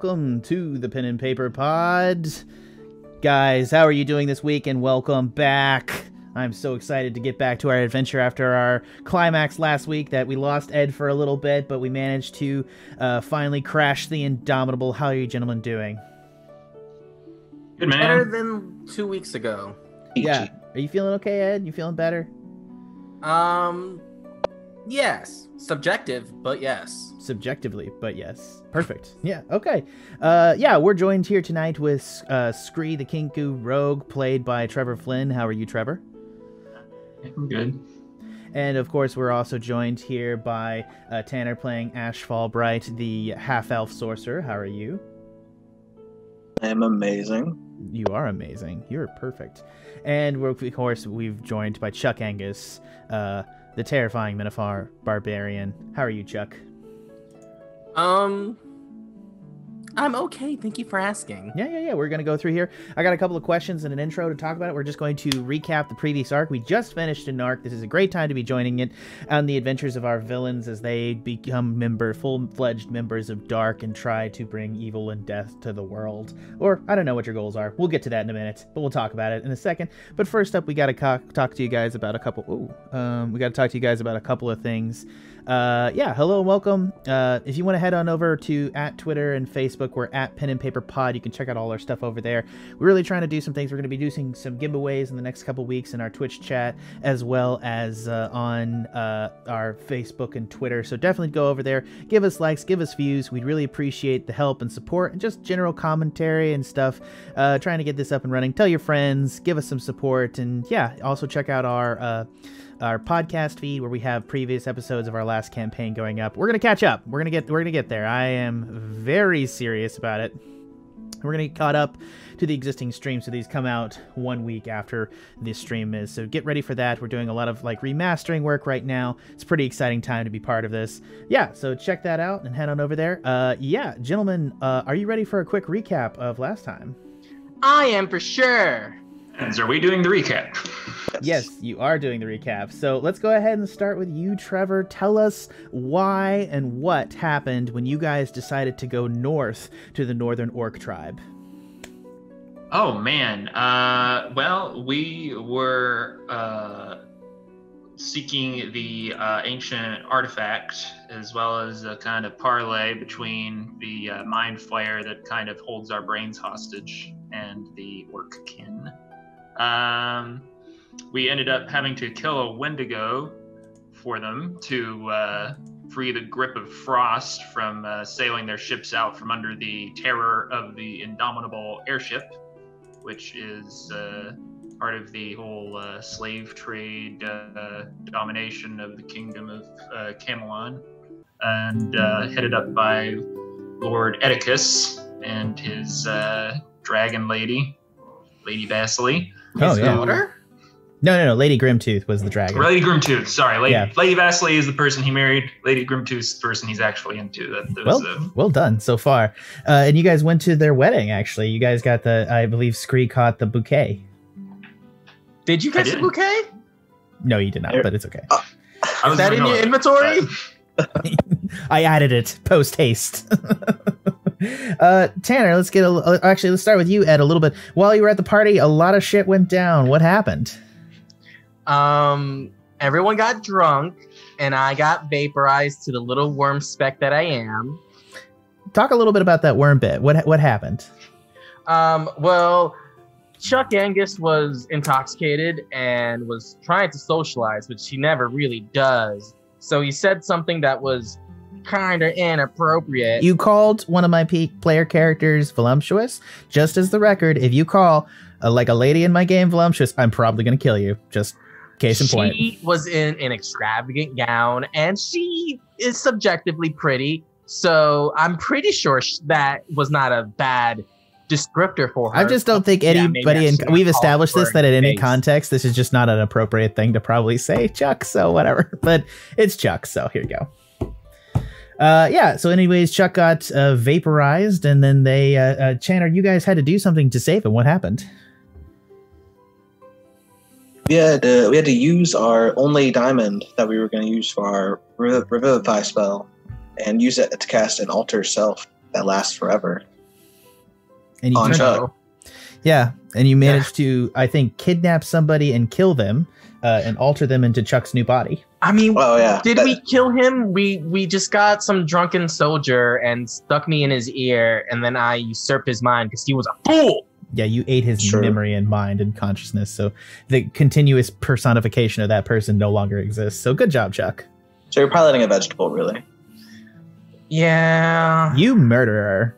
welcome to the Pen and Paper Pod. Guys, how are you doing this week? And welcome back. I'm so excited to get back to our adventure after our climax last week that we lost Ed for a little bit, but we managed to finally crash the Indomitable. How are you gentlemen doing? Good, man. Better than 2 weeks ago. Yeah. Are you feeling okay, Ed? You feeling better? Yes. Subjective, but yes. Subjectively, but yes. Perfect. Yeah, okay. Yeah, we're joined here tonight with Scree the Kenku rogue, played by Trevor Flynn. How are you, Trevor? I'm good. And of course, we're also joined here by Tanner playing Ashe Fallbright, the half-elf sorcerer. How are you? I'm amazing. You are amazing. You're perfect. And we're, of course, we've joined by Chuck Angus, the terrifying Minotaur barbarian. How are you, Chuck? I'm okay. Thank you for asking. Yeah. We're going to go through here. I got a couple of questions and an intro to talk about it. We're just going to recap the previous arc. We just finished an arc. This is a great time to be joining it on the adventures of our villains as they become full-fledged members of D.A.R.K and try to bring evil and death to the world. Or, I don't know what your goals are. We'll get to that in a minute, but we'll talk about it in a second. But first up, we got to talk to you guys about a couple... we got to talk to you guys about a couple of things. Hello and welcome. If you want to head on over to @Twitter and Facebook, we're @penandpaperpod. You can check out all our stuff over there. We're really trying to do some things. We're going to be doing some giveaways in the next couple weeks in our Twitch chat, as well as on our Facebook and Twitter. So definitely go over there, give us likes, give us views. We'd really appreciate the help and support and just general commentary and stuff. Trying to get this up and running. Tell your friends, give us some support, and yeah, also check out our podcast feed where we have previous episodes of our last campaign going up. We're gonna catch up. We're gonna get there. I am very serious about it. We're gonna get caught up to the existing streams, so these come out 1 week after this stream is. So get ready for that. We're doing a lot of remastering work right now. It's a pretty exciting time to be part of this. Yeah, so check that out and head on over there. Yeah, gentlemen, are you ready for a quick recap of last time? I am for sure. And are we doing the recap? Yes, you are doing the recap. So let's go ahead and start with you, Trevor. Tell us why and what happened when you guys decided to go north to the Northern Orc tribe. Oh, man. Well, we were seeking the ancient artifact, as well as a kind of parlay between the mind flayer that kind of holds our brains hostage and the orc kin. We ended up having to kill a Wendigo for them to free the grip of Frost from sailing their ships out from under the terror of the Indomitable airship, which is part of the whole slave trade domination of the kingdom of Camelon, and headed up by Lord Edipus and his dragon lady, Lady Vasily. His daughter? No. Lady Grimtooth was the dragon. Lady Grimtooth, sorry. Lady Vasily is the person he married. Lady Grimtooth is the person he's actually into. That was well done so far. And you guys went to their wedding, actually. You guys got I believe Scree caught the bouquet. Did you catch the bouquet? No, you did not, but it's okay. Is that in your inventory? I added it post-haste. Tanner, let's start with you, Ed, a little bit. While you were at the party, a lot of shit went down. What happened? Everyone got drunk, and I got vaporized to the little worm speck that I am. Talk a little bit about that worm bit. What happened? Well, Chuck Angus was intoxicated and was trying to socialize, which he never really does. So he said something that was kind of inappropriate. You called one of my player characters voluptuous. Just as the record, if you call a lady in my game voluptuous, I'm probably going to kill you. Just case in point. She was in an extravagant gown, and she is subjectively pretty. So I'm pretty sure that was not a bad descriptor for her. I just don't think anybody, we've established this, that in any context, this is just not an appropriate thing to probably say, Chuck, so whatever. But it's Chuck, so here you go. Yeah, so anyways, Chuck got vaporized, and then they, Chandler, you guys had to do something to save him. What happened? We had to use our only diamond that we were going to use for our Revivify spell, and use it to cast an alter self that lasts forever. And you On turned- Chuck. Yeah, and you managed to, I think, kidnap somebody and kill them and alter them into Chuck's new body. I mean, Oh yeah. did we kill him? We just got some drunken soldier and stuck me in his ear, and then I usurped his mind because he was a fool. Yeah, you ate his Sure. memory and mind and consciousness, so the continuous personification of that person no longer exists. So good job, Chuck. So you're piloting a vegetable, really? Yeah. You murderer.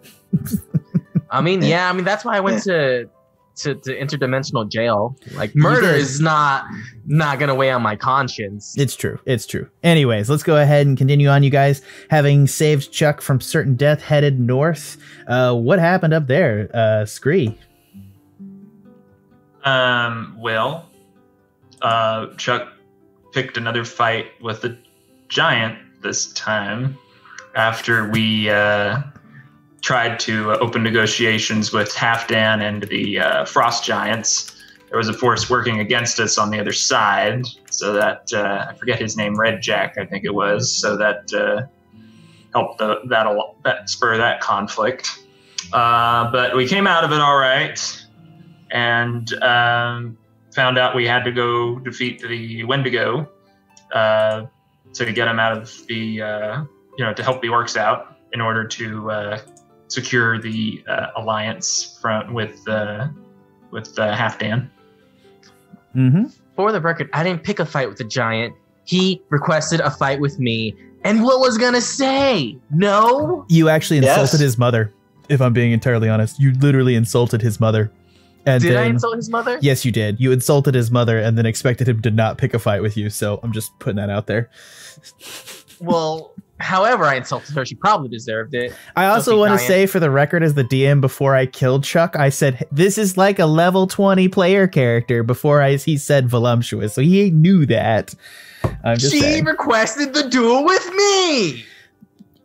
I mean, that's why I went to interdimensional jail. Like, murder did. is not gonna weigh on my conscience. It's true. It's true. Anyways, let's go ahead and continue on, you guys. Having saved Chuck from certain death, headed north. What happened up there, Scree? Well, Chuck picked another fight with the giant this time after we tried to open negotiations with Halfdan and the Frost Giants. There was a force working against us on the other side, so that I forget his name, Red Jack, I think it was. So that helped that spur that conflict. But we came out of it all right, and found out we had to go defeat the Wendigo to get him out of the to help the orcs out in order to secure the alliance with Halfdan. Mm-hmm. For the record, I didn't pick a fight with the giant. He requested a fight with me. And what was gonna say? No? You actually Yes. insulted his mother, if I'm being entirely honest. You literally insulted his mother. And Did I then- insult his mother? Yes, you did. You insulted his mother and then expected him to not pick a fight with you. So I'm just putting that out there. Well, however I insulted her, she probably deserved it. I also Filthy want to giant. say, for the record, as the DM, before I killed Chuck, I said, this is like a level 20 player character before he said voluptuous. So he knew that. I'm just She saying. requested the duel with me!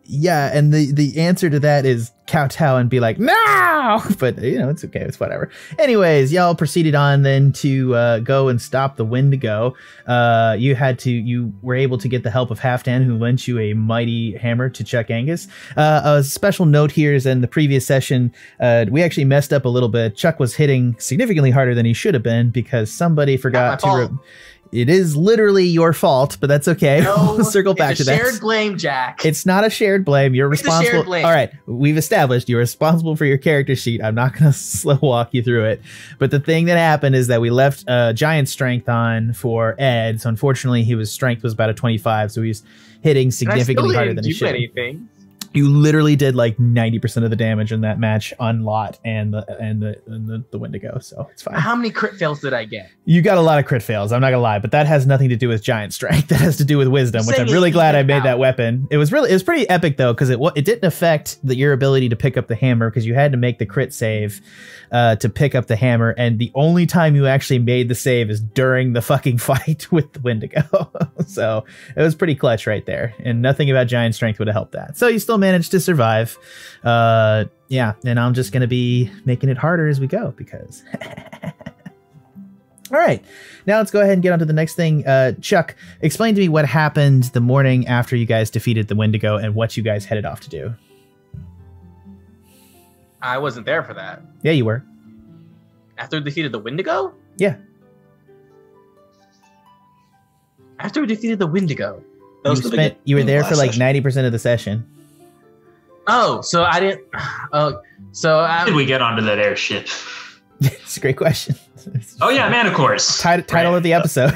Yeah, and the answer to that is kowtow and be like, no! But, it's okay. It's whatever. Anyways, y'all proceeded on then to go and stop the Wendigo. You were able to get the help of Halfdan, who lent you a mighty hammer to Chuck Angus. A special note here is in the previous session, we actually messed up a little bit. Chuck was hitting significantly harder than he should have been because somebody forgot to... fault. It is literally your fault, but that's okay. No, We'll circle back it's to a that. shared blame, Jack. It's not a shared blame. You're It's a responsible. shared blame. All right, we've established you're responsible for your character sheet. I'm not going to slow walk you through it. But the thing that happened is that we left giant strength on for Ed. So unfortunately, his strength was about a 25, so he's hitting And I still significantly harder didn't than he do should. anything. You literally did like 90% of the damage in that match on Lott and the Wendigo, so it's fine. How many crit fails did I get? You got a lot of crit fails, I'm not gonna lie, but that has nothing to do with giant strength. That has to do with wisdom, which I'm Saying really it glad I evened made out. that weapon. It was pretty epic though, because it didn't affect your ability to pick up the hammer, because you had to make the crit save to pick up the hammer, and the only time you actually made the save is during the fucking fight with the Wendigo. So it was pretty clutch right there, and nothing about giant strength would have helped that. So you still managed to survive. Yeah, and I'm just gonna be making it harder as we go because all right, now let's go ahead and get on to the next thing. Chuck, explain to me what happened the morning after you guys defeated the Wendigo and what you guys headed off to do. I wasn't there for that. Yeah, you were. After we defeated the Wendigo? Yeah. After we defeated the Wendigo. That was the beginning You were of there last for like session. 90% of the session. Oh, so I didn't... Oh, so How did I... we get onto that airship? It's a great question. Oh yeah, Manacores. Title of the episode.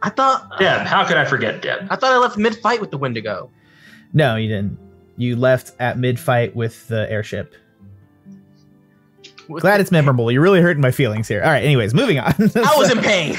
I thought... Deb, how could I forget Deb? I thought I left mid-fight with the Wendigo. No, you didn't. You left at mid-fight with the airship. Glad it's memorable. You're really hurting my feelings here. All right, anyways, moving on. I was in pain.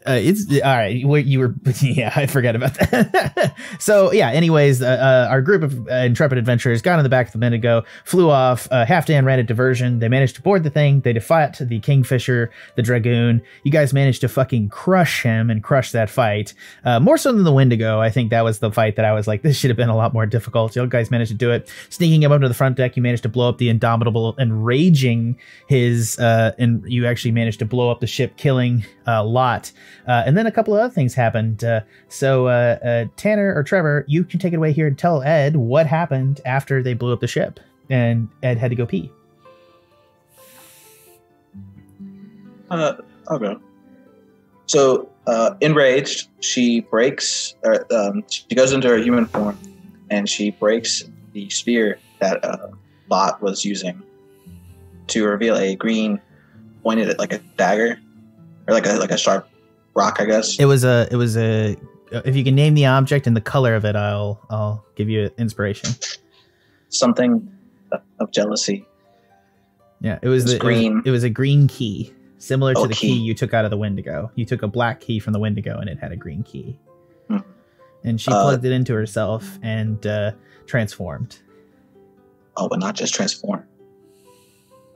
It's all right. You were, yeah, I forgot about that. So yeah, anyways, our group of intrepid adventurers got on the back of the Wendigo, flew off. Halfdan ran a diversion. They managed to board the thing. They defied the Kingfisher, the Dragoon. You guys managed to fucking crush him and crush that fight. More so than the Wendigo. I think that was the fight that I was like, this should have been a lot more difficult. You guys managed to do it. Sneaking him up to the front deck, you managed to blow up the Indomitable, enraging his, and you actually managed to blow up the ship, killing Lott. And then a couple of other things happened. So Tanner or Trevor, you can take it away here and tell Ed what happened after they blew up the ship. And Ed had to go pee. I'll go. So, enraged, she breaks, she goes into her human form, and she breaks the spear that Lott was using to reveal a green, pointed at like a dagger, or like a sharp rock, I guess. It was a. If you can name the object and the color of it, I'll give you inspiration. Something of jealousy. Yeah, it was green. It was a green key. Similar to the key you took out of the Wendigo. You took a black key from the Wendigo and it had a green key. And she plugged it into herself and transformed. Oh, but not just transformed.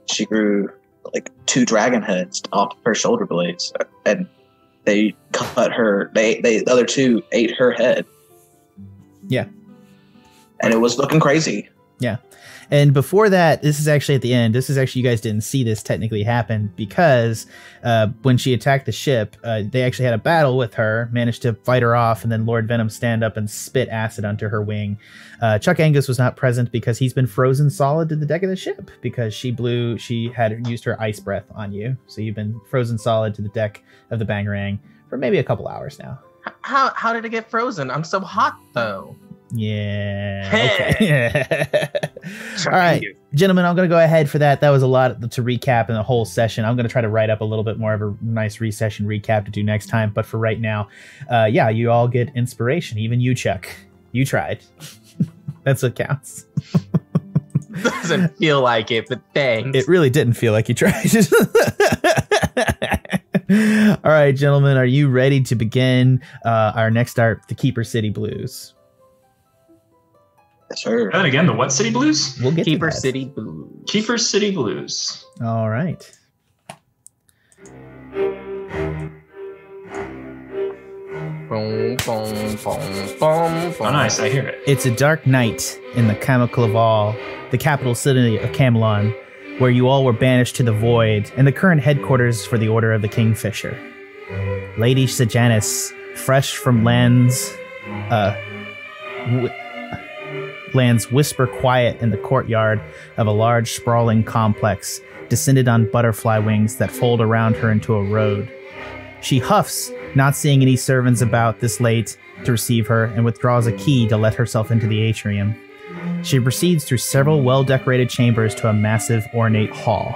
She grew like 2 dragon heads off her shoulder blades. And they cut her, the other 2 ate her head. Yeah. And it was looking crazy. Yeah. And before that, this is actually at the end. This is actually, you guys didn't see this technically happen because when she attacked the ship, they actually had a battle with her, managed to fight her off, and then Lord Venom stand up and spit acid onto her wing. Chuck Angus was not present because he's been frozen solid to the deck of the ship because she had used her ice breath on you. So you've been frozen solid to the deck of the Bangarang for maybe a couple hours now. How did it get frozen? I'm so hot, though. Yeah. Okay. All right, gentlemen, I'm going to go ahead for that. That was a lot to recap in the whole session. I'm going to try to write up a little bit more of a nice recession recap to do next time. But for right now, yeah, you all get inspiration. Even you, Chuck. You tried. That's what counts. Doesn't feel like it, but thanks. It really didn't feel like you tried. All right, gentlemen, are you ready to begin our next art, the Keeper City Blues? Yes, sir. And again, the what city blues? We'll get Keeper to that. City Blues. Keeper City Blues. All right. Boom, boom, boom, boom, Oh, nice. I hear it. It's a dark night in the Camal, the capital city of Camelon, where you all were banished to the Void and the current headquarters for the Order of the Kingfisher. Lady Sejanus, fresh from lands whisper quiet in the courtyard of a large sprawling complex, descended on butterfly wings that fold around her into a road. She huffs, not seeing any servants about this late to receive her, and withdraws a key to let herself into the atrium. She proceeds through several well-decorated chambers to a massive, ornate hall.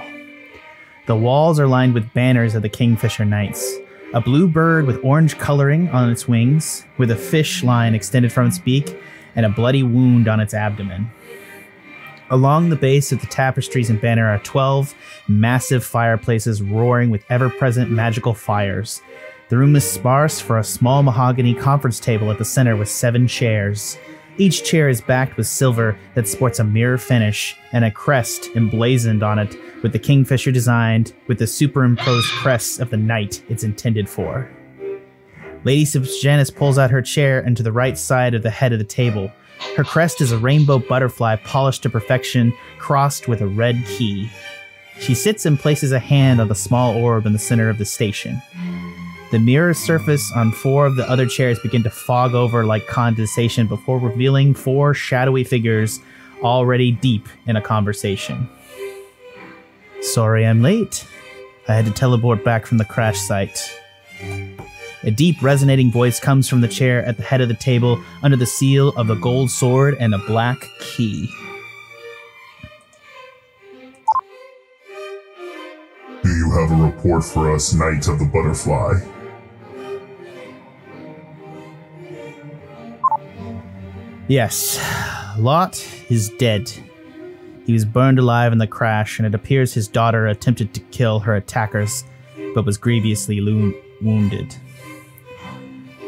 The walls are lined with banners of the Kingfisher Knights, a blue bird with orange coloring on its wings, with a fish line extended from its beak, and a bloody wound on its abdomen. Along the base of the tapestries and banner are 12 massive fireplaces roaring with ever-present magical fires. The room is sparse for a small mahogany conference table at the center with 7 chairs. Each chair is backed with silver that sports a mirror finish and a crest emblazoned on it with the Kingfisher designed with the superimposed crests of the knight it's intended for. Lady Sejanus pulls out her chair and to the right side of the head of the table. Her crest is a rainbow butterfly polished to perfection, crossed with a red key. She sits and places a hand on the small orb in the center of the station. The mirror surface on 4 of the other chairs begin to fog over like condensation before revealing 4 shadowy figures already deep in a conversation. Sorry I'm late. I had to teleport back from the crash site. A deep, resonating voice comes from the chair at the head of the table under the seal of a gold sword and a black key. Do you have a report for us, Knight of the Butterfly? Yes, Lott is dead. He was burned alive in the crash, and it appears his daughter attempted to kill her attackers, but was grievously wounded.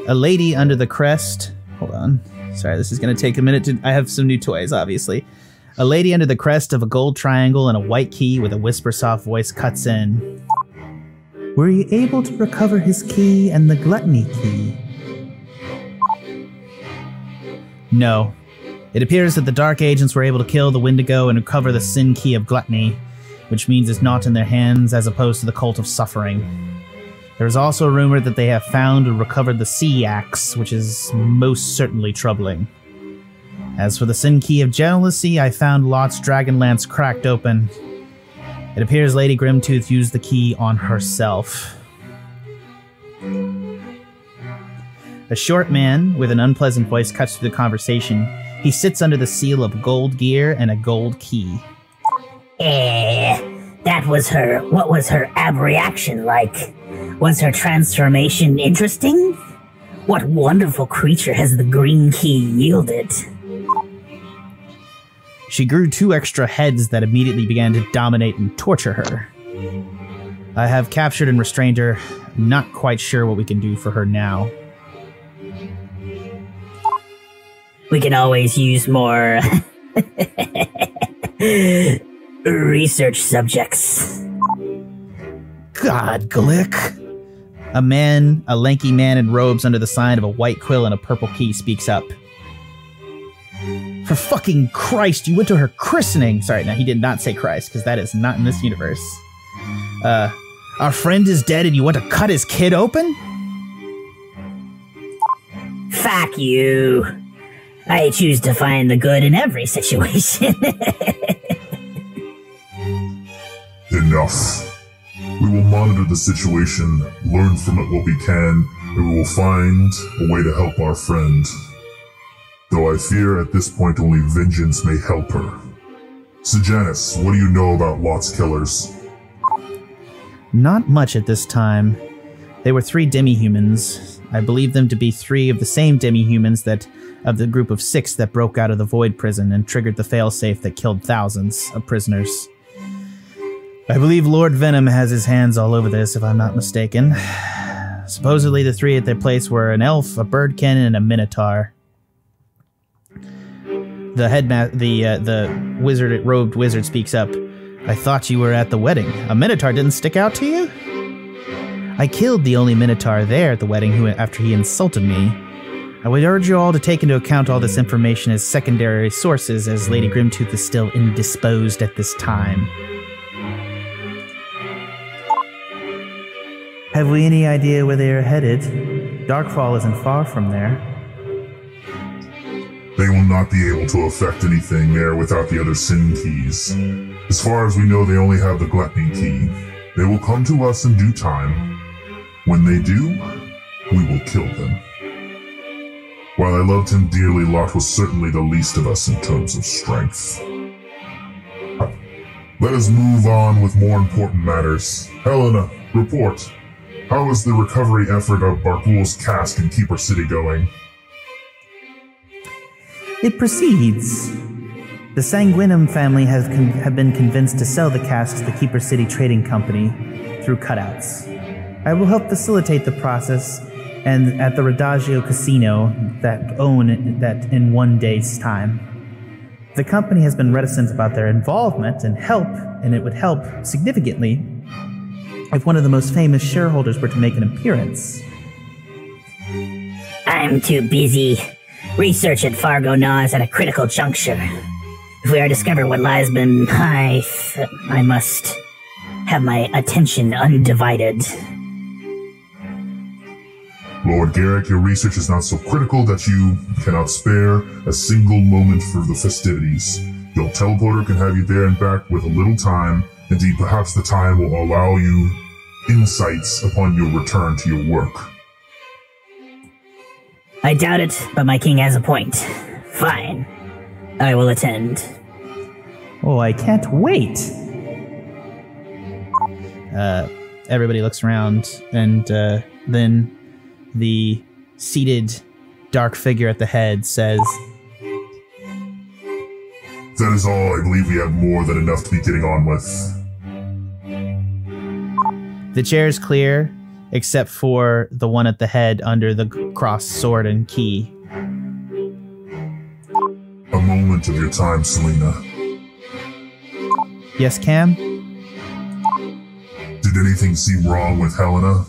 A lady under the crest... Hold on. Sorry, this is going to take a minute to... I have some new toys, obviously. A lady under the crest of a gold triangle and a white key with a whisper-soft voice cuts in. Were you able to recover his key and the gluttony key? No. It appears that the Dark agents were able to kill the Wendigo and recover the sin key of gluttony, which means it's not in their hands as opposed to the cult of suffering. There's also a rumor that they have found and recovered the sea axe, which is most certainly troubling. As for the Sin Key of Jealousy, I found Lott's dragon lance cracked open. It appears Lady Grimtooth used the key on herself. A short man with an unpleasant voice cuts through the conversation. He sits under the seal of gold gear and a gold key. That was her. What was her abreaction like? Was her transformation interesting? What wonderful creature has the green key yielded? She grew 2 extra heads that immediately began to dominate and torture her. I have captured and restrained her. I'm not quite sure what we can do for her now. We can always use more research subjects. God, Glick. A lanky man in robes under the sign of a white quill and a purple key speaks up. For fucking Christ, you went to her christening! Sorry, no, he did not say Christ, because that is not in this universe. Our friend is dead and you want to cut his kid open? Fuck you. I choose to find the good in every situation. Enough. We will monitor the situation, learn from it what we can, and we will find a way to help our friend. Though I fear at this point only vengeance may help her. Sejanus, what do you know about Lott's killers? Not much at this time. They were 3 demi-humans. I believe them to be 3 of the same demi-humans of the group of 6 that broke out of the Void Prison and triggered the failsafe that killed thousands of prisoners. I believe Lord Venom has his hands all over this, if I'm not mistaken. Supposedly the 3 at their place were an elf, a birdkin, and a Minotaur. The robed wizard speaks up. I thought you were at the wedding. A Minotaur didn't stick out to you? I killed the only Minotaur there at the wedding after he insulted me. I would urge you all to take into account all this information as secondary sources, as Lady Grimtooth is still indisposed at this time. Have we any idea where they are headed? Darkfall isn't far from there. They will not be able to affect anything there without the other Sin Keys. As far as we know, they only have the Gluttony Key. They will come to us in due time. When they do, we will kill them. While I loved him dearly, Lott was certainly the least of us in terms of strength. Let us move on with more important matters. Helena, report. How is the recovery effort of Bargoul's cask in Keeper City going? It proceeds. The Sanguinum family have been convinced to sell the cask to the Keeper City Trading Company through cutouts. I will help facilitate the process and at the Radagio Casino that own that in 1 day's time. The company has been reticent about their involvement and it would help significantly if one of the most famous shareholders were to make an appearance. I'm too busy. Research at Fargo Gnaw is at a critical juncture. If we are to discover what lies behind, I must have my attention undivided. Lord Garrick, your research is not so critical that you cannot spare a single moment for the festivities. Your teleporter can have you there and back with a little time. Indeed, perhaps the time will allow you insights upon your return to your work. I doubt it, but my king has a point. Fine. I will attend. Oh, I can't wait! Everybody looks around, and then the seated dark figure at the head says, That is all. I believe we have more than enough to be getting on with. The chair's clear, except for the one at the head under the crossed sword and key. A moment of your time, Selena. Yes, Cam? Did anything seem wrong with Helena?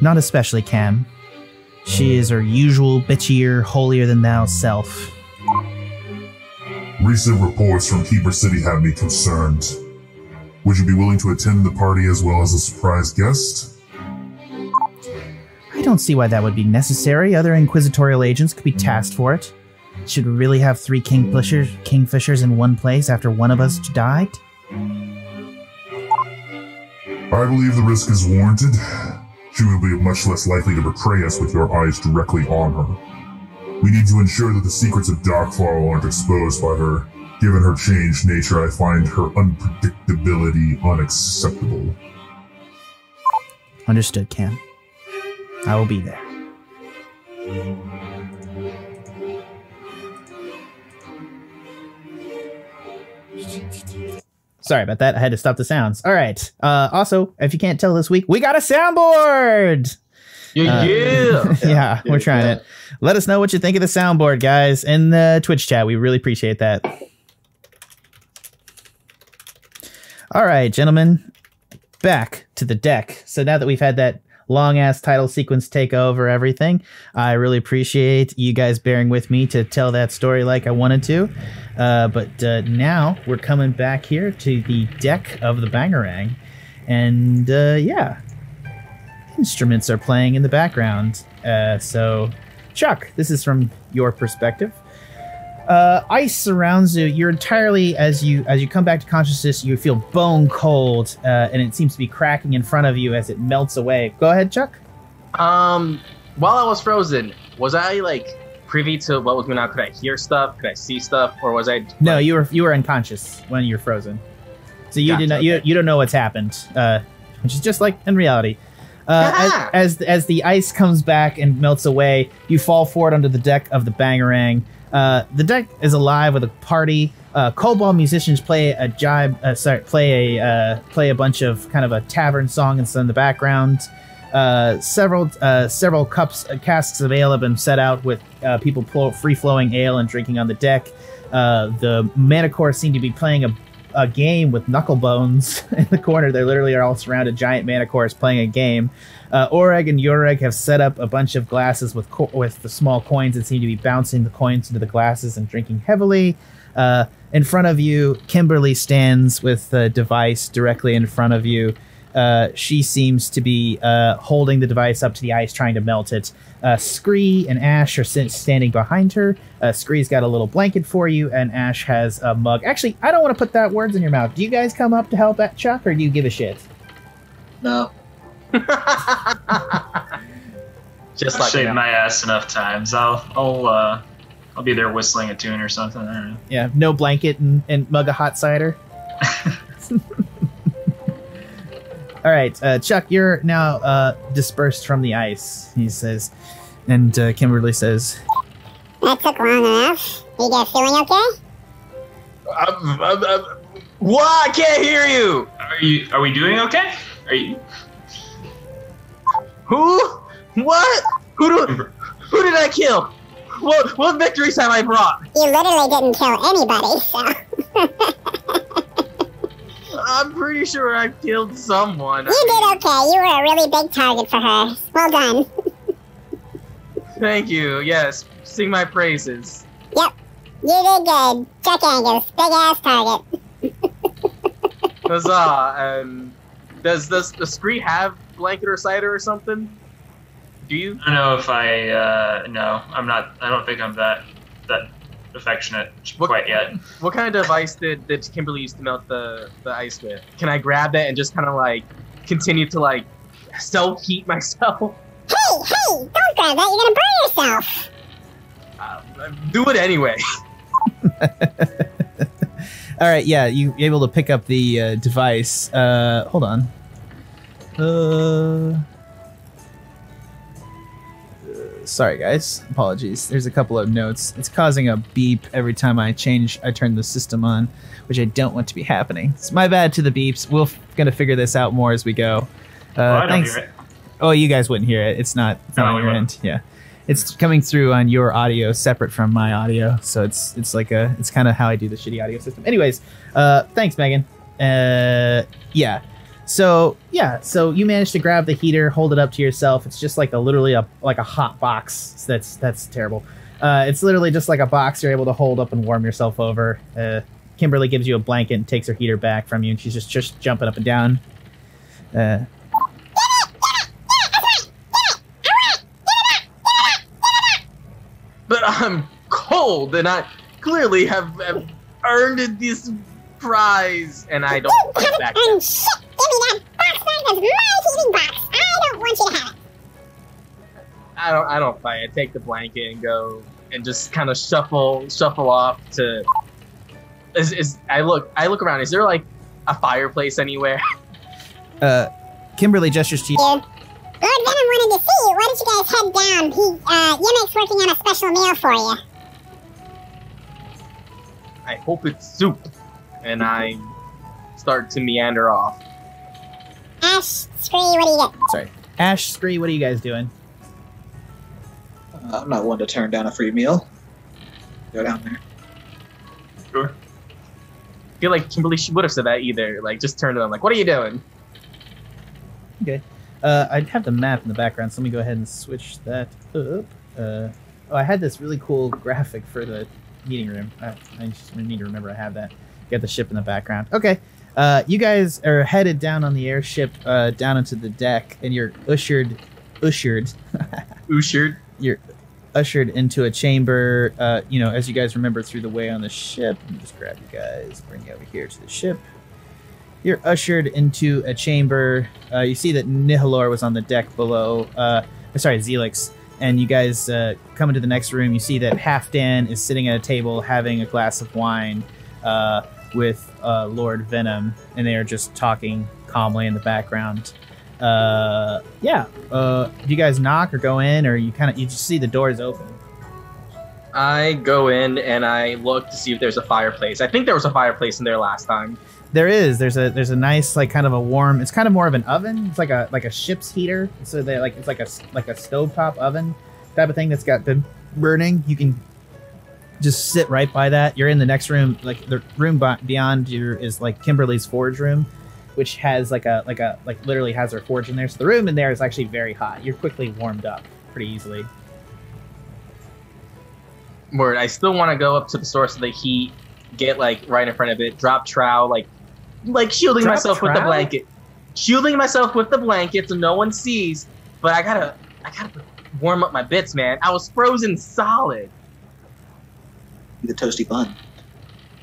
Not especially, Cam. She is her usual bitchier, holier-than-thou self. Recent reports from Keeper City have me concerned. Would you be willing to attend the party as well as a surprise guest? I don't see why that would be necessary. Other inquisitorial agents could be tasked for it. Should we really have 3 kingfishers in one place after one of us died? I believe the risk is warranted. She will be much less likely to betray us with your eyes directly on her. We need to ensure that the secrets of D.A.R.K aren't exposed by her. Given her changed nature, I find her unpredictability unacceptable. Understood, Cam. I will be there. Sorry about that. I had to stop the sounds. All right. Also, if you can't tell this week, we got a soundboard. Yeah, we're trying it. Let us know what you think of the soundboard, guys, in the Twitch chat. We really appreciate that. All right, gentlemen, back to the deck. So now that we've had that long-ass title sequence take over everything, I really appreciate you guys bearing with me to tell that story like I wanted to. But now we're coming back here to the deck of the Bangarang. And yeah, instruments are playing in the background. So, Chuck, this is from your perspective. Ice surrounds you. You're entirely, as you come back to consciousness, you feel bone cold, and it seems to be cracking in front of you as it melts away. Go ahead, Chuck. While I was frozen, was I like privy to what was going on? Could I hear stuff? Could I see stuff? Or was I? No, you were unconscious when you're frozen, so you did not. You don't know what's happened, which is just like in reality. As the ice comes back and melts away, you fall forward onto the deck of the Bangarang. The deck is alive with a party. Kobold musicians play a bunch of kind of a tavern song in the background. Several casks of ale have been set out with people free-flowing ale and drinking on the deck. The Minotaur seem to be playing a game with knucklebones in the corner. They literally are all surrounded giant Minotaurs playing a game. Oreg and Ureg have set up a bunch of glasses with the small coins and seem to be bouncing the coins into the glasses and drinking heavily. In front of you, Kimberly stands with the device directly in front of you. She seems to be holding the device up to the ice, trying to melt it. Scree and Ashe are standing behind her. Scree's got a little blanket for you, and Ashe has a mug. Actually, I don't want to put that words in your mouth. Do you guys come up to help at Chuck, or do you give a shit? No. Just I've like shaved my ass enough times. I'll be there whistling a tune or something. I don't know. Yeah, no blanket and mug of hot cider. All right, Chuck, you're now dispersed from the ice, he says. And Kimberly says, That took long enough. You guys feeling okay? What? I can't hear you. Are we doing okay? Are you? Who? What? Who did I kill? What victories have I brought? You literally didn't kill anybody, so... I'm pretty sure I killed someone. You did okay. You were a really big target for her. Well done. Thank you. Yes, sing my praises. Yep. You did good. Chuck Angus. Big ass target. Huzzah. Does the Scree have blanket or cider or something? Do you? I don't know if no, I'm not. I don't think I'm that affectionate quite yet. What kind of device did Kimberly use to melt the ice with? Can I grab that and just kind of like continue to like self-heat myself? Hey, don't grab that. You're gonna burn yourself. Do it anyway. all right, yeah, you're able to pick up the device. Hold on. Sorry, guys. Apologies. There's a couple of notes. It's causing a beep every time I turn the system on, which I don't want to be happening. It's my bad to the beeps. We're going to figure this out more as we go. I don't thanks. hear it. Oh, you guys wouldn't hear it. It's not on your end. Yeah. It's coming through on your audio separate from my audio. So it's kind of how I do the shitty audio system. Anyways, thanks, Megan. Yeah. So you managed to grab the heater, hold it up to yourself. It's just like literally a hot box. That's terrible. It's literally just like a box you're able to hold up and warm yourself over. Kimberly gives you a blanket and takes her heater back from you, and she's just jumping up and down. But I'm cold, and I clearly have earned this prize, and I don't fight back. And shit, give me that box back. That's my heating box. I don't want you to have it. I don't fight. I take the blanket and go and just kind of shuffle off to. I look around. Is there like a fireplace anywhere? Kimberly gestures to you. Lord Venom wanted to see you. Why don't you guys head down? Yemek's working on a special meal for you. I hope it's soup. And I start to meander off. Ashe, Scree, what do you get? Sorry, Ashe, Scree, what are you guys doing? I'm not one to turn down a free meal. Go down there. Sure. I feel like Kimberly would have said that either. Like, just turn to them like, what are you doing? Okay. I have the map in the background, so let me go ahead and switch that up. I had this really cool graphic for the meeting room. I just need to remember I have that. Got the ship in the background. Okay. You guys are headed down on the airship, down into the deck, and you're ushered. You're ushered into a chamber, as you guys remember through the way on the ship. Let me just grab you guys, bring you over here to the ship. You're ushered into a chamber. You see that Nihilor was on the deck below. Zelix. And you guys come into the next room. You see that Halfdan is sitting at a table having a glass of wine with Lord Venom, and they are just talking calmly in the background. Do you guys knock or go in, or you just see the doors open? I go in and I look to see if there's a fireplace. I think there was a fireplace in there last time. There is. There's a nice, like, kind of a warm. It's kind of more of an oven. It's like a ship's heater. So it's like a stovetop oven type of thing that's been burning. You can just sit right by that. You're in the next room. Like the room beyond you is like Kimberly's forge room, which has literally has her forge in there. So the room in there is actually very hot. You're quickly warmed up pretty easily. Word. I still want to go up to the source of the heat, get like right in front of it, drop trowel, like shielding myself with the blanket. Shielding myself with the blanket so no one sees. But I gotta warm up my bits, man. I was frozen solid. The toasty bun.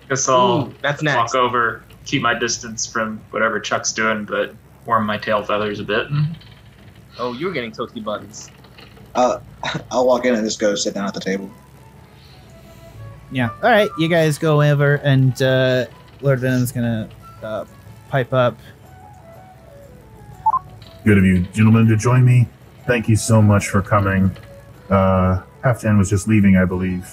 Guess I'll that's next. walk over, keep my distance from whatever Chuck's doing, but warm my tail feathers a bit. Oh, you were getting toasty buns. I'll walk in and just go sit down at the table. Yeah. All right. You guys go over, and Lord Venom's gonna pipe up. Good of you, gentlemen, to join me. Thank you so much for coming. Halfdan was just leaving, I believe.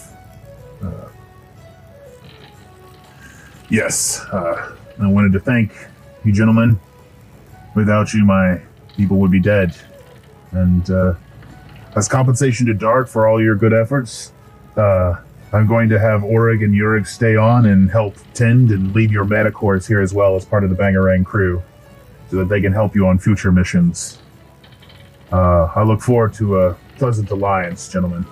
Yes. I wanted to thank you, gentlemen. Without you, my people would be dead. And as compensation to D.A.R.K for all your good efforts, I'm going to have Orig and Yurig stay on and help tend and lead your Manticores here as well as part of the Bangarang crew, so that they can help you on future missions. I look forward to a pleasant alliance, gentlemen.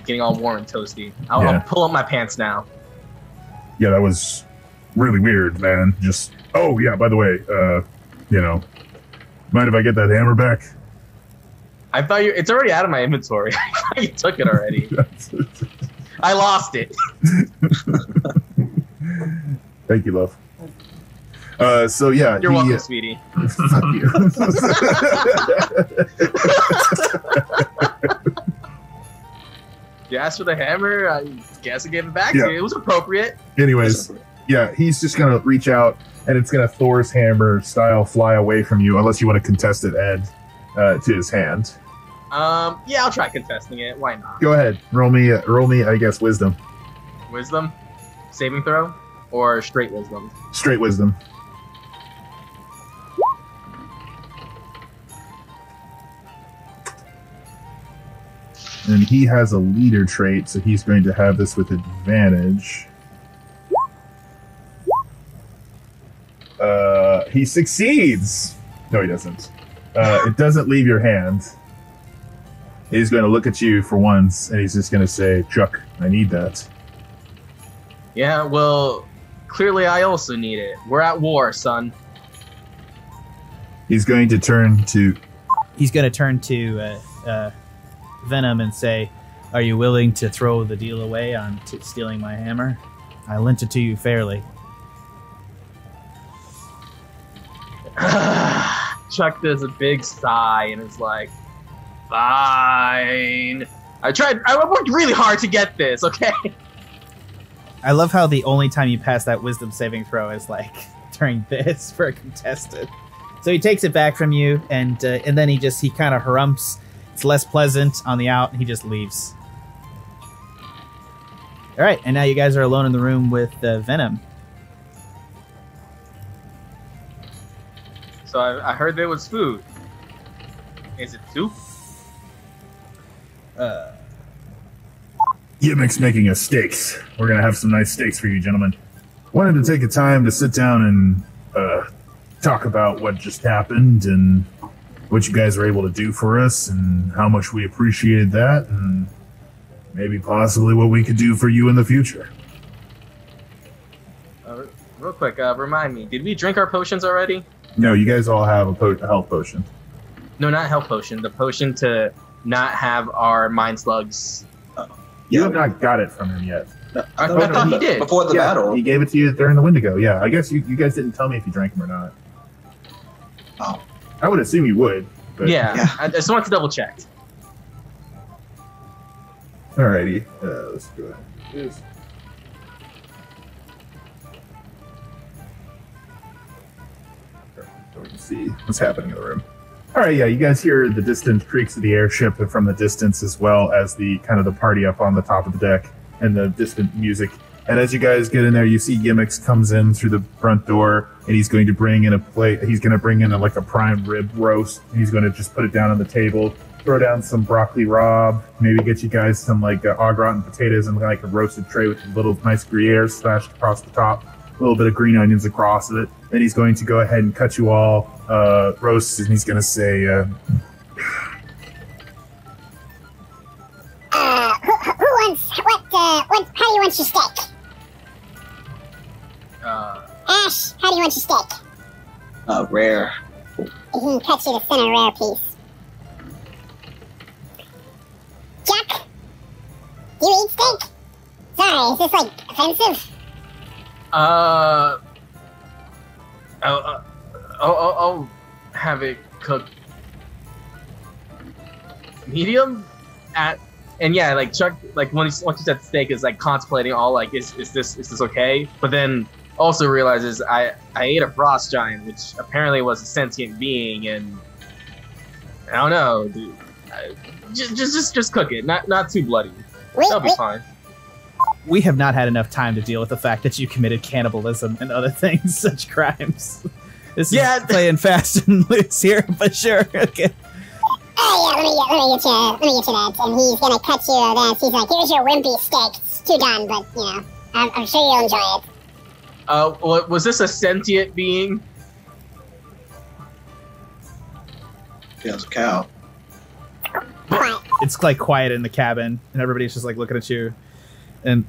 Getting all warm and toasty. I'll pull up my pants now. Yeah, that was really weird, man. Just, oh yeah, by the way, mind if I get that hammer back? I thought it's already out of my inventory. I thought you took it already. I lost it. Thank you, love. So yeah. You're welcome, sweetie. Fuck you. You asked for the hammer, I guess I gave it back to you. It was appropriate. Anyways, yeah, he's just gonna reach out, and it's gonna Thor's hammer style fly away from you, unless you want to contest it, Ed, to his hand. Yeah, I'll try contesting it. Why not? Go ahead. Roll me, I guess, wisdom. Wisdom? Saving throw? Or straight wisdom? Straight wisdom. And he has a leader trait, so he's going to have this with advantage. He succeeds! No, he doesn't. It doesn't leave your hand. He's going to look at you for once, and he's just going to say, Chuck, I need that. Yeah, well, clearly I also need it. We're at war, son. He's going to turn to Venom and say, are you willing to throw the deal away on stealing my hammer? I lent it to you fairly. Chuck does a big sigh and is like, fine. I worked really hard to get this, okay? I love how the only time you pass that wisdom saving throw is like during this for a contestant. So he takes it back from you, and then he kind of harumps. It's less pleasant on the out, and he just leaves. All right, and now you guys are alone in the room with Venom. So I heard there was food. Is it soup? Yimmick's making us steaks. We're going to have some nice steaks for you, gentlemen. Wanted to take a time to sit down and talk about what just happened and what you guys were able to do for us and how much we appreciated that and maybe possibly what we could do for you in the future. Real quick, remind me, did we drink our potions already? No, you guys all have a health potion. No, not health potion. The potion to not have our mind slugs. You have not got it from him yet. I thought he did. Before the battle. He gave it to you during the Wendigo. Yeah, I guess you guys didn't tell me if you drank them or not. Oh. I would assume you would. But Yeah, I just wanted to double check. Alrighty, let's go ahead. We can see what's happening in the room. Alright, yeah, you guys hear the distant creaks of the airship from the distance, as well as the kind of the party up on the top of the deck and the distant music. And as you guys get in there, you see Gimmicks comes in through the front door, and he's going to bring in a plate. He's going to bring in like a prime rib roast. And he's going to just put it down on the table, throw down some broccoli rabe, maybe get you guys some like au gratin potatoes and like a roasted tray with a little nice Gruyere slashed across the top, a little bit of green onions across it. Then he's going to go ahead and cut you all roasts, and he's going to say, who wants what? How do you want your steak? Ashe, how do you want your steak? Rare. He can cut you the thinner rare piece. Jack, do you eat steak? Sorry, is this like offensive? I'll have it cooked medium and yeah, like Chuck, like once you said steak, is like contemplating all like is this okay? But then also realizes I ate a frost giant, which apparently was a sentient being, and I don't know, dude. Just cook it, not too bloody. That'll be fine. We have not had enough time to deal with the fact that you committed cannibalism and other things, such crimes. This is playing fast and loose here, but sure. Okay. Oh yeah, let me get you that. And he's gonna cut you this. He's like, here's your wimpy steak. It's too done, but you know, I'm sure you'll enjoy it. Was this a sentient being? Yeah, it's a cow. Quiet. It's like quiet in the cabin, and everybody's just like looking at you. And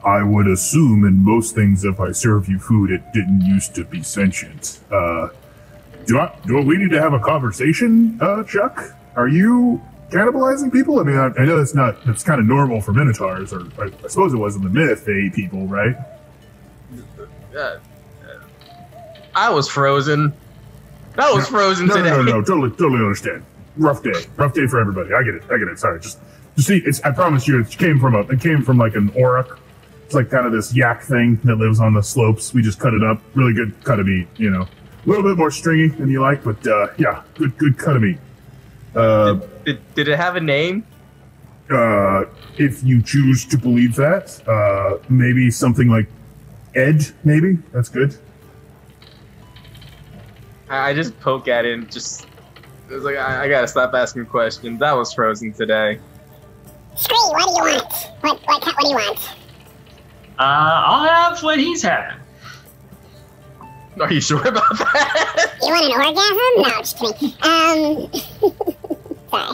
I would assume in most things, if I serve you food, it didn't used to be sentient. Do we need to have a conversation, Chuck? Are you cannibalizing people? I mean, I know it's kind of normal for Minotaurs, or I suppose it was in the myth, they ate people, right? I was frozen. That was frozen today. No, totally understand. Rough day for everybody. I get it. Sorry, just see, I promise you, it came from like an auroch. It's like kind of this yak thing that lives on the slopes. We just cut it up, really good cut of meat. You know, a little bit more stringy than you like, but yeah, good cut of meat. Did it have a name? If you choose to believe that, maybe something like Ed. Maybe that's good. I just poke at it and just. It was like, I gotta stop asking questions. That was frozen today. Scree, what do you want? What do you want? I'll have what he's had. Are you sure about that? You want an orgasm? No, just kidding. Sorry.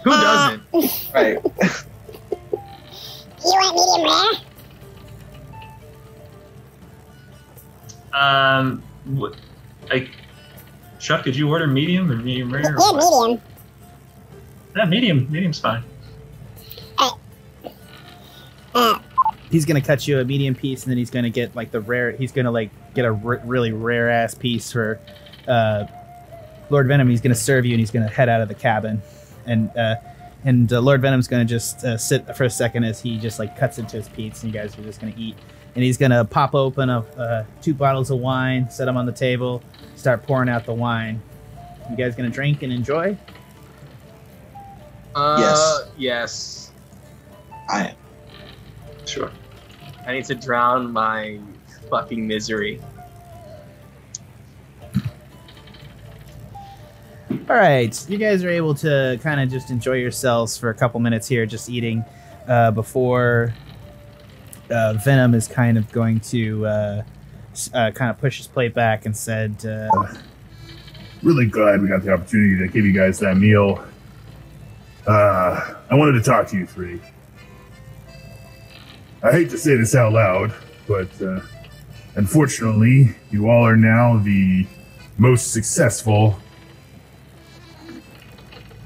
Who doesn't? Right. You want medium rare? Chuck, did you order medium or medium rare? Yeah, medium. Yeah, medium's fine. He's gonna cut you a medium piece, and then he's gonna get like the rare. He's gonna like get a really rare ass piece for Lord Venom. He's gonna serve you, and he's gonna head out of the cabin, and Lord Venom's gonna just sit for a second as he just like cuts into his piece, and you guys are just gonna eat. And he's gonna pop open 2 bottles of wine, set them on the table, start pouring out the wine. You guys gonna drink and enjoy? Yes. I am. Sure. I need to drown my fucking misery. All right, you guys are able to kind of just enjoy yourselves for a couple minutes here, just eating before Venom is kind of going to kind of push his plate back and said, Really glad we got the opportunity to give you guys that meal. I wanted to talk to you three. I hate to say this out loud, but unfortunately, you all are now the most successful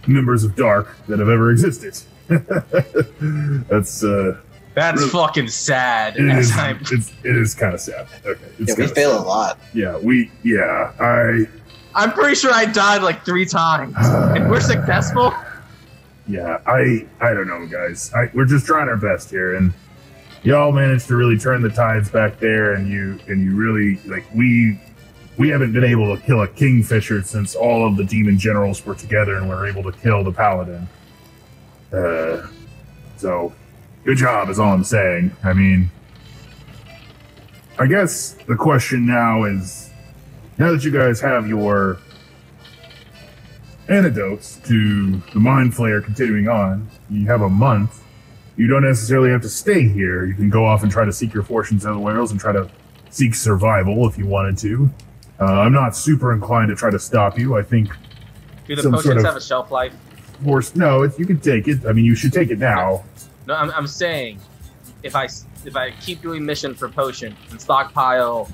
members of D.A.R.K that have ever existed. That's really, fucking sad. It is kind of sad. Okay, yeah, we fail a lot. I'm pretty sure I died like 3 times, and we're successful. Yeah, I don't know, guys. We're just trying our best here, and y'all managed to really turn the tides back there, and you really like we haven't been able to kill a Kingfisher since all of the demon generals were together and were able to kill the paladin. So good job is all I'm saying. I mean, I guess the question now is, now that you guys have your antidotes to the Mind Flayer continuing on, you have a month. You don't necessarily have to stay here. You can go off and try to seek your fortunes elsewhere else and try to seek survival if you wanted to. I'm not super inclined to try to stop you. I think. Do the potions have a shelf life? No, you can take it. I mean, you should take it now. No, I'm saying, if I keep doing mission for potion and stockpile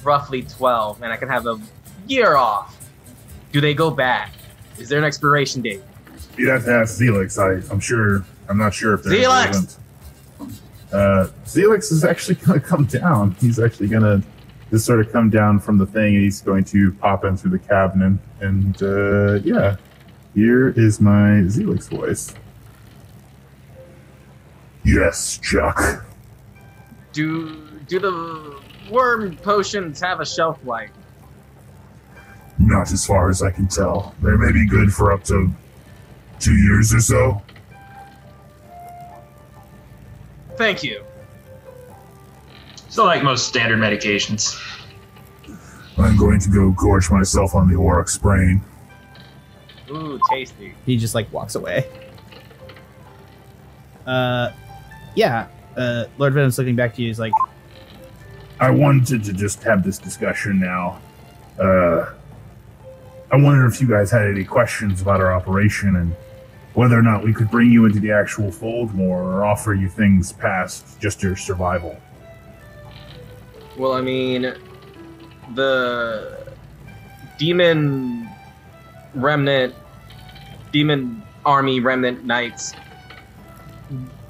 roughly 12, and I can have a year off, do they go bad? Is there an expiration date? You'd have to ask Zelix. I'm not sure if they're Zelix! Zelix is actually going to come down. He's actually going to just sort of come down from the thing, and he's going to pop in through the cabinet. And yeah, here is my Zelix voice. Yes, Chuck. Do the worm potions have a shelf life? Not as far as I can tell. They may be good for up to 2 years or so. Thank you. So like most standard medications. I'm going to go gorge myself on the Oryx brain. Ooh, tasty. he just like walks away. Yeah. Lord Venom's looking back to you. He's like, I wanted to just have this discussion now. I wonder if you guys had any questions about our operation and whether or not we could bring you into the actual fold more or offer you things past just your survival. Well, I mean, the demon army remnant knights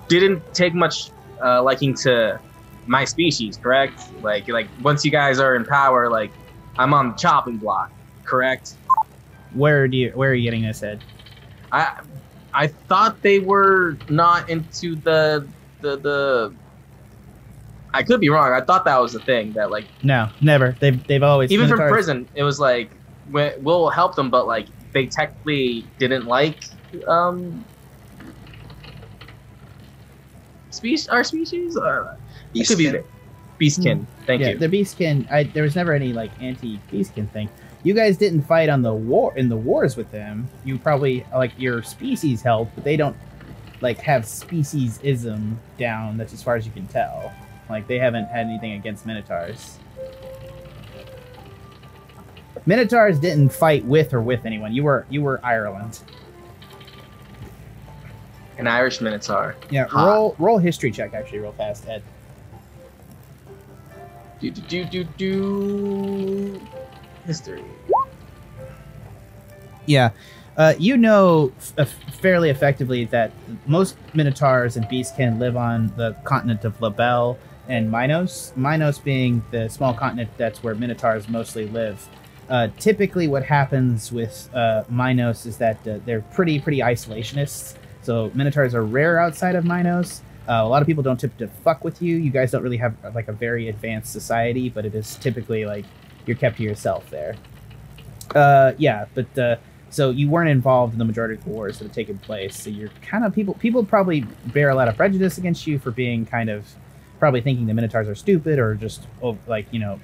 didn't take much liking to my species, correct? Like once you guys are in power, like I'm on the chopping block, correct? where are you getting this, Ed? I thought they were not into the I could be wrong. I thought that was the thing that like No, never. They've always, even from Minotaurs- prison. It was like we'll help them, but like they technically didn't like our species. It could be beastkin. Thank you. The beastkin. There was never any like anti-beastkin thing. You guys didn't fight on the wars with them. You probably like your species helped, but they don't like have speciesism down. That's as far as you can tell. Like they haven't had anything against Minotaurs. Minotaurs didn't fight with anyone. You were Ireland. An Irish Minotaur. Yeah, roll history check actually real fast, Ed. History. Yeah. You know fairly effectively that most Minotaurs and Beastkin live on the continent of Labelle and Minos. Minos being the small continent that's where Minotaurs mostly live. Typically what happens with Minos is that they're pretty isolationists. So Minotaurs are rare outside of Minos. A lot of people don't tip to fuck with you. You guys don't really have like a very advanced society, but it is typically like you're kept to yourself there. So you weren't involved in the majority of the wars that have taken place. So you're kind of people probably bear a lot of prejudice against you for being kind of probably thinking the Minotaurs are stupid or just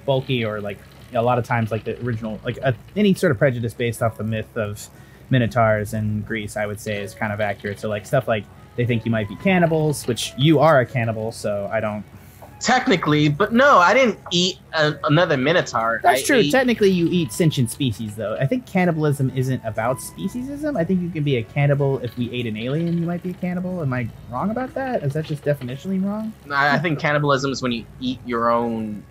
bulky, or like a lot of times like the original any sort of prejudice based off the myth of Minotaurs in Greece, I would say is kind of accurate. So like stuff like they think you might be cannibals, which you are a cannibal, so I don't. Technically, but no, I didn't eat another Minotaur. That's true. Technically, you eat sentient species, though. I think cannibalism isn't about speciesism. I think you can be a cannibal if we ate an alien. You might be a cannibal. Am I wrong about that? Is that just definitionally wrong? I think cannibalism is when you eat your own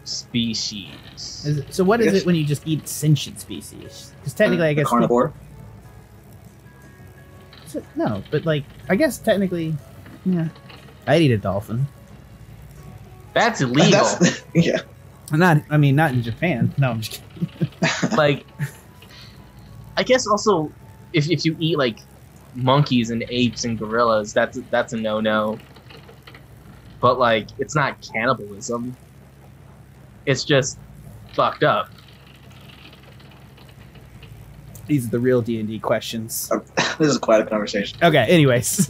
species. So what is it when you just eat sentient species? Because technically, I guess carnivore. No, but like I guess technically, yeah, I'd eat a dolphin. That's illegal. Yeah. Not in Japan. No, I'm just kidding. Like, I guess also if you eat like monkeys and apes and gorillas, that's a no-no. But like, it's not cannibalism. It's just fucked up. These are the real D&D questions. This is quite a conversation. Okay, anyways.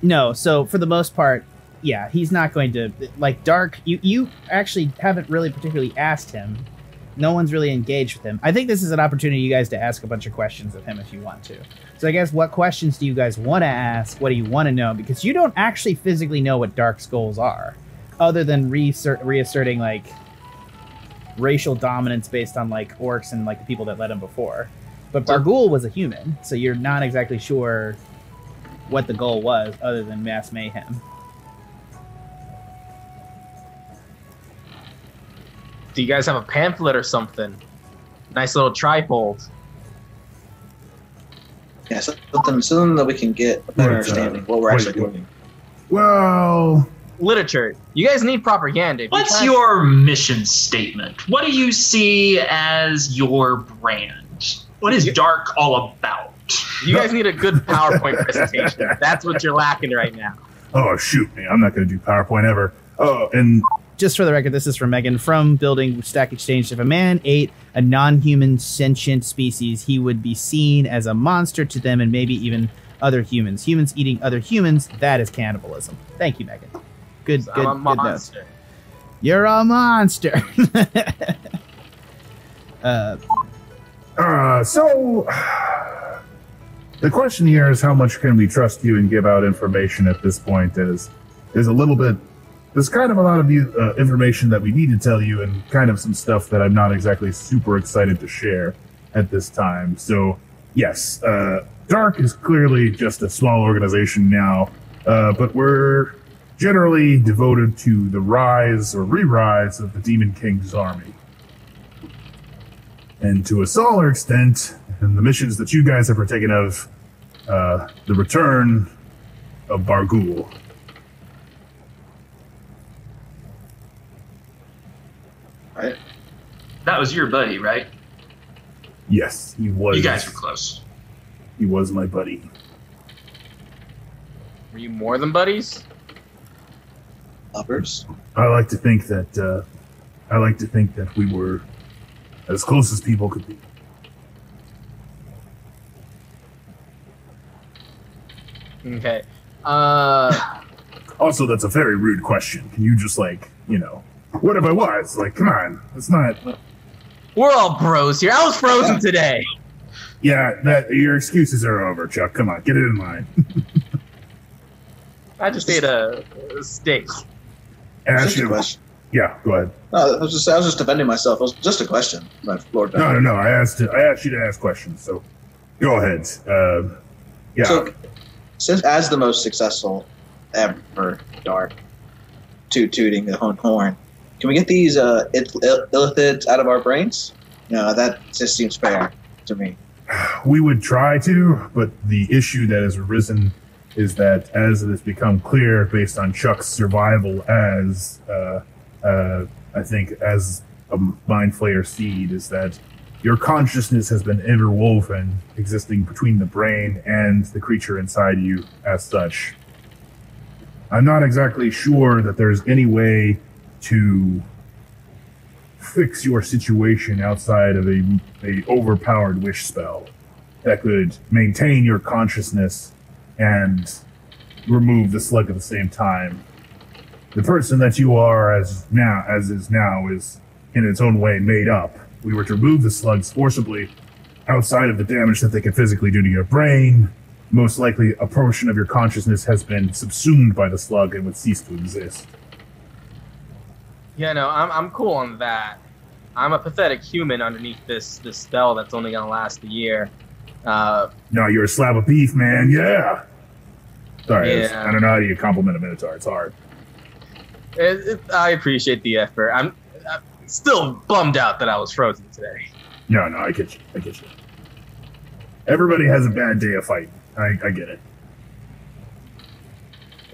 No, so for the most part, yeah, he's not going to, like, D.A.R.K, you actually haven't really particularly asked him. No one's really engaged with him. I think this is an opportunity you guys to ask a bunch of questions of him if you want to. So I guess what questions do you guys want to ask? What do you want to know? Because you don't actually physically know what D.A.R.K's goals are, other than reasserting, like, racial dominance based on, like, orcs and, like, the people that led him before. But Bargoul was a human, so you're not exactly sure what the goal was other than mass mayhem. Do you guys have a pamphlet or something? Nice little trifold. Yeah, something that we can get a better understanding of what we're actually doing. Well, literature. You guys need propaganda. What's your mission statement? What do you see as your brand? What is D.A.R.K all about? You guys need a good PowerPoint presentation. That's what you're lacking right now. Oh, shoot me. I'm not going to do PowerPoint ever. Oh, and just for the record, this is from Megan. From Building Stack Exchange, if a man ate a non-human sentient species, he would be seen as a monster to them and maybe even other humans. Humans eating other humans, that is cannibalism. Thank you, Megan. Good monster. Note. You're a monster. So the question here is how much can we trust you and give out information at this point? There's kind of a lot of information that we need to tell you and kind of some stuff that I'm not exactly super excited to share at this time. So yes, D.A.R.K is clearly just a small organization now, but we're generally devoted to the rise or re-rise of the Demon King's army. And to a smaller extent, in the missions that you guys have partaken of, the return of Bargoul. Right. That was your buddy, right? Yes, he was. You guys were close. He was my buddy. Were you more than buddies? Lovers? I like to think that we were as close as people could be. Okay. Also, that's a very rude question. Can you just, like, what if I was? Like, come on. It's not... We're all bros here. I was frozen today. Yeah, your excuses are over, Chuck. Come on, get it in line. I just ate a steak. Ashe, Yeah, go ahead. I was just defending myself. It was just a question, my Lord. No. I asked you to ask questions, so go ahead. Yeah. So, since as the most successful ever D.A.R.K, tooting the horn, can we get these illithids out of our brains? No, that just seems fair to me. We would try to, but the issue that has arisen is that as it has become clear based on Chuck's survival as, I think, as a Mind Flayer seed, is that your consciousness has been interwoven, existing between the brain and the creature inside you as such. I'm not exactly sure that there's any way to fix your situation outside of a overpowered wish spell that could maintain your consciousness and remove the slug at the same time. The person that you are as is now is in its own way made up. We were to remove the slugs forcibly outside of the damage that they could physically do to your brain. Most likely a portion of your consciousness has been subsumed by the slug and would cease to exist. Yeah, no, I'm cool on that. I'm a pathetic human underneath this spell that's only gonna last a year. No, you're a slab of beef, man. Yeah. Sorry, Yeah. I don't know how you compliment a Minotaur. It's hard. I appreciate the effort. I'm still bummed out that I was frozen today. No, I get you. Everybody has a bad day of fighting. I get it.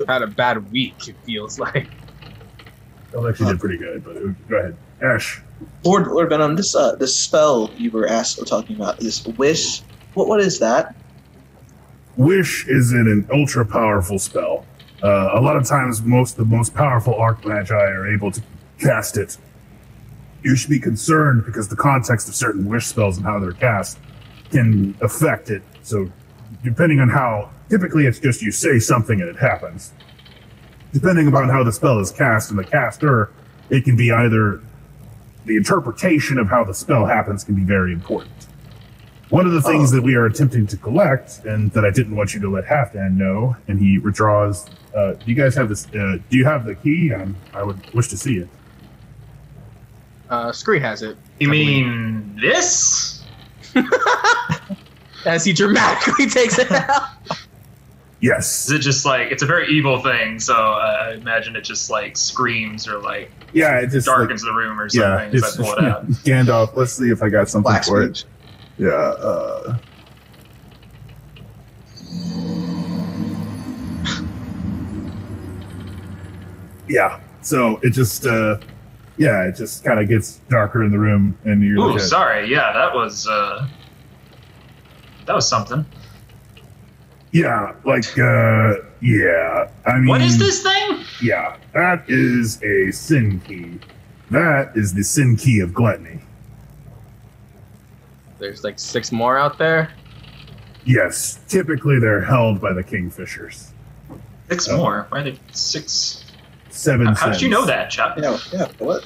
I've had a bad week, it feels like. That actually did pretty good, but go ahead. Ashe. Lord Venom, this spell you were talking about, this wish, what is that? Wish is an ultra powerful spell. A lot of times, the most powerful Archmagi are able to cast it. You should be concerned because the context of certain wish spells and how they're cast can affect it. So, depending on how, typically it's just you say something and it happens. Depending upon how the spell is cast and the caster, it can be either the interpretation of how the spell happens can be very important. One of the things that we are attempting to collect, and that I didn't want you to let Halfdan know, and he withdraws. Do you guys have this? Do you have the key? I would wish to see it. Scree has it. You mean this? As he dramatically takes it out. Yes. Is it just like, it's a very evil thing, so I imagine it just like screams or like it just darkens the room or something as I pull it out. Gandalf, let's see if I got something Black for speech. it. Yeah. Yeah. So it just it just kind of gets darker in the room, and you're Ooh, sorry. Yeah, that was something. Yeah, I mean, What is this thing? Yeah, that is a sin key. That is the sin key of gluttony. There's like 6 more out there. Yes, typically they're held by the Kingfishers. 6 more. Why are they 6? 7 How sins. did you know that, Chuck? Yeah, what?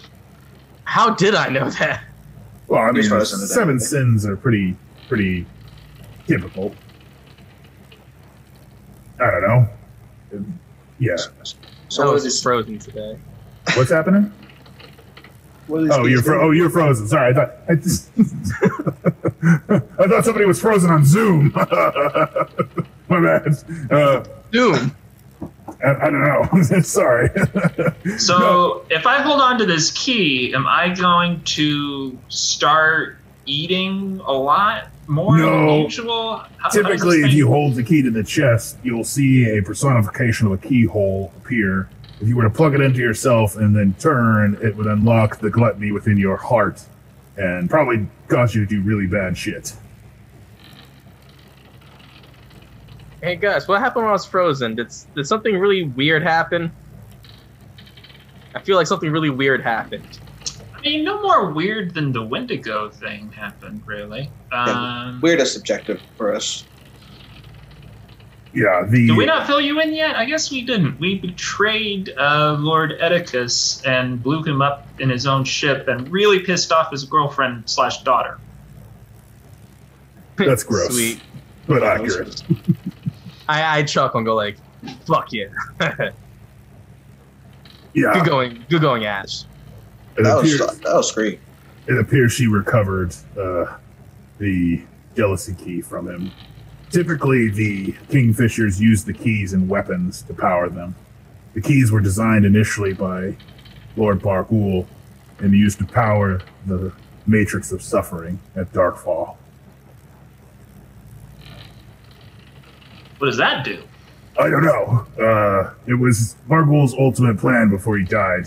How did I know that? Well, I mean, frozen to death. 7 sins are pretty typical. I don't know. Yeah. So I what was is this? frozen today. What's happening? What is Oh, these you're frozen. Sorry, I thought somebody was frozen on Zoom. My bad. Doom. I don't know. Sorry. So, if I hold on to this key, am I going to start eating a lot more than No. usual? How does Typically, this if thing- you hold the key to the chest, you'll see a personification of a keyhole appear. If you were to plug it into yourself and then turn, it would unlock the gluttony within your heart and probably cause you to do really bad shit. Hey guys, what happened when I was frozen? Did something really weird happen? I feel like something really weird happened. I mean, no more weird than the Wendigo thing happened, really. weird is subjective for us. Yeah, Did we not fill you in yet? I guess we didn't. We betrayed Lord Edipus and blew him up in his own ship and really pissed off his girlfriend/daughter. That's gross. Sweet. But accurate. I chuckle and go like, fuck yeah. Yeah. Good going, Ashe. That was Scree. It appears she recovered the jealousy key from him. Typically, the Kingfishers use the keys and weapons to power them. The keys were designed initially by Lord Bargoul and used to power the Matrix of Suffering at Darkfall. What does that do? I don't know. It was Bargoul's ultimate plan before he died.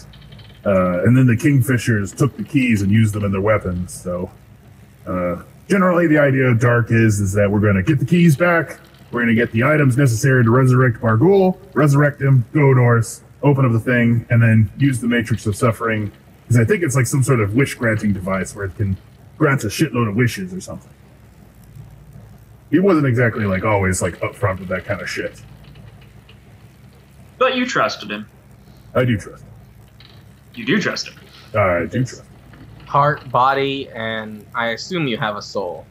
And then the Kingfishers took the keys and used them in their weapons. So, generally the idea of D.A.R.K is that we're going to get the keys back, we're going to get the items necessary to resurrect Bargoul, resurrect him, go north, open up the thing, and then use the Matrix of Suffering. Because I think it's like some sort of wish-granting device where it can grant a shitload of wishes or something. He wasn't exactly like always like upfront with that kind of shit. But you trusted him. I do trust him. You do trust him. I do trust him. Heart, body, and I assume you have a soul.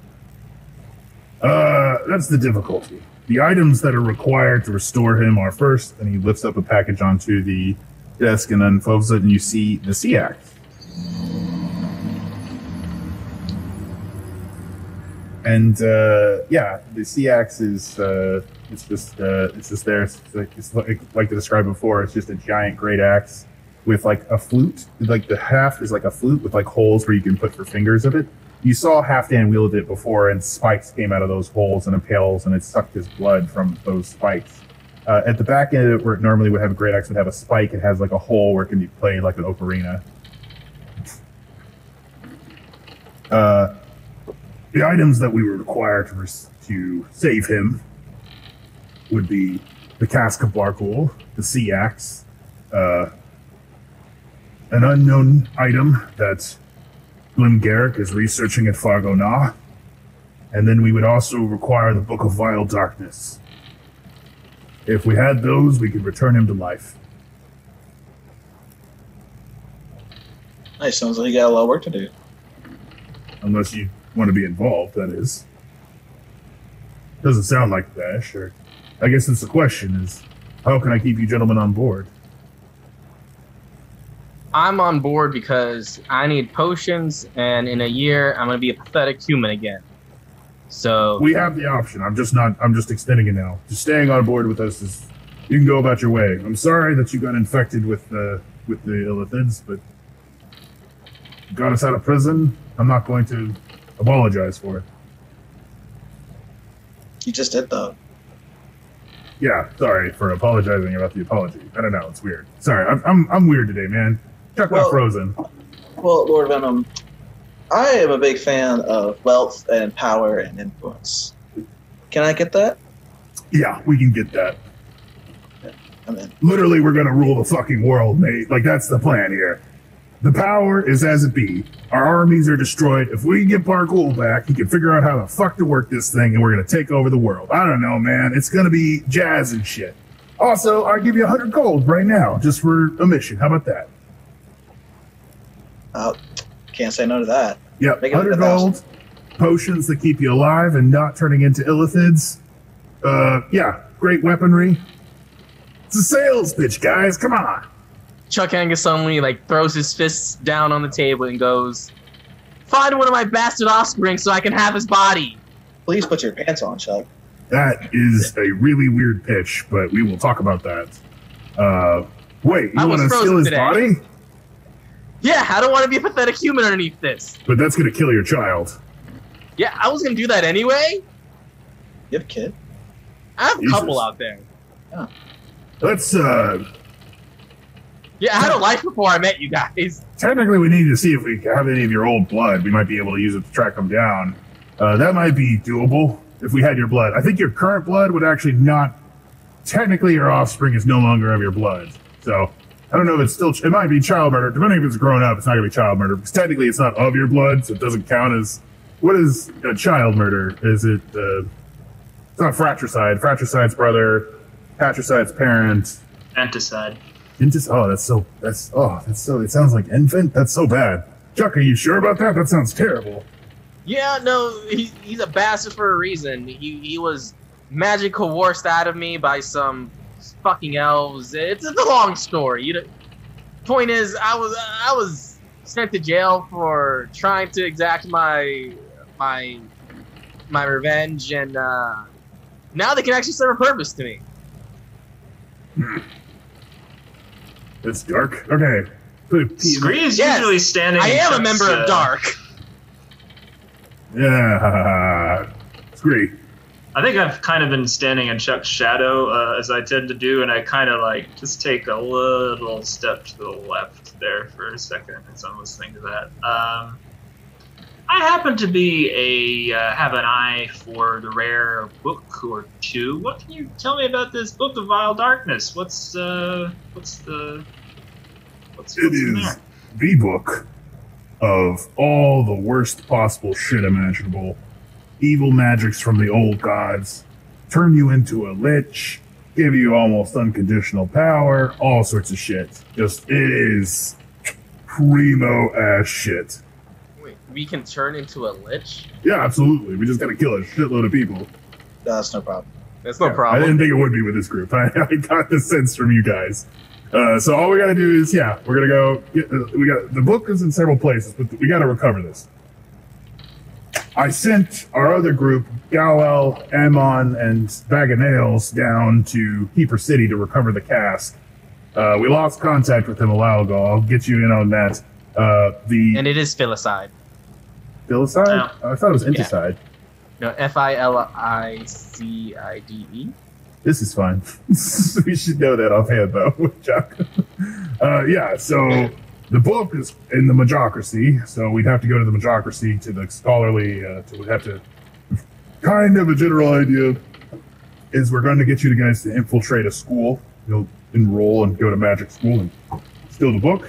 That's the difficulty. The items that are required to restore him are first, and he lifts up a package onto the desk and unfolds it, and you see the sea axe. And yeah, the sea axe is it's just there. It's like to describe before. It's just a giant great axe with like a flute. Like the haft is like a flute with like holes where you can put your fingers of it. You saw Halfdan wield it before, and spikes came out of those holes and impales, and it sucked his blood from those spikes. At the back end of it, where it normally would have a great axe, would have a spike. It has like a hole where it can be played like an ocarina. The items that we would require to save him would be the Cask of Bargoul, the sea axe, an unknown item that D.A.R.K is researching at Fargo-Na, and then we would also require the Book of Vile Darkness. If we had those, we could return him to life. Nice, sounds like you got a lot of work to do. Unless you want to be involved, that is. Doesn't sound like that, sure. I guess that's the question is, how can I keep you gentlemen on board? I'm on board because I need potions, and in a year, I'm going to be a pathetic human again. So we have the option. I'm just extending it now. Just staying on board with us is, you can go about your way. I'm sorry that you got infected with the illithids, but you got us out of prison. I'm not going to apologize for it. You just did, though. Yeah, sorry for apologizing about the apology. I don't know, it's weird. Sorry, I'm weird today, man. Chuck got frozen. Well, Lord Venom, I am a big fan of wealth and power and influence. Can I get that? Yeah, we can get that. Okay, I'm in. Literally, we're gonna rule the fucking world, mate. Like, that's the plan here. The power is as it be. Our armies are destroyed. If we can get Bargoul back, he can figure out how the fuck to work this thing, and we're gonna take over the world. I don't know, man. It's gonna be jazz and shit. Also, I'll give you 100 gold right now, just for a mission. How about that? Can't say no to that. Yep, 100 gold, potions that keep you alive and not turning into illithids. Yeah, great weaponry. It's a sales pitch, guys. Come on. Chuck Angus suddenly throws his fists down on the table and goes, "Find one of my bastard offspring so I can have his body." Please put your pants on, Chuck. That is a really weird pitch, but we will talk about that. Wait, you want to steal his body? Yeah, I don't want to be a pathetic human underneath this. But that's going to kill your child. Yeah, I was going to do that anyway. You have a kid? I have a couple out there. Oh. Let's, Yeah, I had a life before I met you guys. Technically, we need to see if we have any of your old blood. We might be able to use it to track them down. That might be doable if we had your blood. I think your current blood would actually not... Technically, your offspring is no longer of your blood. So, I don't know if it's still... It might be child murder. Depending if it's grown up, it's not going to be child murder. Because technically, it's not of your blood, so it doesn't count as... What is a child murder? Is it... It's not fratricide. Fratricide's brother. Patricide's parent. Infanticide. Oh, that's so... It sounds like infant? That's so bad. Chuck, are you sure about that? That sounds terrible. Yeah, no, he's a bastard for a reason. He was magic coerced out of me by some fucking elves. It's a long story. Point is, I was sent to jail for trying to exact my revenge, and now they can actually serve a purpose to me. It's dark. Okay. Scree is usually standing. I am a member of D.A.R.K. Yeah, Scree. I think I've kind of been standing in Chuck's shadow, as I tend to do, and I kind of like just take a little step to the left there for a second as I'm listening to that. I happen to be have an eye for the rare book or two. What can you tell me about this Book of Vile Darkness? What's in there? The book of all the worst possible shit imaginable. Evil magics from the old gods, turn you into a lich, give you almost unconditional power, all sorts of shit. It is primo ass shit. Wait, we can turn into a lich? Yeah, absolutely. We just gotta kill a shitload of people. That's no problem. That's no problem. I didn't think it would be with this group. I got the sense from you guys. So all we gotta do is, we're gonna go. The book is in several places, but we gotta recover this. I sent our other group, Galel, Ammon, and Bag of Nails, down to Keeper City to recover the cask. We lost contact with him a while ago. I'll get you in on that. And it is filicide. Filicide? No. Oh, I thought it was inticide. No, Filicide. This is fine. We should know that offhand, though, Chuck. So the book is in the Majocracy, so we'd have to go to the Majocracy to the scholarly, we'd have to, kind of a general idea is we're going to get you guys to infiltrate a school. You'll enroll and go to magic school and steal the book.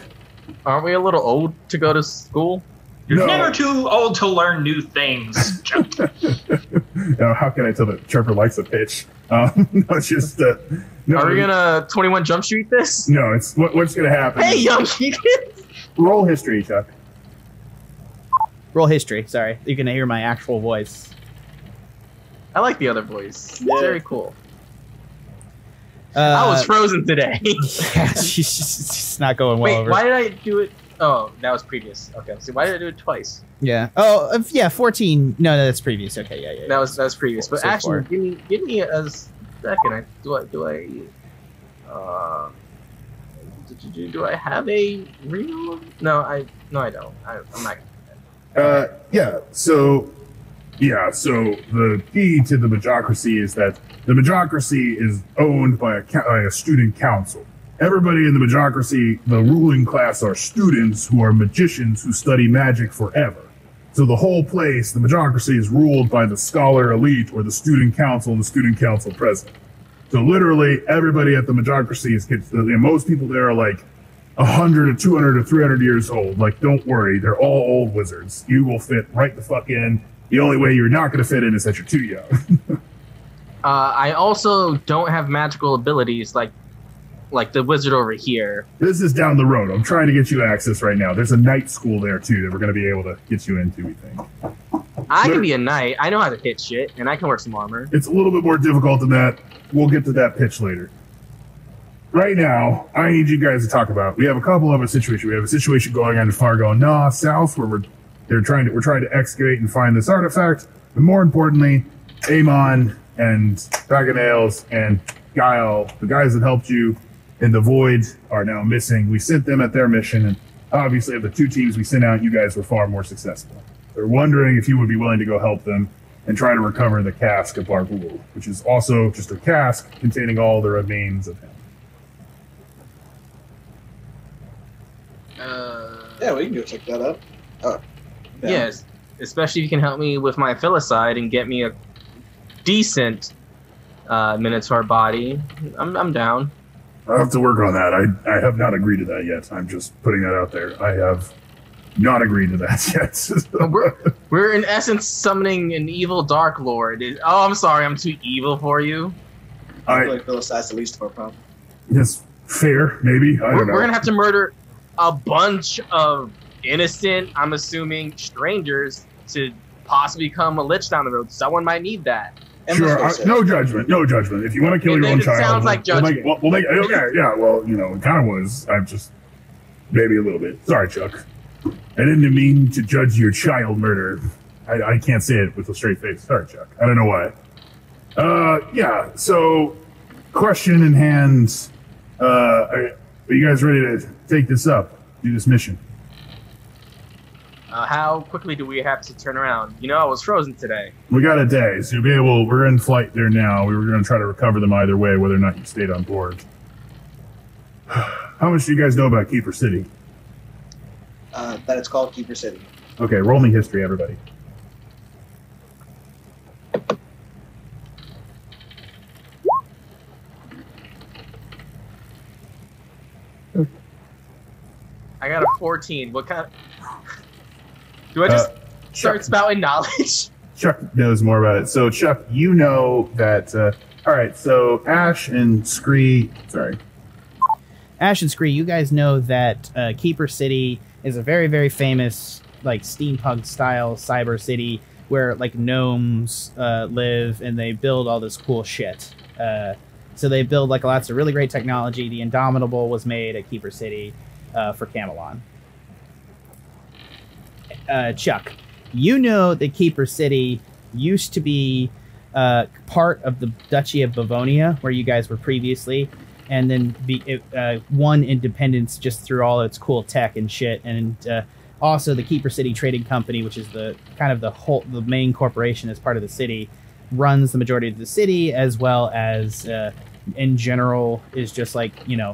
Aren't we a little old to go to school? You're never too old to learn new things, Chuck. How can I tell that Trevor likes a pitch? No, it's just... Are we gonna 21 Jump Street this? No, it's what's gonna happen. Hey, young kids! Roll history, Chuck. Roll history. Sorry, you can hear my actual voice. I like the other voice. Yeah. Very cool. I was frozen today. Yeah, it's not going well. Wait, why did I do it? Oh, that was previous. Okay, so why did I do it twice? Yeah. Oh, yeah. 14. No, that's previous. Okay, yeah. That was previous. But So actually, far. give me a second. Do I have a real? No, I don't. I'm not. So the key to the Majocracy is that the Majocracy is owned by a student council. Everybody in the Majocracy, the ruling class, are students who are magicians who study magic forever. So the whole place, the Majocracy, is ruled by the scholar elite or the student council and the student council president. So literally everybody at the Majocracy most people there are like 100 to 200 to 300 years old. Like, don't worry, they're all old wizards. You will fit right the fuck in. The only way you're not going to fit in is that you're too young. I also don't have magical abilities like the wizard over here. This is down the road. I'm trying to get you access right now. There's a night school there too that we're going to be able to get you into, we think. I can be a knight. I know how to hit shit, and I can wear some armor. It's a little bit more difficult than that. We'll get to that pitch later. Right now, I need you guys to talk about. We have a couple of situations. We have a situation going on in Fargo South where we're trying to excavate and find this artifact. But more importantly, Amon and Bag of Nails and Guile, the guys that helped you in the Void, are now missing. We sent them at their mission, and obviously of the two teams we sent out, you guys were far more successful. They're wondering if you would be willing to go help them and try to recover the Cask of Bargoul, which is also just a cask containing all the remains of him. Yeah, we can go check that out. Yes, especially if you can help me with my filicide and get me a decent Minotaur body. I'm down. I'll have to work on that. I have not agreed to that yet. I'm just putting that out there. I have not agreed to that yet. we're in essence summoning an evil Dark Lord. I'm sorry, I'm too evil for you. I feel like Philistines the least of our problem. It's fair, maybe. I don't know. We're gonna have to murder a bunch of innocent, I'm assuming, strangers to possibly become a lich down the road. Someone might need that. Sure, no judgment. If you want to kill your own child, sounds like judgment. We'll make okay, yeah, well, it kind of was. I'm just, maybe a little bit. Sorry, Chuck. I didn't mean to judge your child murder. I can't say it with a straight face. Sorry, Chuck. I don't know why. Yeah, so, question in hand. Are you guys ready to take this up? Do this mission? How quickly do we have to turn around? You know, I was frozen today. We got a day, so you'll be able... We're in flight there now. We were going to try to recover them either way, whether or not you stayed on board. How much do you guys know about Keeper City? That it's called Keeper City. Okay, roll me history, everybody. I got a 14. What kind of... Do I just start spouting knowledge? Chuck knows more about it. So, Chuck, you know that... all right, so Ashe and Scree... Sorry. Ashe and Scree, you guys know that Keeper City is a very, very famous, like, steampunk-style cyber city where, like, gnomes live and they build all this cool shit. So they build, like, lots of really great technology. The Indomitable was made at Keeper City for Camelon. Chuck, you know that Keeper City used to be part of the Duchy of Bavonia, where you guys were previously, and then won independence just through all its cool tech and shit. And also the Keeper City Trading Company, which is the kind of the main corporation as part of the city, runs the majority of the city, as well as in general is just like, you know,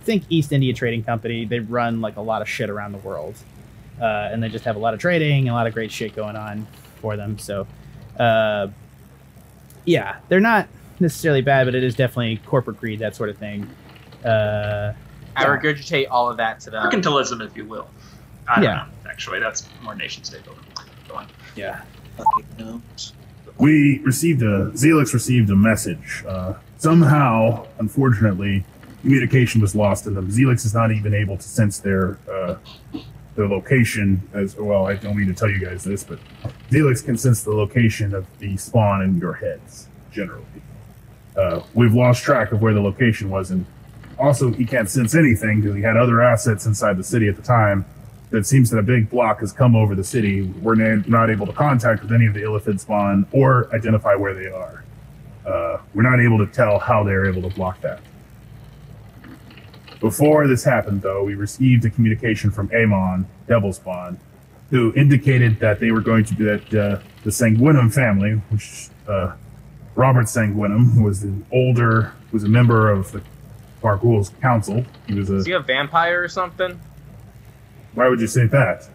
think East India Trading Company. They run like a lot of shit around the world. And they just have a lot of trading and a lot of great shit going on for them. So, yeah, they're not necessarily bad, but it is definitely corporate greed, that sort of thing. I regurgitate all of that to them. Mercantilism, if you will. I don't know, actually. That's more nation-state building. Go on. Yeah. We received Zelix received a message. Somehow, unfortunately, communication was lost in them. Zelix is not even able to sense their location as well. I don't mean to tell you guys this, but Zelix can sense the location of the spawn in your heads, generally. We've lost track of where the location was, and also he can't sense anything because he had other assets inside the city at the time. It seems that a big block has come over the city. We're not able to contact with any of the Illithid spawn or identify where they are. We're not able to tell how they're able to block that. Before this happened, though, we received a communication from Amon, Devil Spawn, who indicated that they were going to be that the Sanguinum family, which Robert Sanguinum, who was was a member of the Bargoul's council. Is he a vampire or something? Why would you say that?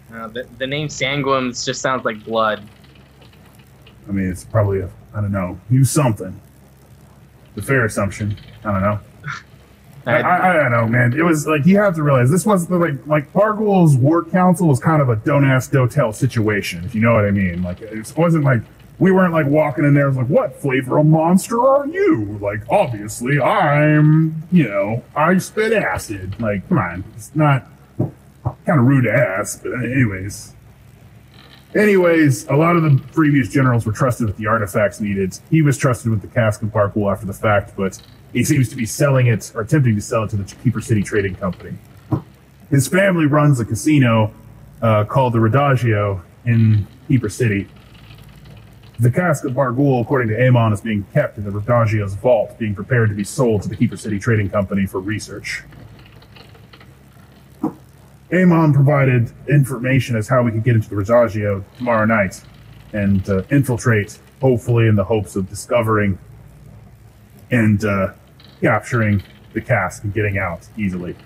The name Sanguinum just sounds like blood. I mean, it's probably I don't know, use something. The fair assumption. I don't know. I don't know, man. It was like, you have to realize this was like Bargoul's war council was kind of a don't ask, don't tell situation, if you know what I mean. Like, it wasn't like we weren't like walking in there and like, what flavor of monster are you? Like, obviously I'm, I spit acid. Like, come on, it's not kind of rude to ask, but anyways, a lot of the previous generals were trusted with the artifacts needed. He was trusted with the Cask of Bargoul after the fact, but he seems to be selling it, or attempting to sell it to the Keeper City Trading Company. His family runs a casino called the Radagio in Keeper City. The Cask of Bargoul, according to Amon, is being kept in the Radagio's vault, being prepared to be sold to the Keeper City Trading Company for research. Amon provided information as how we could get into the Radagio tomorrow night and infiltrate, hopefully in the hopes of discovering and capturing the cask and getting out easily.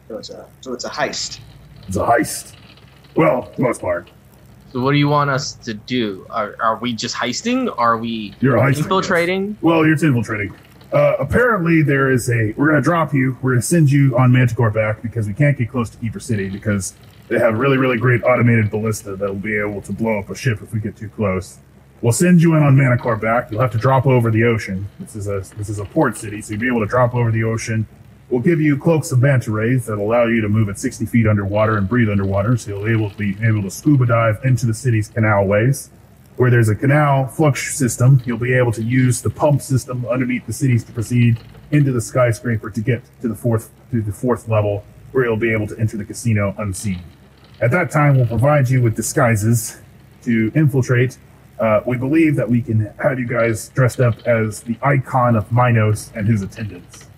So it's a heist. It's a heist. Well, for the most part. So what do you want us to do? Are we just heisting? Are we infiltrating? Yes. Well, you're infiltrating. Apparently there is we're going to drop you. We're going to send you on Manticore back because we can't get close to Keeper City because they have really, really great automated ballista that will be able to blow up a ship if we get too close. We'll send you in on Manticore back. You'll have to drop over the ocean. This is a port city, so you'll be able to drop over the ocean. We'll give you cloaks of manta rays that allow you to move at 60 feet underwater and breathe underwater, so you'll be able to scuba dive into the city's canalways. Where there's a canal flux system, you'll be able to use the pump system underneath the cities to proceed into the skyscraper to get to the fourth level, where you'll be able to enter the casino unseen. At that time, we'll provide you with disguises to infiltrate. We believe that we can have you guys dressed up as the icon of Minos and his attendants.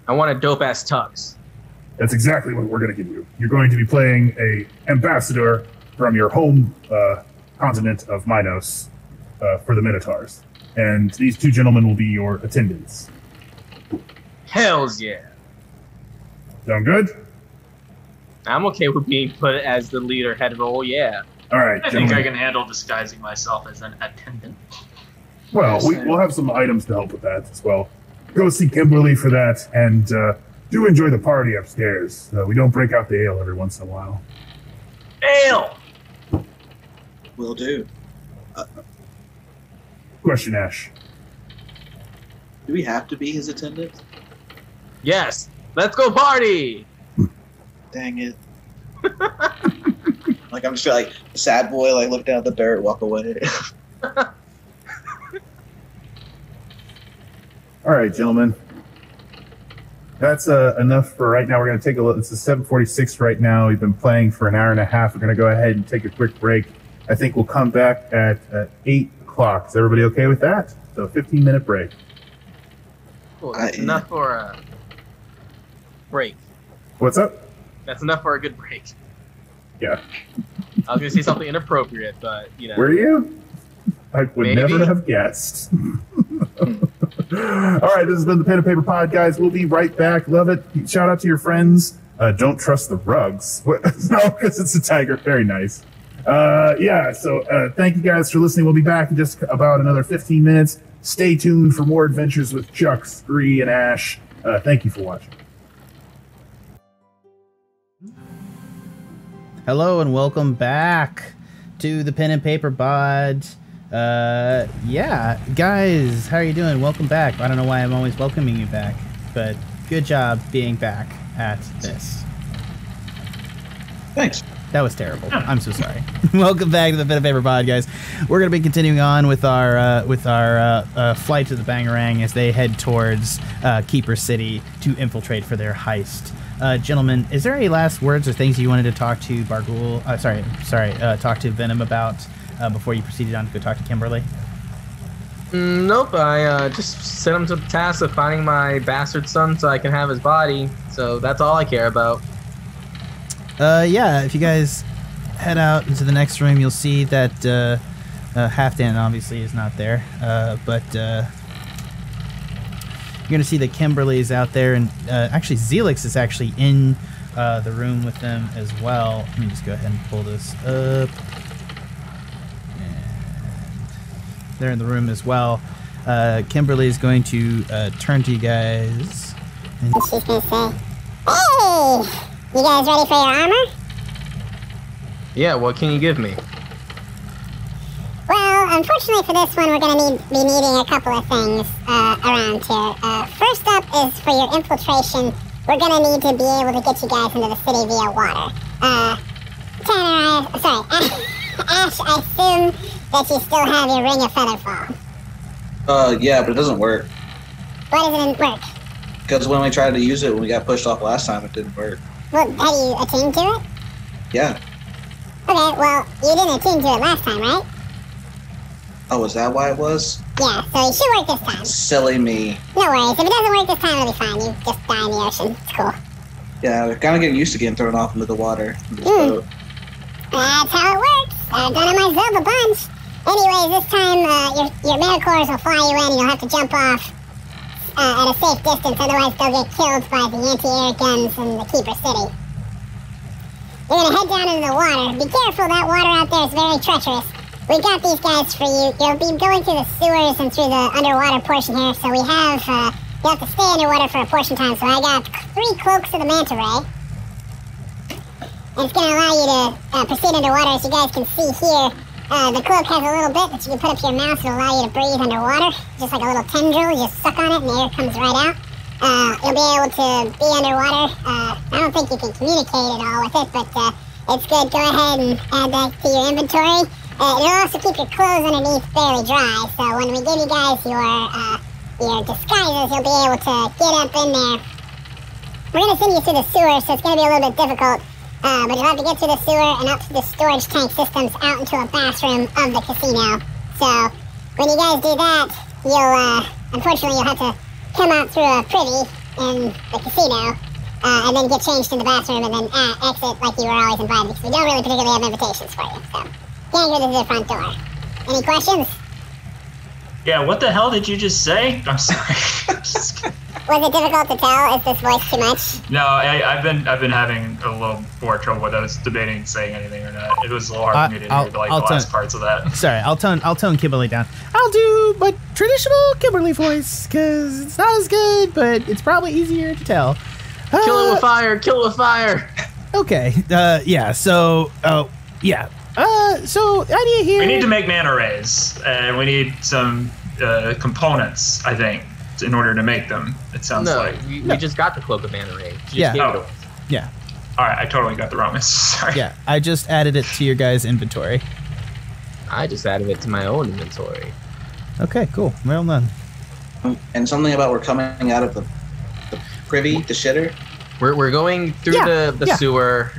I want a dope-ass tux. That's exactly what we're going to give you. You're going to be playing a ambassador from your home continent of Minos for the Minotaurs. And these two gentlemen will be your attendants. Hells yeah. Sound good? I'm okay with being put as the leader head role, yeah. All right, I gentlemen. think I can handle disguising myself as an attendant. Well, we'll have some items to help with that as well. Go see Kimberly for that, and do enjoy the party upstairs. We don't break out the ale every once in a while. Ale! Will do. Question, Ashe. Do we have to be his attendant? Yes! Let's go party! Dang it. Like, I'm just like a sad boy, like look down at the dirt, walk away. All right, gentlemen. That's enough for right now. We're going to take a look. It's 7:46 right now. We've been playing for an hour and a half. We're going to go ahead and take a quick break. I think we'll come back at 8 o'clock. Is everybody okay with that? So a 15-minute break. Cool, that's enough for a break. What's up? That's enough for a good break. Yeah. I was going to say something inappropriate, but, you know. Were you? I would never have guessed. All right, this has been the Pen and Paper Pod, guys. We'll be right back. Love it. Shout out to your friends. Don't trust the rugs. No, because it's a tiger. Very nice. So thank you guys for listening. We'll be back in just about another 15 minutes. Stay tuned for more adventures with Chuck, Scree, and Ashe. Thank you for watching. Hello and welcome back to the Pen and Paper Pod. Guys, how are you doing? Welcome back. I don't know why I'm always welcoming you back, but good job being back at this. Thanks. That was terrible. I'm so sorry. Welcome back to the Pen and Paper Pod, guys. We're going to be continuing on with our flight to the Bangarang as they head towards Keeper City to infiltrate for their heist. Gentlemen, is there any last words or things you wanted to talk to Bargoul? Talk to Venom about before you proceeded on to go talk to Kimberly? Nope. I just sent him to the task of finding my bastard son so I can have his body. So that's all I care about. If you guys head out into the next room, you'll see that Halfdan obviously is not there, but you're going to see that Kimberly is out there, and actually Zelix is actually in the room with them as well. Let me just go ahead and pull this up. And they're in the room as well. Kimberly is going to turn to you guys. And she's going to say, "Hey! You guys ready for your armor?" Yeah, what can you give me? Well, unfortunately for this one, we're going to be needing a couple of things around here. First up is for your infiltration. We're going to need to be able to get you guys into the city via water. Ashe, I assume that you still have your Ring of Featherfall. Yeah, but it doesn't work. Why doesn't it work? Because when we tried to use it when we got pushed off last time, it didn't work. Well, have you attuned to it? Yeah. Okay, well, you didn't attune to it last time, right? Oh, is that why it was? Yeah, so it should work this time. Silly me. No worries, if it doesn't work this time, it'll be fine. You just die in the ocean. It's cool. Yeah, we're kind of getting used to getting thrown off into the water. Boat. That's how it works. I've done it myself a bunch. Anyways, this time, your Minotaurs will fly you in and you'll have to jump off at a safe distance, otherwise they'll get killed by the anti-air guns in the Keeper City. You're gonna head down into the water. Be careful, that water out there is very treacherous. We got these guys for you. You'll be going through the sewers and through the underwater portion here, so you'll have to stay underwater for a portion time. So I got 3 cloaks of the manta ray. And it's gonna allow you to proceed underwater. As you guys can see here, the cloak has a little bit that you can put up to your mouth. It'll allow you to breathe underwater. Just like a little tendril. You just suck on it and the air comes right out. You'll be able to be underwater. I don't think you can communicate at all with it, but it's good. Go ahead and add that to your inventory. It'll also keep your clothes underneath fairly dry. So when we give you guys your your disguises, you'll be able to get up in there. We're going to send you through the sewer, so it's going to be a little bit difficult. But you'll have to get through the sewer and up to the storage tank systems out into a bathroom of the casino. So when you guys do that, unfortunately, you'll have to come out through a privy in the casino and then get changed in the bathroom and then exit like you were always invited, because we don't really particularly have invitations for you. So, Kenku, this is the front door. Any questions? Yeah, what the hell did you just say? I'm sorry. Was it difficult to tell? Is this voice too much? No, I've been having a little more trouble with. I was debating saying anything or not. It was a little hard for me to hear the last parts of that. Sorry, I'll tone Kimberly down. I'll do my traditional Kimberly voice because it's not as good, but it's probably easier to tell. Kill it with fire! Kill it with fire! Okay. Yeah. So. Yeah. So the idea here. We need to make mana rays, and we need some components, I think, in order to make them. It sounds like. We just got the cloak of mana ray. Yeah. Yeah. All right, I totally got the wrong message. Sorry. Yeah, I just added it to your guys' inventory. I just added it to my own inventory. Okay, cool. Well done. And something about we're coming out of the privy, the shitter. We're going through the sewer.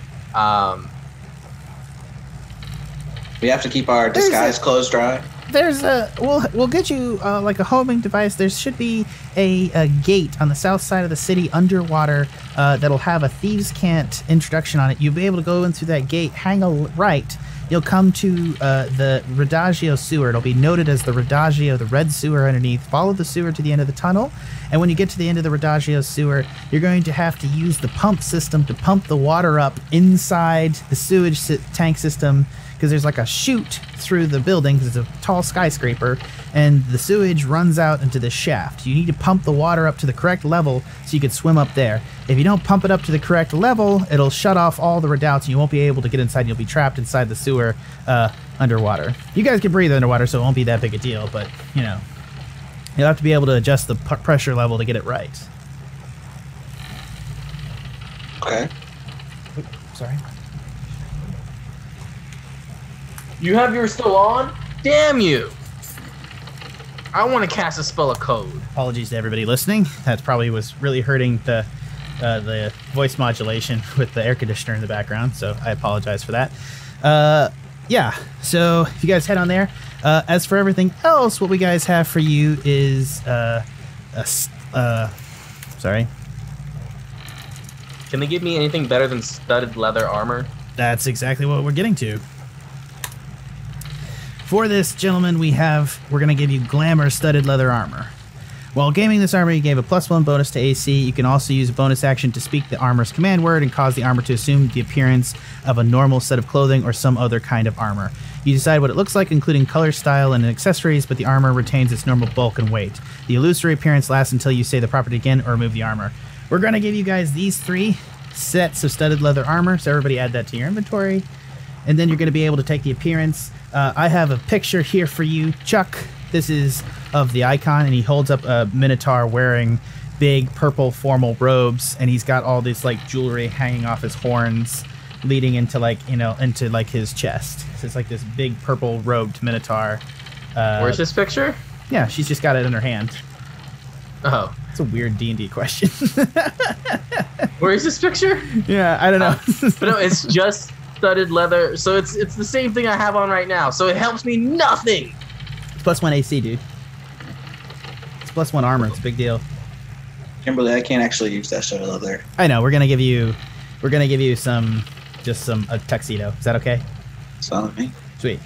We have to keep our disguise clothes dry. We'll get you like a homing device. There should be a gate on the south side of the city underwater that'll have a thieves' cant introduction on it. You'll be able to go in through that gate, hang a right. You'll come to the Radagio sewer. It'll be noted as the Radagio, the red sewer underneath. Follow the sewer to the end of the tunnel, and when you get to the end of the Radagio sewer, you're going to have to use the pump system to pump the water up inside the sewage tank system, because there's like a chute through the building because it's a tall skyscraper, and the sewage runs out into the shaft. You need to pump the water up to the correct level so you can swim up there. If you don't pump it up to the correct level, it'll shut off all the redoubts and you won't be able to get inside. You'll be trapped inside the sewer underwater. You guys can breathe underwater, so it won't be that big a deal, but you know, you'll have to be able to adjust the pressure level to get it right. Okay. Oops, sorry. You have yours still on? Damn you! I want to cast a spell of code. Apologies to everybody listening. That probably was really hurting the voice modulation with the air conditioner in the background, so I apologize for that. Yeah, so if you guys head on there. As for everything else, what we guys have for you is sorry. Can they give me anything better than studded leather armor? That's exactly what we're getting to. For this, gentlemen, we're going to give you glamour studded leather armor. While gaming this armor, you gave a +1 bonus to AC. You can also use a bonus action to speak the armor's command word and cause the armor to assume the appearance of a normal set of clothing or some other kind of armor. You decide what it looks like, including color, style, and accessories, but the armor retains its normal bulk and weight. The illusory appearance lasts until you say the property again or remove the armor. We're going to give you guys these 3 sets of studded leather armor, so everybody add that to your inventory. And then you're going to be able to take the appearance. I have a picture here for you, Chuck. This is of the icon, and he holds up a Minotaur wearing big purple formal robes, and he's got all this like jewelry hanging off his horns, leading into into his chest. So it's like this big purple robed Minotaur. Where's this picture? Yeah, she's just got it in her hand. Oh, it's a weird D&D question. Where is this picture? Yeah, I don't know. But no, it's just studded leather, so it's the same thing I have on right now, so it helps me nothing. It's +1 AC, dude. It's +1 armor. It's a big deal. Kimberly, I can't actually use that studded leather. I know. We're gonna give you a tuxedo. Is that okay? It's fine with me. Sweet.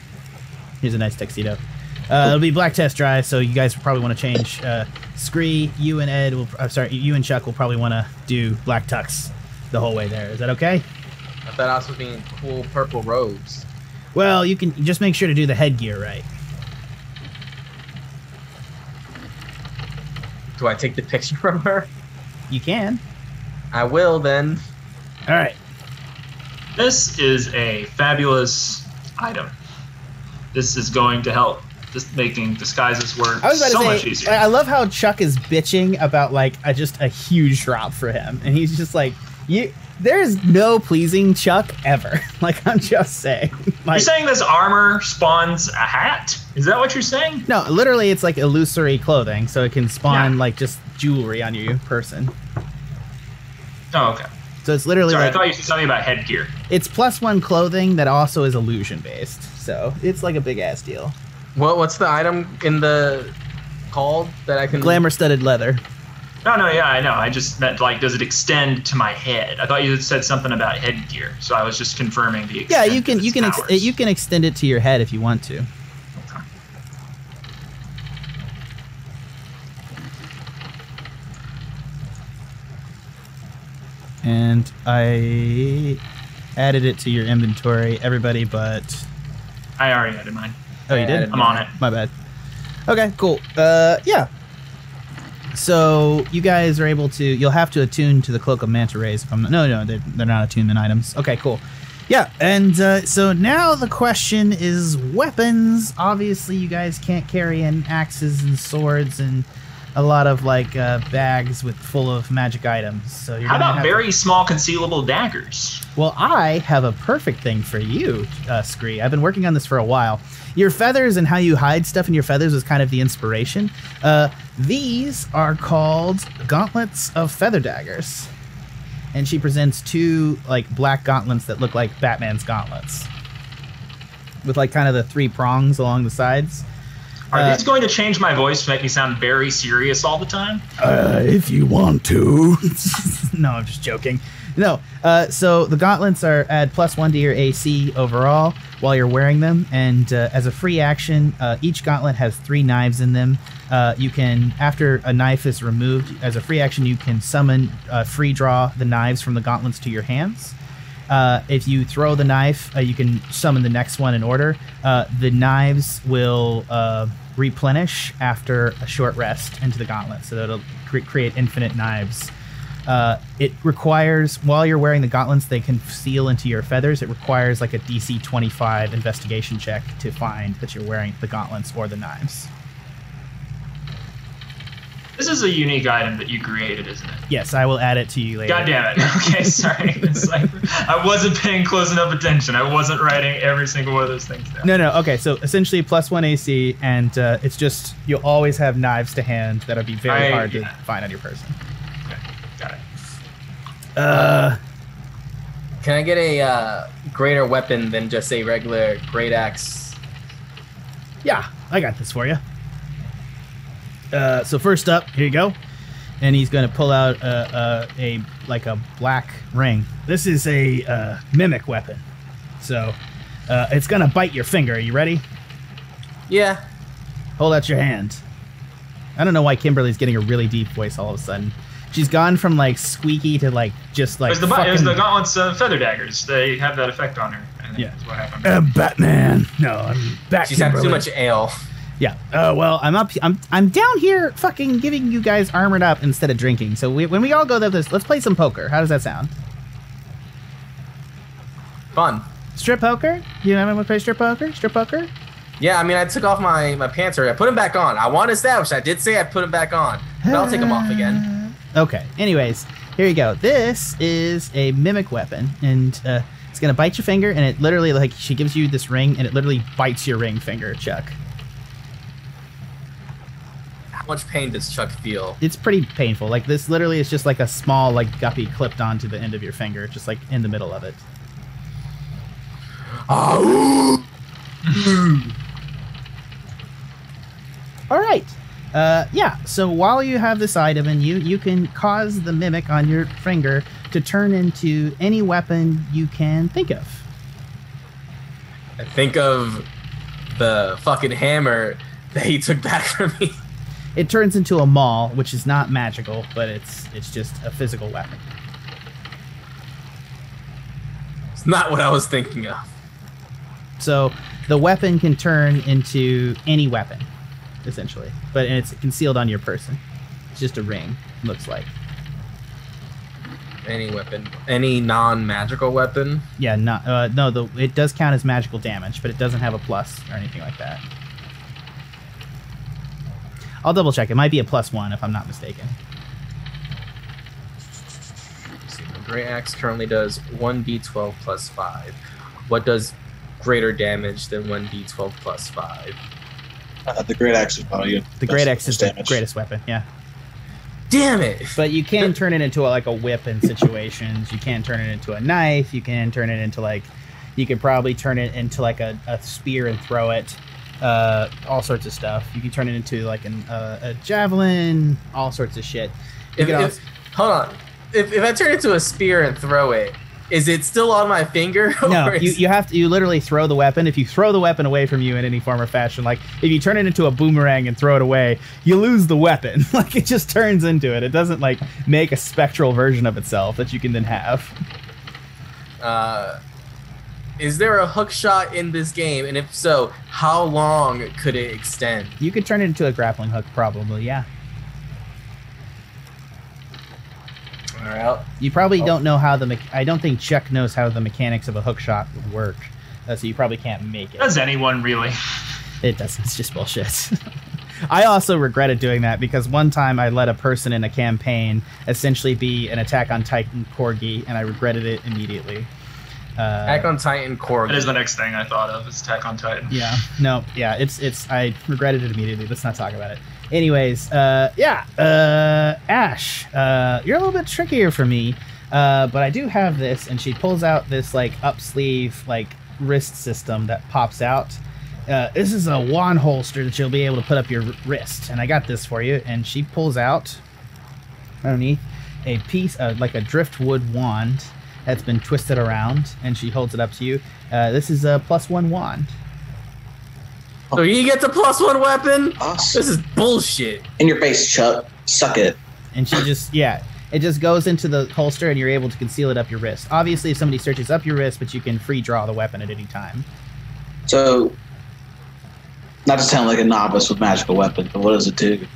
Here's a nice tuxedo. It'll be black test dry, so you guys will probably want to change. Scree, you and Ed you and Chuck will probably want to do black tux the whole way there. Is that okay? I thought I was supposed to be in cool purple robes. Well, you can just make sure to do the headgear right. Do I take the picture from her? You can. I will then. All right. This is a fabulous item. This is going to help just making disguises work so much easier. I love how Chuck is bitching about just a huge drop for him, and he's just like, There's no pleasing Chuck ever. Like, I'm just saying. Like, you're saying this armor spawns a hat? Is that what you're saying? No, literally, it's like illusory clothing, so it can spawn like just jewelry on your person. Oh, okay. So it's literally. Sorry, like, I thought you said something about headgear. It's +1 clothing that also is illusion based, so it's like a big ass deal. What's the item in the called that I can? Glamour studded leather. No, yeah, I know. I just meant, like, does it extend to my head? I thought you had said something about headgear, so I was just confirming the extent. Yeah, you can extend it to your head if you want to. Okay. And I added it to your inventory, everybody, but I already added mine. oh, you did? I'm on it. My bad. Okay, cool. Yeah. So you guys are able to. You'll have to attune to the Cloak of Manta Rays. If I'm not, no, they're not attunement items. Okay, cool. Yeah, and so now the question is weapons. Obviously, you guys can't carry in axes and swords and a lot of like bags full of magic items. So you're how gonna about have very small concealable daggers? Well, I have a perfect thing for you, Scree. I've been working on this for a while. Your feathers and how you hide stuff in your feathers is kind of the inspiration. These are called gauntlets of feather daggers. And she presents 2 like black gauntlets that look like Batman's gauntlets. With like kind of the 3 prongs along the sides. Are these going to change my voice to make me sound very serious all the time? If you want to. No, I'm just joking. No, so the gauntlets add +1 to your AC overall while you're wearing them, and as a free action, each gauntlet has 3 knives in them. You can, after a knife is removed, as a free action, you can summon, free draw the knives from the gauntlets to your hands. If you throw the knife, you can summon the next one in order. The knives will replenish after a short rest into the gauntlet, so that it'll create infinite knives. It requires, while you're wearing the gauntlets, they can seal into your feathers. It requires like a DC 25 investigation check to find that you're wearing the gauntlets or the knives. This is a unique item that you created, isn't it? Yes, I will add it to you later. God damn it. Okay, sorry. It's like, I wasn't paying close enough attention. I wasn't writing every single one of those things down. No. Okay, so essentially +1 AC, and it's just, you'll always have knives to hand that'll be very hard to find on your person. Okay, got it. Can I get a greater weapon than just a regular great axe? Yeah, I got this for you. So first up, here you go. And he's going to pull out a black ring. This is a mimic weapon. So it's going to bite your finger. Are you ready? Yeah. Hold out your hand. I don't know why Kimberly's getting a really deep voice all of a sudden. She's gone from like squeaky to like just like. It was the gauntlets feather daggers. They have that effect on her. I think Yeah. that's what happened. Batman. No, I'm back. She's had too much ale. Yeah. Well, I'm down here fucking giving you guys armored up instead of drinking. So when we all go to this, let's play some poker. How does that sound? Fun. Strip poker? You know, want to play strip poker? Strip poker? Yeah, I mean, I took off my pants already. I put them back on. I want to establish. I did say I'd put them back on. But I'll take them off again. Okay. Anyways, here you go. This is a mimic weapon, and it's gonna bite your finger, and it literally, like, she gives you this ring, and it literally bites your ring finger, Chuck. How much pain does Chuck feel? It's pretty painful. Like, this literally is just like a small, like, guppy clipped onto the end of your finger, just like in the middle of it. Oh. All right. Yeah, so while you have this item in you can cause the mimic on your finger to turn into any weapon you can think of. I think of the fucking hammer that he took back from me. It turns into a maul, which is not magical, but it's just a physical weapon. It's not what I was thinking of. So the weapon can turn into any weapon, essentially, but it's concealed on your person. It's just a ring, looks like. Any weapon, any non-magical weapon. Yeah, no, it does count as magical damage, but it doesn't have a plus or anything like that. I'll double check. It might be a +1 if I'm not mistaken. Great Axe currently does 1d12 plus 5. What does greater damage than 1d12 plus 5? The Great Axe is probably the Great Axe is the greatest weapon, yeah. Damn it! But you can turn it into like a whip in situations. You can turn it into a knife. You can turn it into like, you could probably turn it into like a spear and throw it. All sorts of stuff. You can turn it into like a javelin, all sorts of shit. Hold on. If I turn it into a spear and throw it, is it still on my finger? No, you literally throw the weapon. If you throw the weapon away from you in any form or fashion, like if you turn it into a boomerang and throw it away, you lose the weapon. Like it just turns into it. It doesn't like make a spectral version of itself that you can then have. Is there a hook shot in this game? And if so, how long could it extend? You could turn it into a grappling hook, probably, yeah. All right. You probably don't know how I don't think Chuck knows how the mechanics of a hook shot would work. So you probably can't make it. Does anyone really? It doesn't. It's just bullshit. I also regretted doing that because one time I let a person in a campaign essentially be an Attack on Titan corgi, and I regretted it immediately. Attack on Titan corgi. That is the next thing I thought of, is Attack on Titan. Yeah. No. Yeah. It's. I regretted it immediately. Let's not talk about it. Anyways. Yeah. Ashe. You're a little bit trickier for me. But I do have this, and she pulls out this like up sleeve like wrist system that pops out. This is a wand holster that you'll be able to put up your wrist, and I got this for you. And she pulls out underneath a piece of like a driftwood wand that's been twisted around, and she holds it up to you. This is a +1 wand. So he gets a +1 weapon? Awesome. This is bullshit. In your face, Chuck. Suck it. And she just, yeah, it just goes into the holster, and you're able to conceal it up your wrist. Obviously, if somebody searches up your wrist, but you can free draw the weapon at any time. So, not to sound like a novice with magical weapons, but what does it do?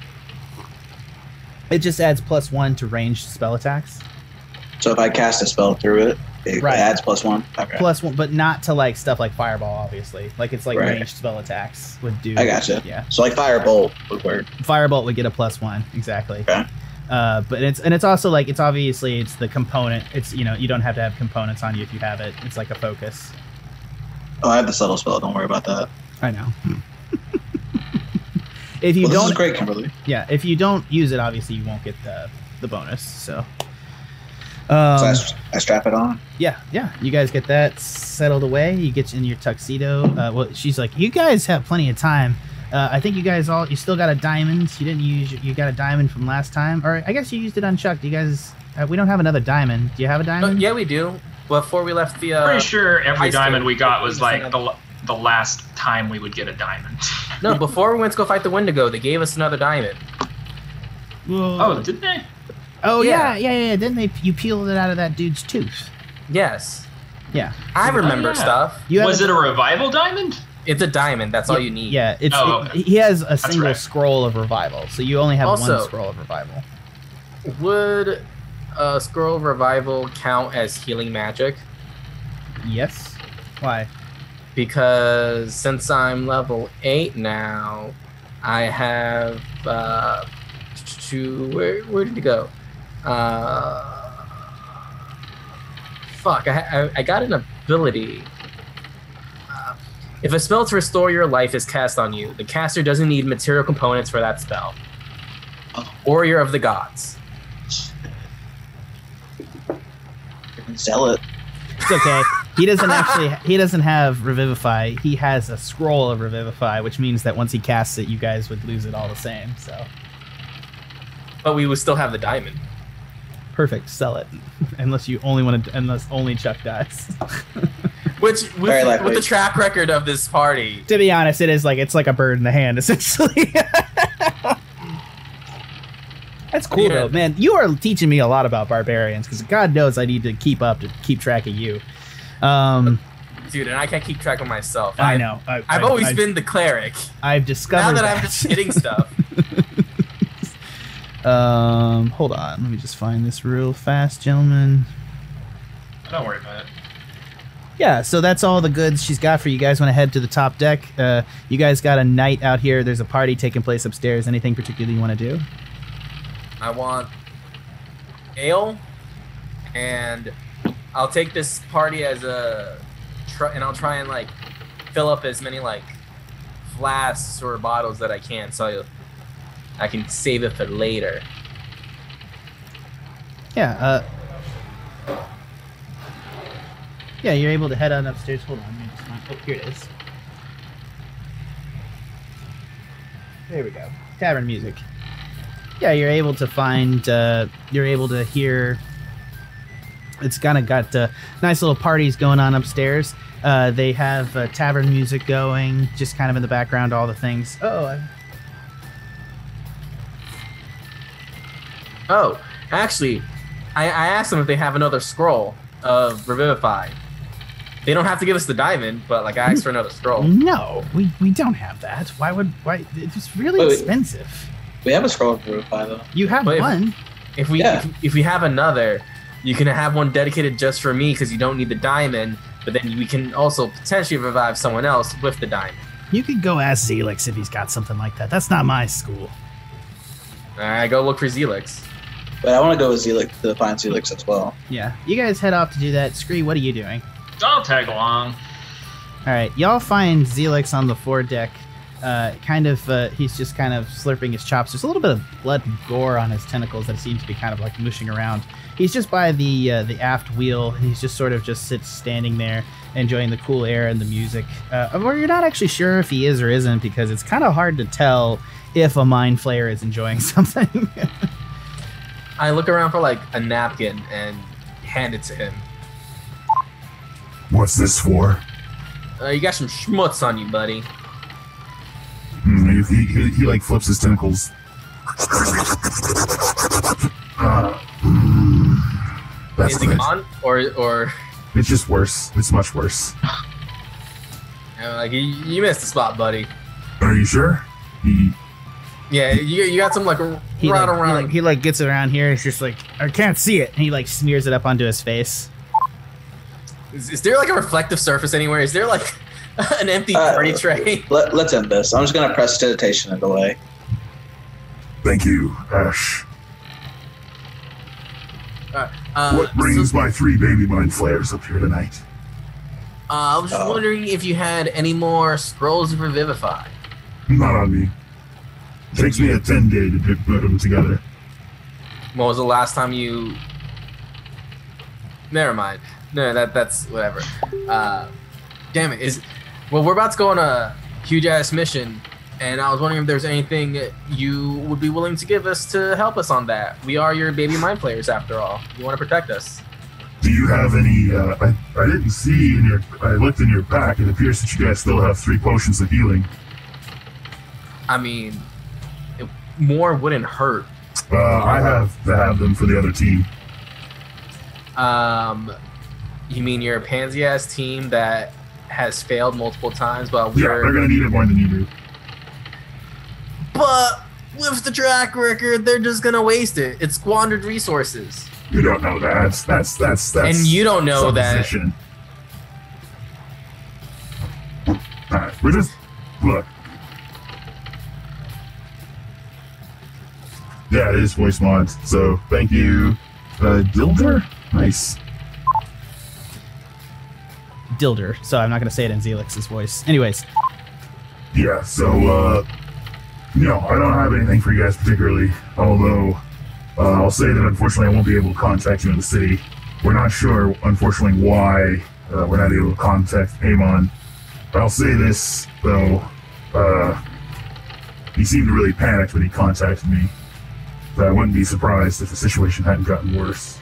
It just adds +1 to ranged spell attacks. So if I cast a spell through it, it Right. adds +1? Okay. +1, but not to like stuff like Fireball, obviously. Like it's like Right. ranged spell attacks would do. I gotcha. Yeah. So like Firebolt would work. Firebolt would get a +1, exactly. Okay. But it's also like it's obviously it's the component. It's you don't have to have components on you if you have it. It's like a focus. Oh, I have the subtle spell. Don't worry about that. I know. If you This don't, is great, Kimberly. yeah, if you don't use it, obviously you won't get the bonus. So. So I strap it on. Yeah. You guys get that settled away. You get in your tuxedo. Well, she's like, you guys have plenty of time. I think you still got a diamond. You didn't use. You got a diamond from last time, or I guess you used it on Chuck. Do you guys? We don't have another diamond. Do you have a diamond? Yeah, we do. Before we left the. Pretty sure every high diamond school, we got was like another- the last time we would get a diamond. No, before we went to go fight the Wendigo, they gave us another diamond. Oh, did they? Oh Yeah. yeah. Then you peeled it out of that dude's tooth. Yes. Yeah. I remember yeah. stuff. Was it a revival diamond? It's a diamond. That's all you need. Yeah. It's. Oh, okay. He has a single right. scroll of revival, so you only have Also- one scroll of revival. Would a scroll of revival count as healing magic? Yes. Why? Because since I'm level 8 now, I have where did it go? Fuck, I got an ability. If a spell to restore your life is cast on you, the caster doesn't need material components for that spell. Warrior of the Gods. Sell it. It's okay. He doesn't have Revivify. He has a scroll of Revivify, which means that once he casts it, you guys would lose it all the same. So But we would still have the diamond. perfect. Sell it. Unless only Chuck dies. Which Very likely. with the track record of this party. To be honest, it's like a bird in the hand, essentially. That's cool though, man. You are teaching me a lot about barbarians because God knows I need to keep track of you. Dude, and I can't keep track of myself. I know. I've always been the cleric. I've discovered Now that I'm just hitting stuff. Hold on. Let me just find this real fast, gentlemen. Don't worry about it. Yeah, so that's all the goods she's got for you guys. Want to head to the top deck? You guys got a night out here. There's a party taking place upstairs. Anything particular you want to do? I want ale and I'll take this party as and I'll try and like fill up as many like flasks or bottles that I can, so I can save it for later. Yeah. Yeah, you're able to head on upstairs. Hold on, let me just find. Oh, here it is. There we go. Tavern music. Yeah, you're able to find. You're able to hear. It's kind of got nice little parties going on upstairs. They have tavern music going, just kind of in the background, all the things. Oh, actually, I asked them if they have another scroll of Revivify. They don't have to give us the diamond, but like I asked for another scroll. No, we don't have that. Why? It's really expensive. We have a scroll of Revivify though. You have one. If we have another, you can have one dedicated just for me because you don't need the diamond. But then we can also potentially revive someone else with the diamond. You could go ask Zelix if he's got something like that. That's not my school. Alright, go look for Zelix. But I want to go with Zelix to find Zelix as well. Yeah, you guys head off to do that. Scree, what are you doing? I'll tag along. All right, y'all find Zelix on the foredeck. He's just kind of slurping his chops. There's a little bit of blood and gore on his tentacles that seem to be kind of like mushing around. He's just by the aft wheel, and he's just sort of just standing there, enjoying the cool air and the music. Or you're not actually sure if he is or isn't, because it's kind of hard to tell if a mind flayer is enjoying something. I look around for like a napkin and hand it to him. What's this for? You got some schmutz on you, buddy. He like flips his tentacles. That's Is it gone? Or it's just worse. It's much worse. Like you missed the spot, buddy. Are you sure? Yeah, you got some like around. He gets around here. He's just like, I can't see it. And he like smears it up onto his face. Is there like a reflective surface anywhere? Is there like an empty party tray? Let's end this. I'm just gonna press meditation and delay. Thank you, Ashe. What brings my 3 baby mind flayers up here tonight? I was just wondering if you had any more scrolls of Revivify. Not on me. Takes me a 10-day to put them together. When was the last time you... Never mind. No, that's whatever. Damn it. Well, we're about to go on a huge-ass mission, and I was wondering if there's anything you would be willing to give us to help us on that. We are your baby mind players, after all. You want to protect us. Do you have any, I didn't see I looked in your pack, it appears that you guys still have 3 potions of healing. I mean, more wouldn't hurt. I have to have them for the other team. You mean you're a pansy-ass team that has failed multiple times while Yeah, they're gonna need it more than you do. But with the track record, they're just gonna waste it. It's squandered resources. You don't know that. That's and you don't know that. Alright, we're just... Look. Yeah, it is voice mods, so thank you. Dilder? Nice. Dilder, so I'm not going to say it in Zelix's voice. Anyways. Yeah, so, no, I don't have anything for you guys particularly, although I'll say that unfortunately I won't be able to contact you in the city. We're not sure, unfortunately, why we're not able to contact Amon. I'll say this, though, he seemed really panicked when he contacted me. But I wouldn't be surprised if the situation hadn't gotten worse.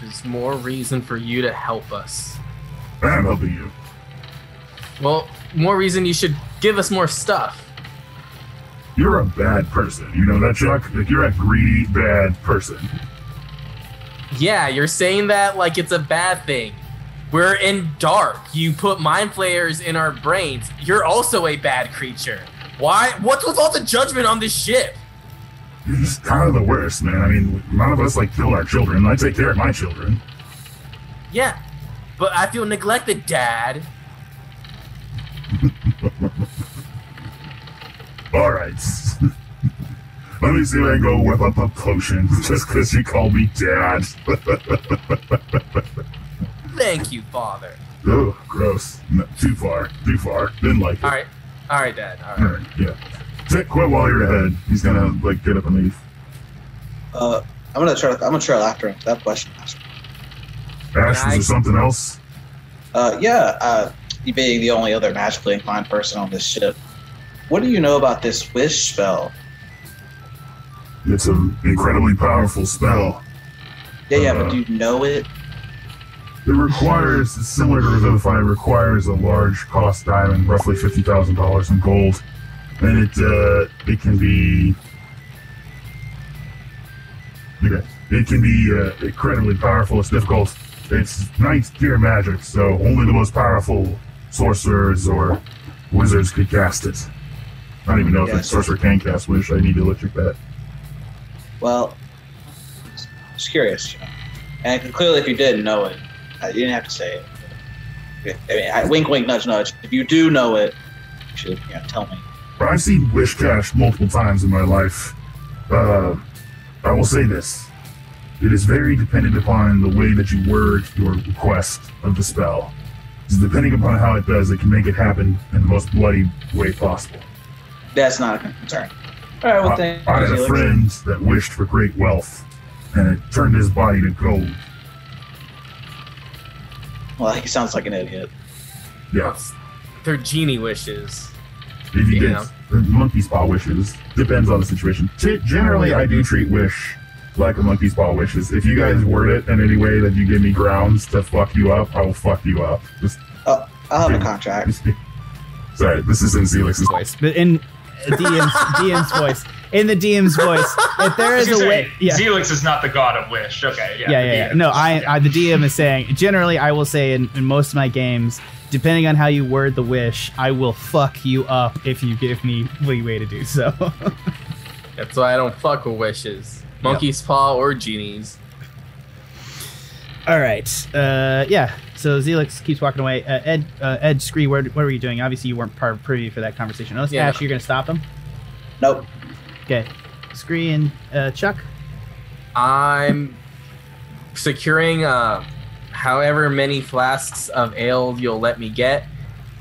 Which is more reason for you to help us. I'm helping you. Well, more reason you should give us more stuff. You're a bad person. You know that, Chuck? Like, you're a greedy, bad person. Yeah, you're saying that like it's a bad thing. We're in D.A.R.K. You put mind flayers in our brains. You're also a bad creature. Why? What's with all the judgment on this ship? You're just kind of the worst, man. I mean, none of us, like, kill our children. I take care of my children. Yeah, but I feel neglected, Dad. All right. Let me see if I can go whip up a potion just because you called me Dad. Thank you, Father. Oh, gross. No, too far. Didn't like it. All right, Dad. All All right, yeah. Sit quit while you're ahead. He's gonna like get up and leave. I'm gonna try after him. That question. Ash, was there something else? You being the only other magically inclined person on this ship, what do you know about this wish spell? It's an incredibly powerful spell. Yeah, but do you know it? It requires, it's similar to Revivify, it requires a large cost diamond, roughly $50,000 in gold. And it can be... Okay. It can be incredibly powerful. It's difficult. It's ninth tier magic, so only the most powerful sorcerers or wizards could cast it. I don't even know if a sorcerer can cast Wish. I need to look at that. Well, just curious. And clearly, if you didn't know it, you didn't have to say it. I mean, wink, wink, nudge, nudge. If you do know it, you should tell me. I've seen Wish cast multiple times in my life. I will say this. It is very dependent upon the way that you word your request of the spell. So depending upon how it does, it can make it happen in the most bloody way possible. That's not a concern. All right, well, thank you. I had a friend that wished for great wealth, and it turned his body to gold. Well, he sounds like an idiot. Yeah. They're genie wishes. If you did, monkey's paw wishes. Depends on the situation. Generally, I do treat Wish like a monkey's paw wishes. If you guys word it in any way that you give me grounds to fuck you up, I will fuck you up. I'll have a contract. Sorry, this is in Zelix's voice, but in DM's voice. In the DM's voice, if there is a way, Zelix is not the god of Wish. Okay, yeah. No, the DM is saying. Generally, I will say in most of my games, depending on how you word the wish, I will fuck you up if you give me leeway to do so. That's why I don't fuck with wishes. Monkey's paw or genies. All right. So Zelix keeps walking away. Ed, Scree, what were you doing? Obviously, you weren't part of preview for that conversation. Ash, you're going to stop him? Nope. Okay. Scree and Chuck? I'm securing however many flasks of ale you'll let me get,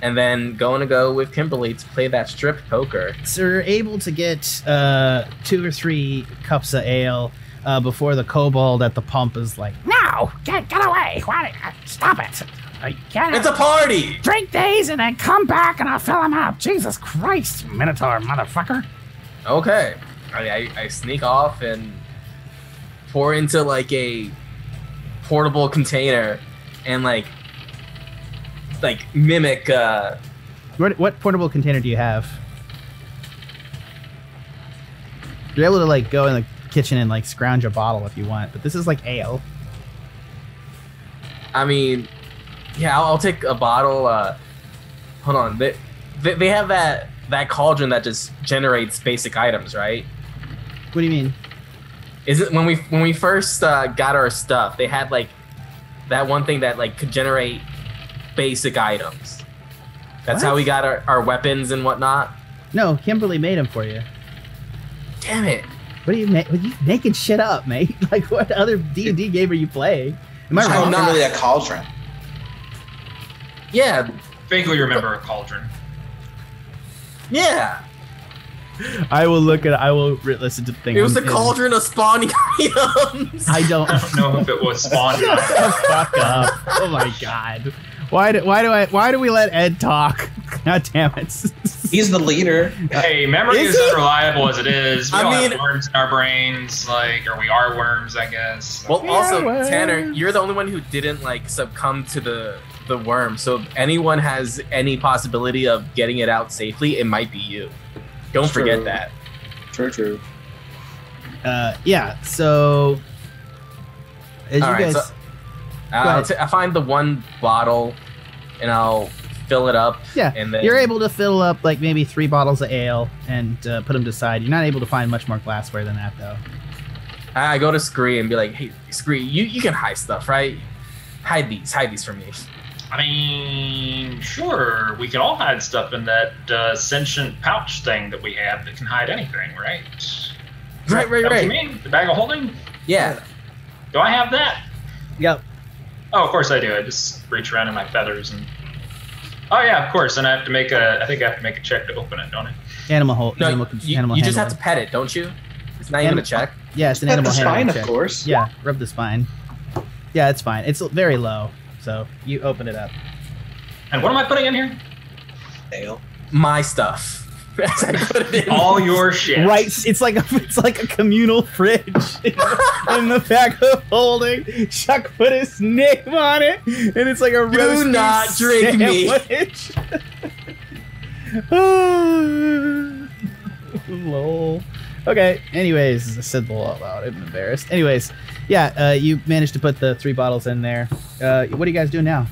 and then going to go with Kimberly to play that strip poker. So you're able to get 2 or 3 cups of ale before the kobold at the pump is like, "No, get away! Stop it! It's a party! Drink these and then come back and I'll fill them up. Jesus Christ, Minotaur motherfucker!" Okay, I sneak off and pour into like a portable container and like mimic. What portable container do you have? You're able to like go in the kitchen and like scrounge a bottle if you want, but this is like ale. I mean, yeah, I'll take a bottle. Hold on, they have that cauldron that just generates basic items, right? What do you mean? Is it when we first got our stuff, they had like that one thing that like could generate basic items. That's how we got our weapons and whatnot. No, Kimberly made them for you. Damn it! What are you making shit up, mate? Like, what other D&D game are you playing? Am I wrong? Not really a cauldron. Yeah. Vaguely remember a cauldron. Yeah. I will listen to the thing. It was a cauldron of spawning items. I don't know if it was spawning. Fuck up. Oh my god. Why do we let Ed talk? God damn it. He's the leader. Hey, memory is unreliable as it is. We all have worms in our brains, or we are worms, I guess. Well, also, Tanner, you're the only one who didn't succumb to the worm. So if anyone has any possibility of getting it out safely, it might be you. Don't forget that. True. Yeah. So, as you guys, I find the one bottle, and I'll fill it up. Yeah. And then you're able to fill up maybe 3 bottles of ale and put them to the side. You're not able to find much more glassware than that, though. I go to Scree and be like, "Hey, Scree, you can hide stuff, right? Hide these from me." I mean, sure. We can all hide stuff in that sentient pouch thing that we have that can hide anything, right? Right. What you mean? The bag of holding? Yeah. Do I have that? Yep. Oh, of course I do. I just reach around in my feathers and. Oh yeah, of course. And I have to make a. I think I have to make a check to open it, don't I? Animal hold. No, animal you handling. just have to pet it, don't you? It's not even a check. Yeah, it's an Pet animal the handling spine, check. of course. Yeah, rub the spine. Yeah, it's fine. It's very low, so you open it up. And what am I putting in here? Ale. My stuff. As I put it in. All your shit. Right, it's like a communal fridge in the back of holding. Chuck put his name on it, and it's like a roast beef not drink me. sandwich. Lol. Okay. Anyways, I said lol out loud. I'm embarrassed. Anyways, yeah, you managed to put the 3 bottles in there. What are you guys doing now?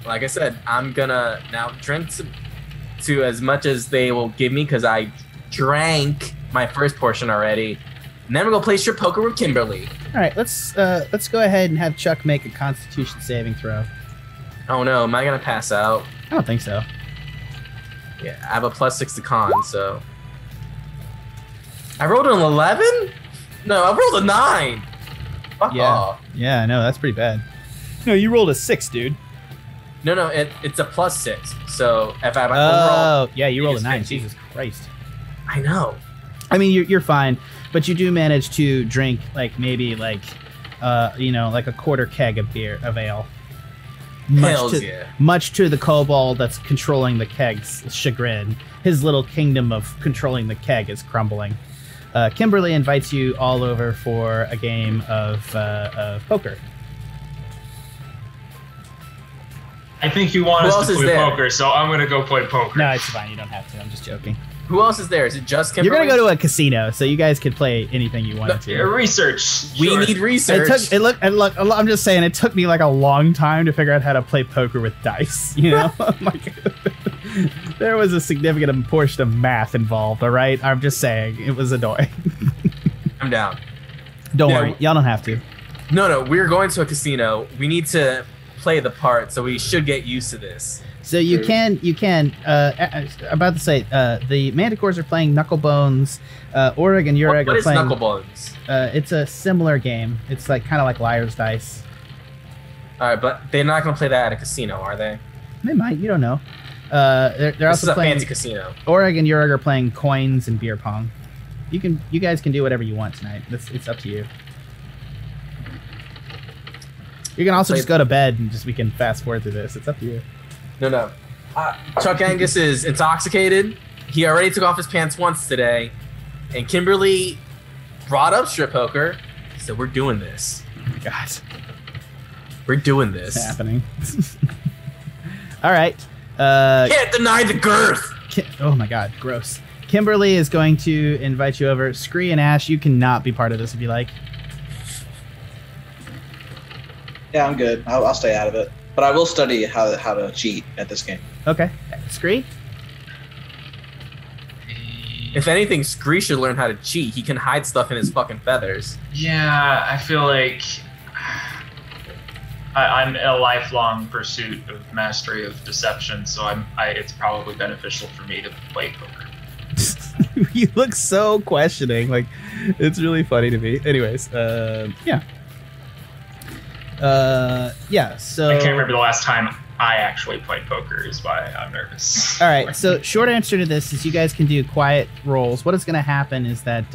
Like I said, I'm gonna now drink to as much as they will give me because I drank my first portion already. And then we're gonna play strip poker with Kimberly. All right, let's go ahead and have Chuck make a Constitution saving throw. Oh no, am I gonna pass out? I don't think so. Yeah, I have a +6 to con, so. I rolled an 11? No, I rolled a 9. Fuck off. Yeah, I know, that's pretty bad. No, you rolled a 6, dude. No, it's a +6. So if I have Oh, yeah, you rolled a it's 9. 15. Jesus Christ. I know. I mean, you're fine, but you do manage to drink maybe like a quarter keg of ale. Much to the kobold that's controlling the keg's chagrin. His little kingdom of controlling the keg is crumbling. Kimberly invites you all over for a game of poker. I think you want Who us else to is play there? poker, so I'm gonna go play poker. No, it's fine. You don't have to. I'm just joking. Who else is there? Is it just Kimberly? You're gonna go to a casino, so you guys could play anything you wanted to. Research. We Sure. need research. I'm just saying, it took me like a long time to figure out how to play poker with dice. You know, there was a significant portion of math involved. All right, I'm just saying it was annoying. I'm down. Don't Yeah. worry, y'all don't have to. No, we're going to a casino. We need to play the part, so we should get used to this. So you can. About to say, the Manticores are playing Knucklebones. Orig and Ureg What are is playing. Knucklebones? It's a similar game. It's kind of like Liar's Dice. All right, but they're not going to play that at a casino, are they? They might. You don't know. They're This also is a playing. fancy casino. Orig and Ureg are playing coins and beer pong. You guys can do whatever you want tonight. It's up to you. You can also just go to bed and we can fast forward through this. It's up to you. No. Chuck Angus is intoxicated. He already took off his pants once today. And Kimberly brought up strip poker. So we're doing this. Oh my God. We're doing this. It's happening. All right. Can't deny the girth. Oh my God, gross. Kimberly is going to invite you over. Scree and Ashe, you cannot be part of this if you like. Yeah, I'm good. I'll stay out of it. But I will study how to cheat at this game. Okay. Scree? If anything, Scree should learn how to cheat. He can hide stuff in his fucking feathers. Yeah, I feel like I'm in a lifelong pursuit of mastery of deception, so it's probably beneficial for me to play poker. You look so questioning. Like, it's really funny to me. Anyways, yeah. So I can't remember the last time I actually played poker is why I'm nervous. All right, so short answer to this is you guys can do quiet rolls. What is going to happen is that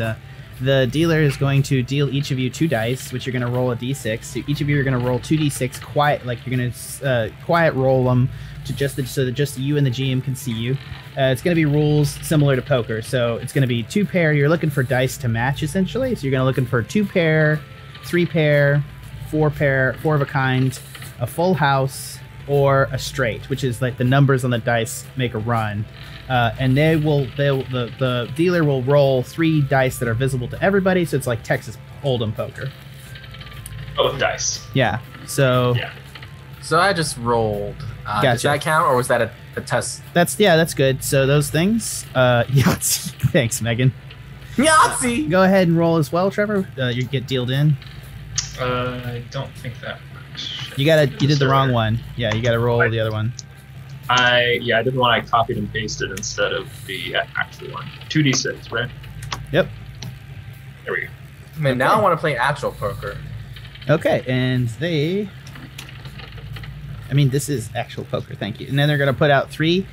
the dealer is going to deal each of you 2 dice, which you're going to roll a d6. So each of you are going to roll 2d6 quiet, like you're going to quiet roll them to so that just you and the GM can see you. It's going to be rules similar to poker. So it's going to be 2 pair. You're looking for dice to match essentially. So you're going to looking for 2 pair, 3 pair, 4 pair, 4 of a kind, a full house, or a straight, which is like the numbers on the dice make a run, and the dealer will roll 3 dice that are visible to everybody, so it's like Texas Hold'em poker. Both dice. Yeah. So Yeah. So I just rolled. Gotcha. Does that count, or was that a test? that's good. So those things. Yahtzee. Thanks, Megan. Yahtzee! Go ahead and roll as well, Trevor. You get dealed in. I don't think that much. You did the wrong one. Yeah, you gotta roll the other one. I did the one I copied and pasted instead of the actual one. 2d6, right? Yep. There we go. Man, now I want to play actual poker. Okay, and they... I mean, this is actual poker, thank you. And then they're going to put out 3.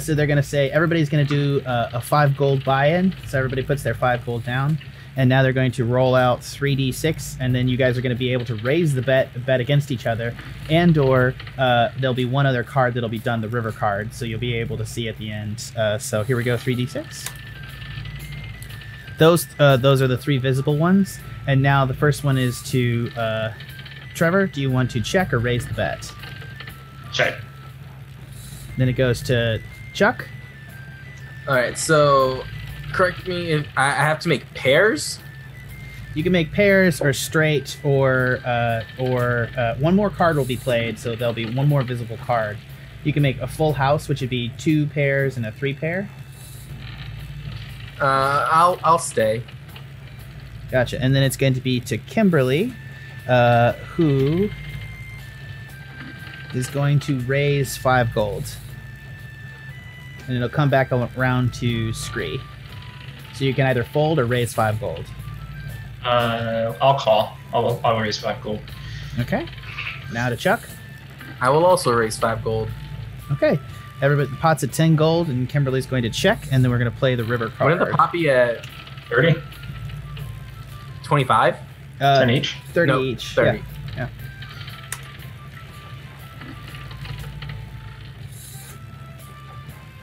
So they're going to say everybody's going to do a 5 gold buy-in. So everybody puts their 5 gold down. And now they're going to roll out 3d6, and then you guys are going to be able to raise the bet against each other, and or there'll be one other card that'll be done, the river card, so you'll be able to see at the end. So here we go, 3d6. Those are the 3 visible ones, and now the first one is to Trevor. Do you want to check or raise the bet? Check. Then it goes to Chuck. All right, so correct me if I have to make pairs. You can make pairs or straight, or one more card will be played, so there'll be one more visible card. You can make a full house, which would be 2 pairs and a 3 pair. I'll stay. Gotcha. And then it's going to be to Kimberly, who is going to raise 5 gold, and it'll come back around to Scree. So you can either fold or raise 5 gold. I'll call. I'll raise 5 gold. Okay. Now to Chuck. I will also raise 5 gold. Okay. Everybody, the pot's at 10 gold, and Kimberly's going to check, and then we're going to play the river card. When did the poppy at 30? 25? 10 each? 30 No, each. 30. Yeah.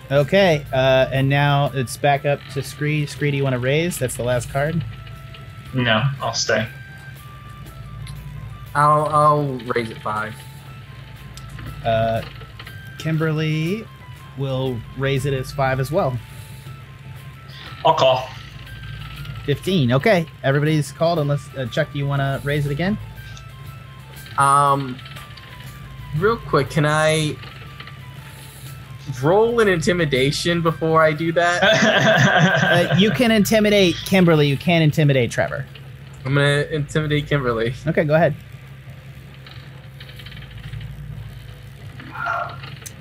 Okay, and now it's back up to Scree. Scree, do you want to raise? That's the last card. No, I'll stay. I'll raise it 5. Kimberly will raise it as 5 as well. I'll call. 15. Okay, everybody's called. Unless Chuck, do you want to raise it again? Real quick, can I roll an intimidation before I do that? You can intimidate Kimberly. You can't intimidate Trevor. I'm gonna intimidate Kimberly. Okay, go ahead.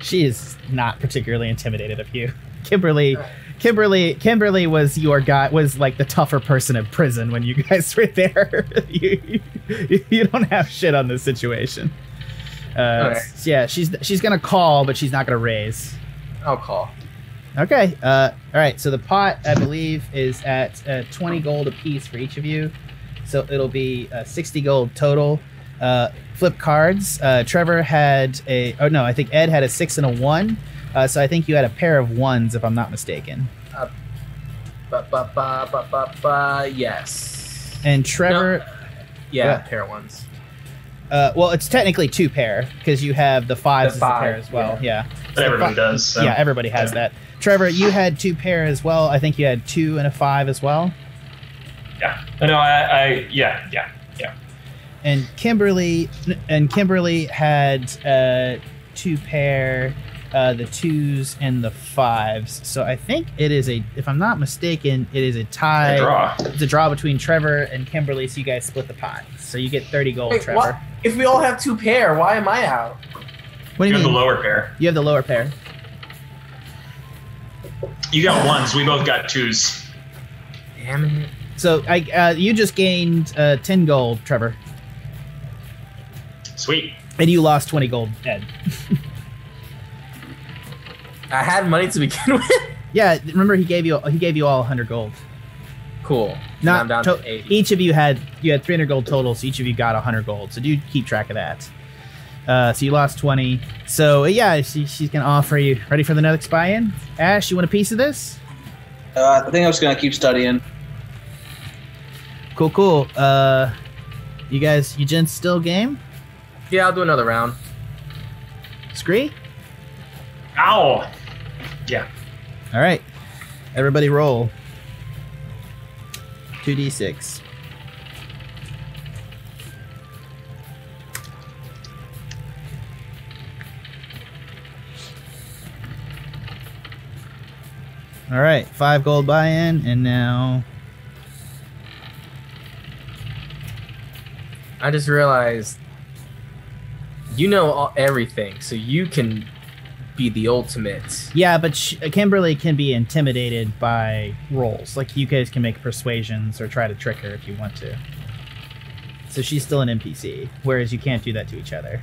She is not particularly intimidated of you. Kimberly was your guy, was like the tougher person in prison when you guys were there. you don't have shit on this situation. Okay. Yeah, she's gonna call, but she's not gonna raise. I'll call. Okay. All right. So the pot, I believe, is at 20 gold apiece for each of you. So it'll be 60 gold total. Flip cards. Trevor had a. Oh no, I think Ed had a 6 and a 1. So I think you had a pair of 1s, if I'm not mistaken. Yes. And Trevor. No. Yeah, pair of 1s. Well, it's technically 2 pair because you have the 5s as a pair as well. Yeah. But everyone does. So. Yeah, everybody has that. Trevor, you had 2 pair as well. I think you had 2 and a 5 as well. Yeah. No, yeah. And Kimberly had 2 pair, the 2s and the 5s. So I think it is if I'm not mistaken, it is a tie. A draw. It's a draw between Trevor and Kimberly, so you guys split the pot. So you get 30 gold, Wait, Trevor. what? If we all have 2 pair, why am I out? What do you mean? have the lower pair. You have the lower pair. You got 1s. We both got 2s. Damn it. So you just gained 10 gold, Trevor. Sweet. And you lost 20 gold, Ed. I had money to begin with. Yeah, remember he gave you all 100 gold. Cool. Not I'm down to 80. Each of you had 300 gold total, so each of you got 100 gold. So do keep track of that. So you lost 20. So yeah, she's gonna offer you. Ready for the next buy-in? Ashe, you want a piece of this? I think I was gonna keep studying. Cool. You gents still game? Yeah, I'll do another round. Scree? Ow. Yeah. All right. Everybody roll. 2d6. All right, 5 gold buy-in, and now I just realized you know everything, so you can be the ultimate. Yeah, but Kimberly can be intimidated by rolls. Like, you guys can make persuasions or try to trick her if you want to. So she's still an NPC, whereas you can't do that to each other.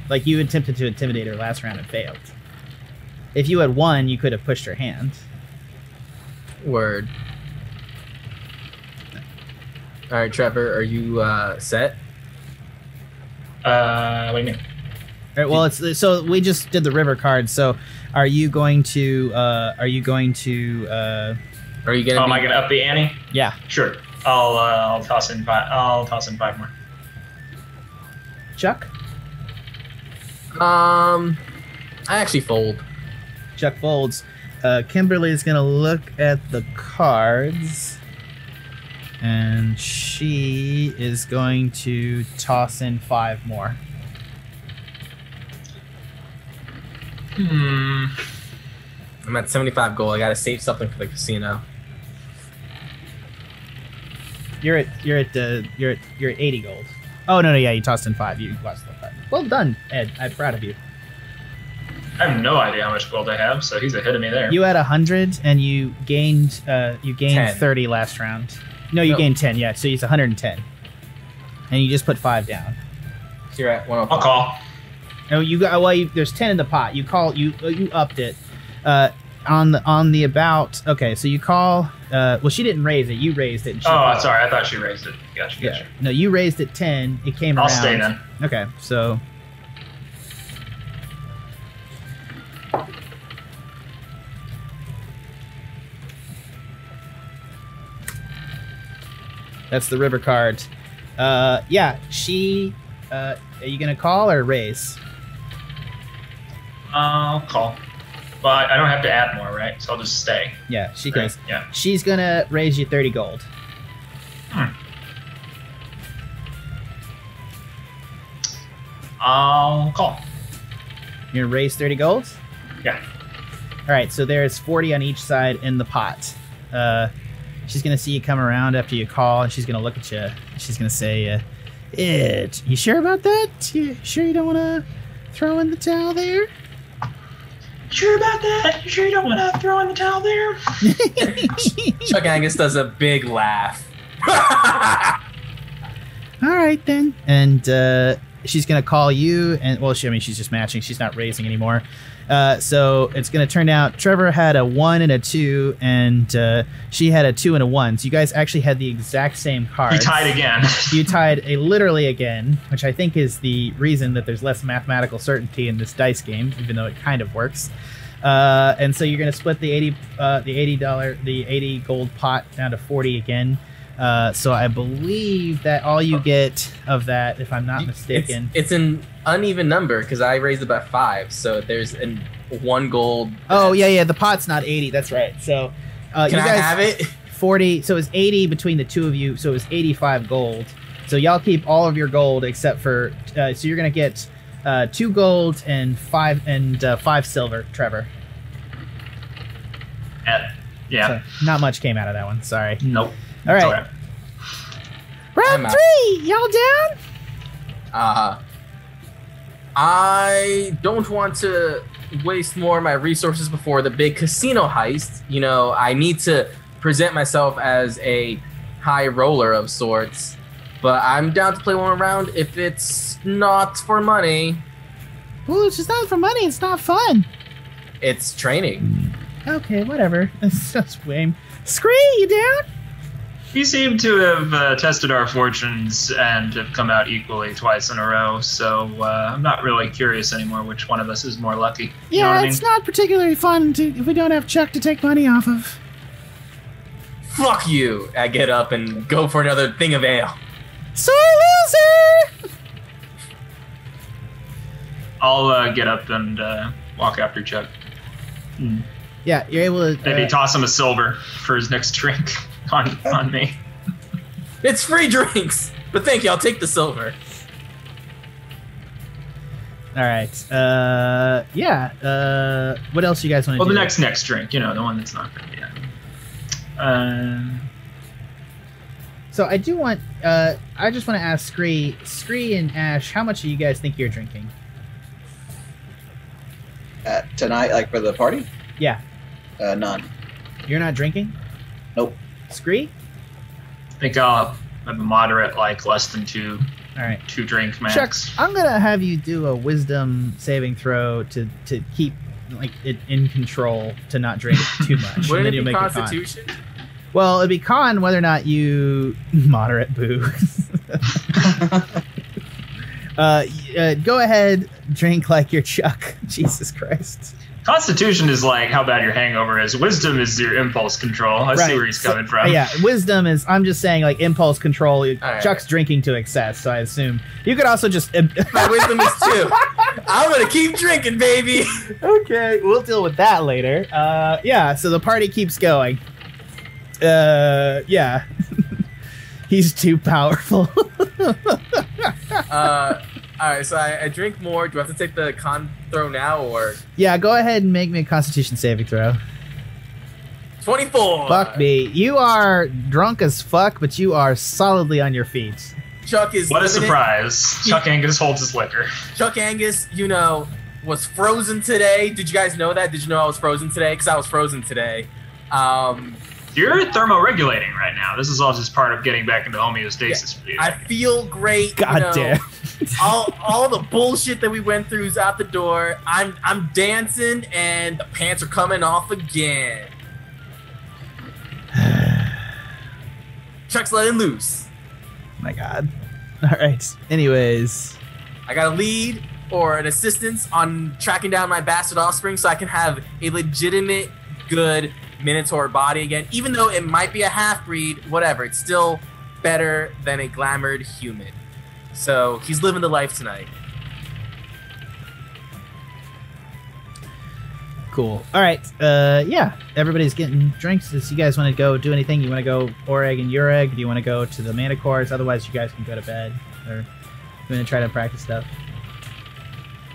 Like, you attempted to intimidate her last round and failed. If you had won, you could have pushed her hand. Word. All right, Trevor, are you set? What do you mean? All right, well, so we just did the river card. So, are you going to? Are you going to? Are you gonna? Am I gonna up the ante? Yeah. Sure. I'll toss in 5. I'll toss in 5 more. Chuck. I actually fold. Chuck folds. Kimberly's gonna look at the cards, and she is going to toss in 5 more. I'm at 75 gold. I gotta save something for the casino. You're at 80 gold. Oh no, yeah, you tossed in 5. You lost the 5. Well done, Ed. I'm proud of you. I have no idea how much gold I have, so he's ahead of me there. You had 100, and you gained 10. 30 last round. No, you gained 10. Yeah, so he's 110, and you just put 5 down. So you're at 105. I'll call. No, you got. Well, there's 10 in the pot. You call. You upped it. On the about. Okay, so you call. Well, she didn't raise it. You raised it. And she called. Sorry. I thought she raised it. Gotcha. Yeah. No, you raised it 10. It came around. I'll stay then. Okay, so. That's the river card. Yeah, she. Are you gonna call or raise? I'll call. Well, I don't have to add more, right? So I'll just stay. Yeah, she Right, does. yeah. She's gonna raise you 30 gold. I'll call. You're gonna raise 30 gold? Yeah. All right, so there's 40 on each side in the pot. She's gonna see you come around after you call, and she's gonna look at you. She's gonna say, "Ed, you sure about that? You sure you don't want to throw in the towel there?" Sure about that? You sure you don't want to throw in the towel there? Chuck Angus does a big laugh. All right then, and she's gonna call you, and well, she's just matching. She's not raising anymore. So it's gonna turn out Trevor had a 1 and a 2, and she had a 2 and a 1. So you guys actually had the exact same cards. We tied again. You tied literally again, which I think is the reason that there's less mathematical certainty in this dice game, even though it kind of works. And so you're gonna split the $80 gold pot down to 40 again. So I believe that all you get of that, if I'm not mistaken, it's an uneven number because I raised it by 5, so there's 1 gold. Oh yeah, the pot's not 80. That's right. So can you guys I have it? 40. So it's 80 between the two of you. So it was 85 gold. So y'all keep all of your gold except for. So you're gonna get 2 gold and 5 silver, Trevor. Yeah. So not much came out of that one. Sorry. Nope. All right. All right. Round 3. Y'all down? I don't want to waste more of my resources before the big casino heist. You know, I need to present myself as a high roller of sorts. But I'm down to play one round if it's not for money. Well, it's just not for money. It's not fun. It's training. Okay, whatever. That's lame. Scree, you down? We seem to have tested our fortunes and have come out equally twice in a row, so I'm not really curious anymore which one of us is more lucky. You know Yeah, what I it's mean? not particularly fun if we don't have Chuck to take money off of. Fuck you! I get up and go for another thing of ale. Sore loser! I'll get up and walk after Chuck. Yeah, you're able to... Maybe toss him a silver for his next drink on me. It's free drinks! But thank you, I'll take the silver. Alright, yeah, what else you guys want to Well, do? the next drink, the one that's not going to be that. So I do want, I just want to ask Scree and Ashe, how much do you guys think you're drinking? Tonight, like for the party? Yeah. None. You're not drinking? Nope. Scree? I think I'll have a moderate, like less than 2. All right. 2 drink max. Chuck, I'm gonna have you do a wisdom saving throw to keep like it in control, to not drink too much. Wouldn't and it then be you'll make Constitution? Well, it'd be con whether or not you moderate boo. Go ahead, drink like you're Chuck. Jesus Christ. Constitution is like how bad your hangover is. Wisdom is your impulse control. I see where he's coming from. Yeah, wisdom is, I'm just saying, like, impulse control. right. Chuck's drinking to excess, so I assume. You could also just... My wisdom is 2. I'm gonna keep drinking, baby. Okay, we'll deal with that later. Yeah, so the party keeps going. Yeah. He's too powerful. Alright, so I drink more. Do I have to take the con throw now, or...? Yeah, go ahead and make me a Constitution saving throw. 24! Fuck me. You are drunk as fuck, but you are solidly on your feet. Chuck is... What a surprise. Chuck Angus holds his liquor. Chuck Angus, you know, was frozen today. Did you guys know that? Did you know I was frozen today? Because I was frozen today. You're thermoregulating right now. This is all just part of getting back into homeostasis for you. I feel great. God damn. all the bullshit that we went through is out the door. I'm dancing and the pants are coming off again. Chuck's letting loose. My God. All right. Anyways. I got a lead or an assistance on tracking down my bastard offspring so I can have a legitimate, good Minotaur body again. Even though it might be a half-breed, whatever. It's still better than a glamoured human. So he's living the life tonight. Cool. All right. Yeah. Everybody's getting drinks. Does you guys want to go do anything? You want to go Oreg and Ureg? Do you want to go to the Manticores? Otherwise, you guys can go to bed. Or you want to try to practice stuff?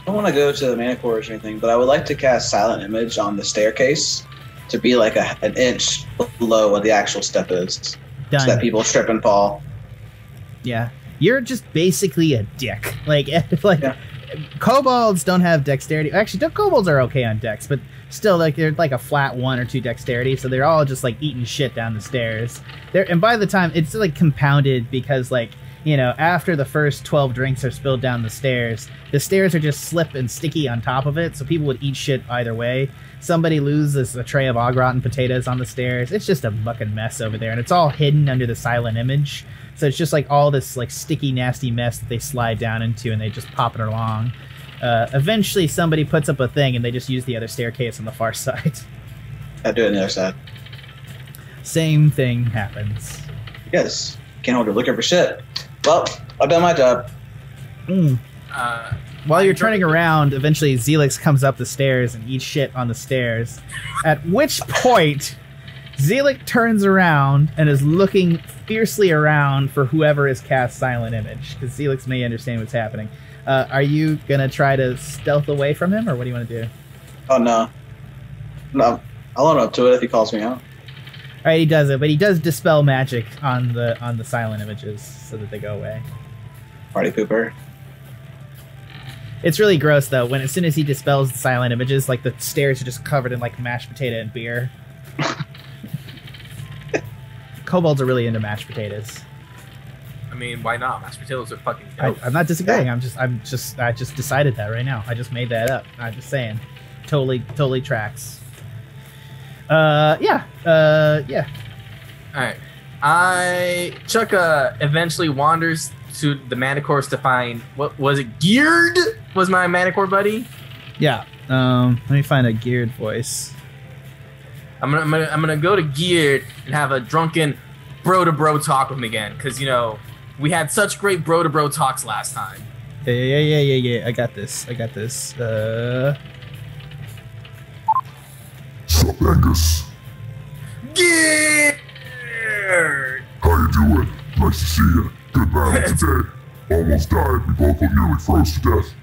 I don't want to go to the Manticores or anything, but I would like to cast Silent Image on the staircase to be like an inch below what the actual step is. Done. So that people trip and fall. Yeah. You're just basically a dick. Like yeah. Kobolds don't have dexterity. Actually, kobolds are okay on dex, but still, like, they're like a flat 1 or 2 dexterity, so they're all just like eating shit down the stairs. And by the time it's like compounded because, like, you know, after the first 12 drinks are spilled down the stairs are just slip and sticky on top of it, so people would eat shit either way. Somebody loses a tray of au gratin potatoes on the stairs. It's just a fucking mess over there, and it's all hidden under the silent image. So it's just like all this like sticky, nasty mess that they slide down into, and they just pop it along. Eventually, somebody puts up a thing, and they just use the other staircase on the far side. I do it on the other side. Same thing happens. Yes. Can't hold your liquor for shit. Well, I've done my job. While you're turning around, eventually Zelix comes up the stairs and eats shit on the stairs. At which point, Zelix turns around and is looking fiercely around for whoever has cast Silent Image, because Zelix may understand what's happening. Are you going to try to stealth away from him, or what do you want to do? Oh, no. No, I'll own up to it if he calls me out. All right, he does it, but he does dispel magic on the Silent Images so that they go away. Party pooper. It's really gross, though, when as soon as he dispels the Silent Images, like, the stairs are just covered in, like, mashed potato and beer. Kobolds are really into mashed potatoes. I mean, why not? Mashed potatoes are fucking dope. I'm not disagreeing. I just decided that right now. I just made that up. I'm just saying. Totally tracks. Yeah. Alright. Chuck eventually wanders to the Manticores to find, what was it? Geared was my Manticore buddy? Yeah. Let me find a geared voice. I'm gonna go to Geared and have a drunken bro-to-bro talk with him again, because, you know, we had such great bro-to-bro talks last time. Yeah. I got this. Sup, Angus? Geared! How you doing? Nice to see you. Good battle today. Almost died. We both nearly froze to death.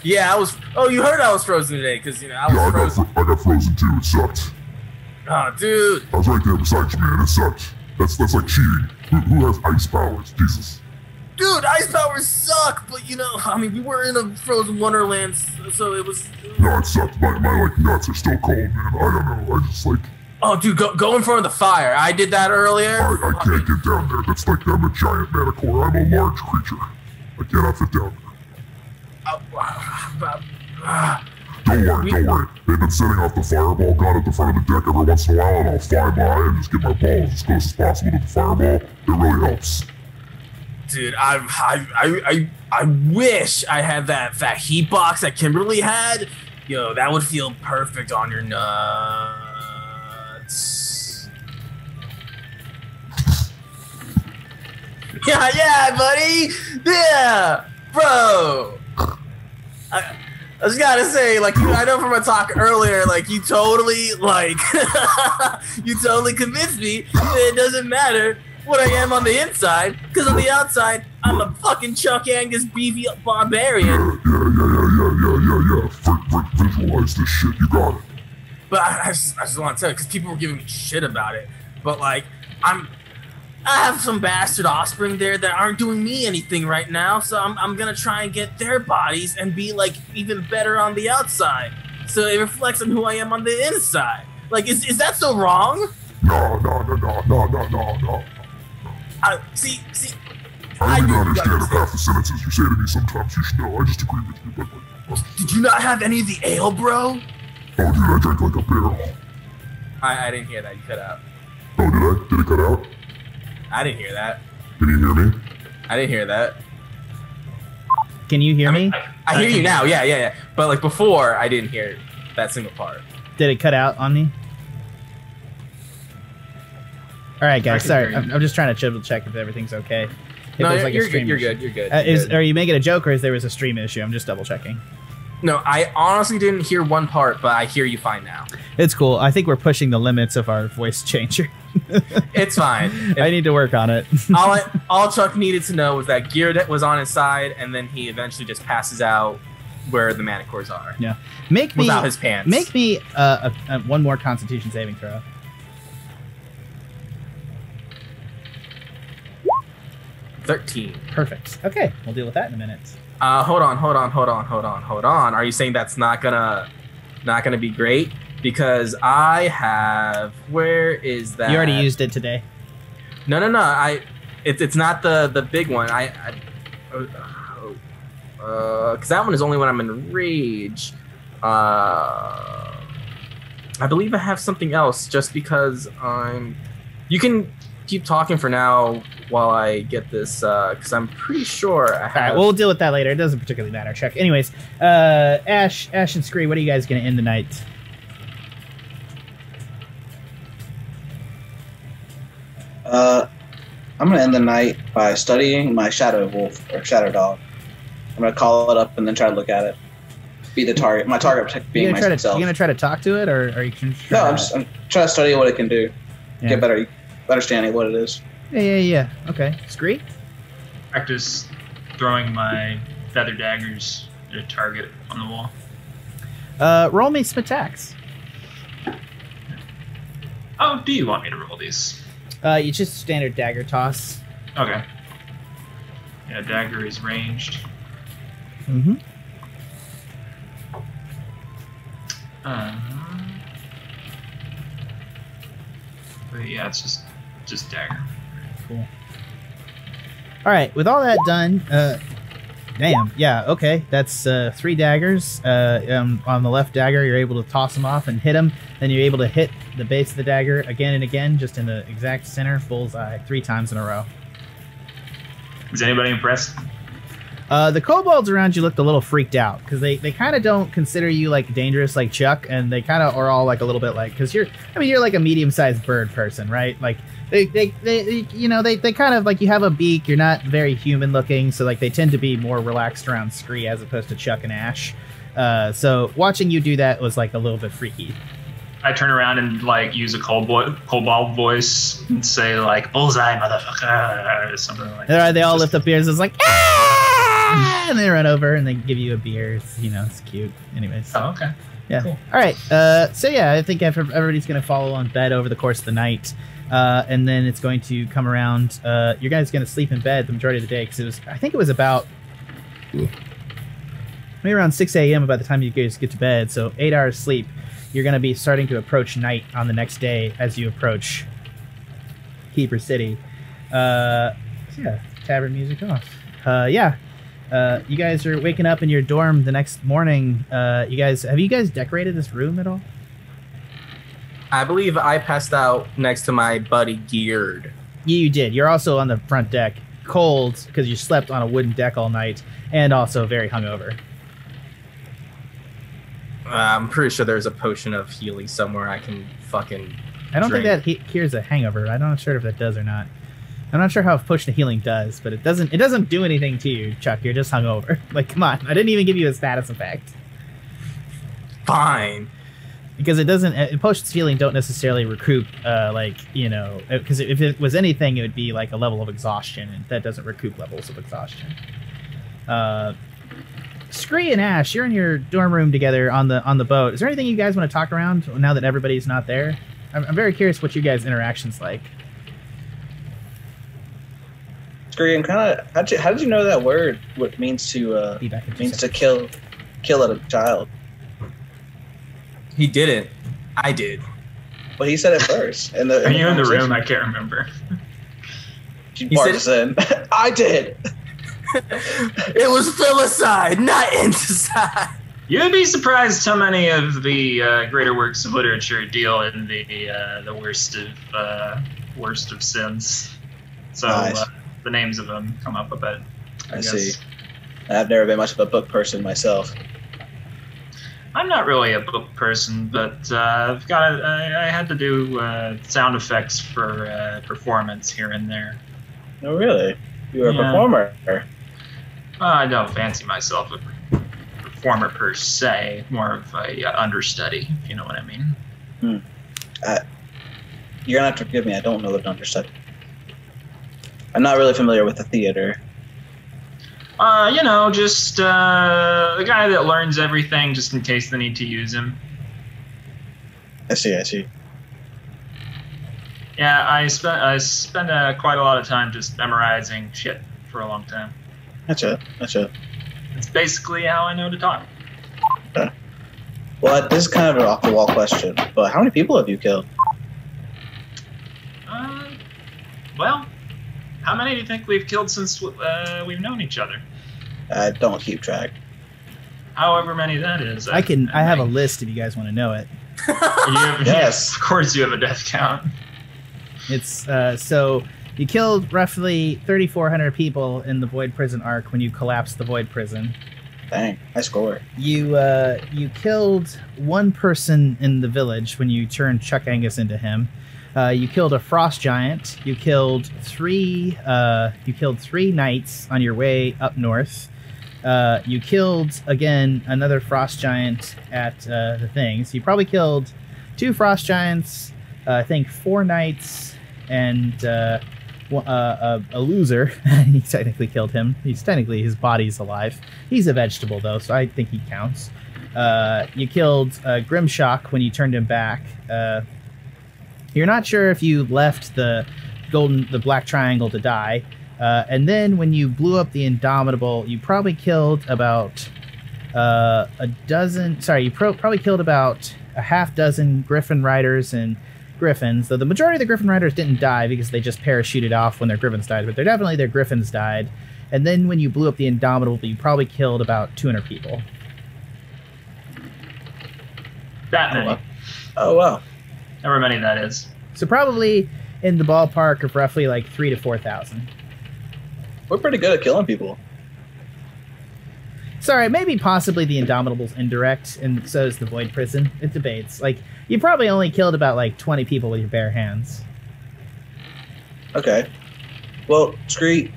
Yeah, I was... Oh, you heard I was frozen today, because, you know, I was frozen. I got frozen too. It sucked. Oh, dude. I was right there beside you, man. It sucked. That's like cheating. Who has ice powers? Jesus. dude, ice powers suck, but you know, I mean, we were in a frozen wonderland, so it was... No, it sucked. My like, nuts are still cold, man. I don't know, I just, like... Oh, dude, go in front of the fire. I did that earlier. I can't get down there. That's like, I'm a giant Minotaur. I'm a large creature. I cannot fit down there. Don't worry. They've been setting off the fireball gun at the front of the deck every once in a while, and I'll fly by and just get my balls as close as possible to the fireball. It really helps. Dude, I wish I had that heat box that Kimberly had. Yo, that would feel perfect on your nuts. Yeah, buddy. Yeah, bro. I just gotta say, like, I know from a talk earlier, like, you totally, like, you totally convinced me that it doesn't matter what I am on the inside, because on the outside, I'm a fucking Chuck Angus beefy barbarian. Yeah. Visualize this shit, you got it. But I just want to tell you, because people were giving me shit about it, but, like, I have some bastard offspring there that aren't doing me anything right now, so I'm gonna try and get their bodies and be, like, even better on the outside, so it reflects on who I am on the inside. Like, is that so wrong? No. See, I don't even understand half the sentences you say to me sometimes. You should know. I just agree with you. But did you not have any of the ale, bro? Oh, dude, I drank like a barrel. I didn't hear that. You cut out. Oh, did I? Did it cut out? I didn't hear that. Can you hear me? I didn't hear that. Can you hear me? I hear you now. Yeah. But like before, I didn't hear that single part. Did it cut out on me? All right, guys. Sorry, I'm just trying to triple check if everything's okay. No, you're good. You're good. Are you making a joke, or is there was a stream issue? I'm just double checking. No, I honestly didn't hear one part, but I hear you fine now. It's cool. I think we're pushing the limits of our voice changer. It's fine. I need to work on it. all Chuck needed to know was that Gear was on his side, and then he eventually just passes out where the Manticores are. Yeah. Without his pants. Make me one more Constitution saving throw. 13. Perfect. Okay, we'll deal with that in a minute. Hold on. Are you saying that's not gonna be great? Because I have. Where is that? You already used it today. No. It's not the big one. Because that one is only when I'm in rage. I believe I have something else. Just because I'm. You can keep talking for now while I get this, because I'm pretty sure I have... All right, we'll deal with that later. It doesn't particularly matter. Check. Anyways, Ashe and Scree, what are you guys going to end the night? I'm going to end the night by studying my Shadow Wolf, or Shadow Dog. I'm going to call it up and then try to look at it. Be the target. My target being myself. You going to try to talk to it, or are you... No, I'm trying to study what it can do. Yeah. Get better understanding of what it is. Yeah. Okay. Scree? Practice throwing my feather daggers at a target on the wall. Roll me some attacks. Oh, do you want me to roll these? You just standard dagger toss. Okay. Yeah, dagger is ranged. Mm-hmm. But yeah, it's just dagger. Cool. All right, with all that done, damn, yeah, okay, that's 3 daggers. On the left dagger, you're able to toss them off and hit them. Then you're able to hit the base of the dagger again and again, just in the exact center, bullseye, 3 times in a row. Is anybody impressed? The kobolds around you looked a little freaked out because they kind of don't consider you like dangerous like Chuck, and they kind of are all like a little bit like, because you're like a medium-sized bird person, right? Like they kind of like, you have a beak, you're not very human looking, so like they tend to be more relaxed around Scree as opposed to Chuck and Ashe. So watching you do that was like a little bit freaky. I turn around and like use a kobold voice and say like, "Bullseye, motherfucker," or something like that. They all lift up ears. It's like, ah! and they run over and they give you a beer. It's, it's cute. Anyways. Oh, okay. Yeah. Cool. All right. So yeah, I think everybody's going to follow on bed over the course of the night. And then it's going to come around. You guys are going to sleep in bed the majority of the day because I think it was about maybe around 6 a.m. by the time you guys get to bed. So 8 hours sleep. You're going to be starting to approach night on the next day as you approach Keeper City. Yeah, tavern music off. You guys are waking up in your dorm the next morning. Have you guys decorated this room at all? I believe I passed out next to my buddy Geared. You did. You're also on the front deck, cold because you slept on a wooden deck all night, and also very hungover. I'm pretty sure there's a potion of healing somewhere I can fucking I don't drink. think that cures a hangover. I'm not sure if that does or not. I'm not sure how a potion of healing does, but it doesn't do anything to you, Chuck. You're just hungover. Like, come on. I didn't even give you a status effect. Fine. Because it doesn't... potions of healing don't necessarily recoup, because if it was anything, it would be like a level of exhaustion, and that doesn't recoup levels of exhaustion. Scree and Ashe, you're in your dorm room together on the boat. Is there anything you guys want to talk around now that everybody's not there? I'm very curious what you guys' interactions like. Scree, and how did you know that word? What means to kill a child? He didn't. I did. Well, he said it first. Are you in the room? I can't remember. She barges in. I did. It was filicide, not inticide. You'd be surprised how many of the greater works of literature deal in the worst of sins. So Nice. The names of them come up a bit. I guess. see. I've never been much of a book person myself. I'm not really a book person, but I had to do sound effects for performance here and there. No, really? You were a Yeah. performer. I don't fancy myself a performer per se, more of a understudy, if you know what I mean. You're gonna have to forgive me. I don't know the understudy. I'm not really familiar with the theater. Just the guy that learns everything just in case they need to use him. I see. Yeah, I spent quite a lot of time just memorizing shit for a long time. Gotcha. It's basically how I know to talk. Okay. Well, this is kind of an off-the-wall question, but how many people have you killed? Well, how many do you think we've killed since we've known each other? I don't keep track. However many that is. I have a list if you guys want to know it. Yes, of course you have a death count. It's so you killed roughly 3,400 people in the Void Prison arc when you collapsed the Void Prison. Dang, high score. You killed one person in the village when you turned Chuck Angus into him. You killed a frost giant. You killed three knights on your way up north. You killed again another frost giant at the things. You probably killed 2 frost giants. I think 4 knights and a loser. You technically killed him. His body's alive. He's a vegetable though, so I think he counts. You killed Grimshock when you turned him back. You're not sure if you left the black triangle to die. And then when you blew up the Indomitable, you probably killed about probably killed about a half dozen Griffin riders and Griffins, though the majority of the Griffin riders didn't die because they just parachuted off when their Griffins died, but their Griffins died. And then when you blew up the Indomitable, you probably killed about 200 people. That many. Oh, wow. However many that is. So probably in the ballpark of roughly like 3,000 to 4,000. We're pretty good at killing people. Sorry, maybe possibly the Indomitable's indirect, and so is the Void Prison. It debates. Like, you probably only killed about like 20 people with your bare hands. Okay. Well, Scree,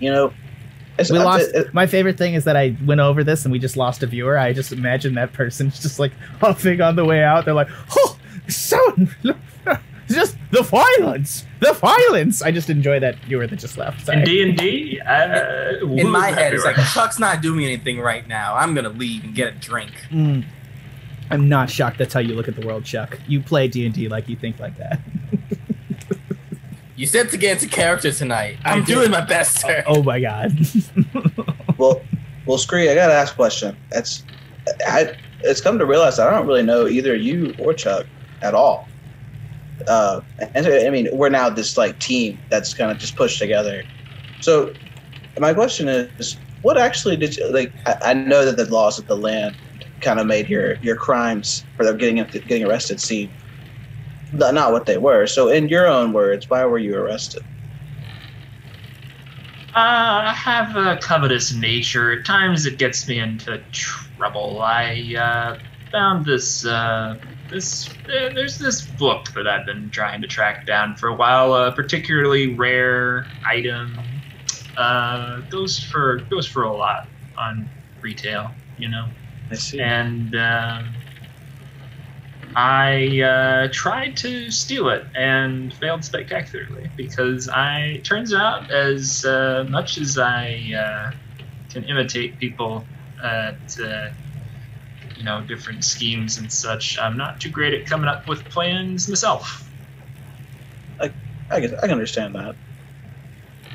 My favorite thing is that I went over this and we just lost a viewer. I just imagine that person's just like huffing on the way out. They're like, oh, someone just The violence! The violence! I just enjoy that viewer that just left. Sorry. In D&D, in my head, it's like, Chuck's not doing anything right now. I'm gonna leave and get a drink. I'm not shocked that's how you look at the world, Chuck. You play D&D like you think like that. You said to get into character tonight. I'm doing my best, sir. Oh my god. Well, Scree, I gotta ask a question. It's come to realize that I don't really know either you or Chuck at all. And I mean, we're now this like team that's kind of just pushed together. So my question is, what actually did you like? I know that the laws of the land kind of made your crimes for them getting arrested seem not what they were. So in your own words, why were you arrested? I have a covetous nature. At times it gets me into trouble. I found this there's this book that I've been trying to track down for a while, a particularly rare item. Goes for a lot on retail, you know. I see. And I tried to steal it and failed spectacularly because turns out as much as I can imitate people at different schemes and such, I'm not too great at coming up with plans myself. I can understand that.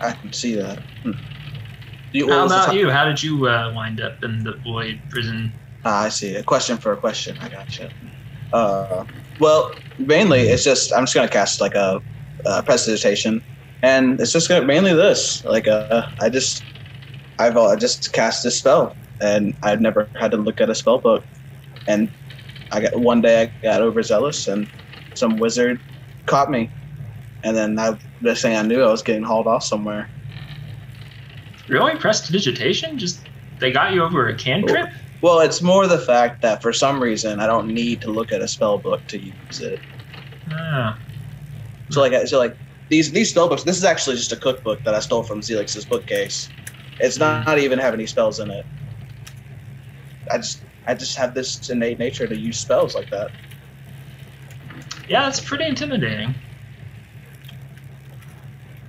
I can see that. How about you? How did you wind up in the Void prison? I see. A question for a question. I gotcha. Well, mainly it's just I'm just gonna cast like a prestidigitation, and it's just mainly this. Like I've just cast this spell, and I've never had to look at a spell book. And one day I got overzealous, and some wizard caught me, and then the thing I knew I was getting hauled off somewhere. Really, prestidigitation? Just they got you over a cantrip? Well, it's more the fact that for some reason I don't need to look at a spell book to use it. Ah. So like these spell books. This is actually just a cookbook that I stole from Zelix's bookcase. It's not even have any spells in it. I just have this innate nature to use spells like that. Yeah, it's pretty intimidating.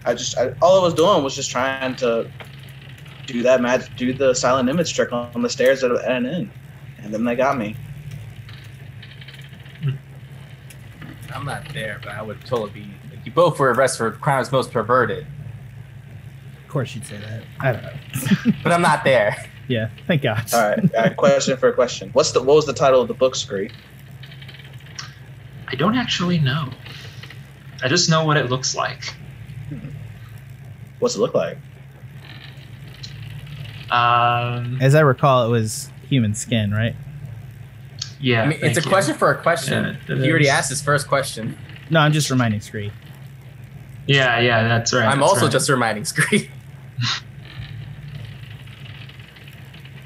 All I was doing was just trying to do that magic, do the silent image trick on the stairs at an inn, and then they got me. I'm not there, but I would totally be. Like, you both were arrested for crimes most perverted. Of course you'd say that. I don't know. But I'm not there. Yeah, thank God. All right, question for a question. What was the title of the book, Scree? I don't actually know. I just know what it looks like. What's it look like? As I recall, it was human skin, right? Yeah. I mean, it's a question for a question. Yeah, he already asked his first question. No, I'm just reminding Scree. Yeah, that's right. I'm also just reminding Scree.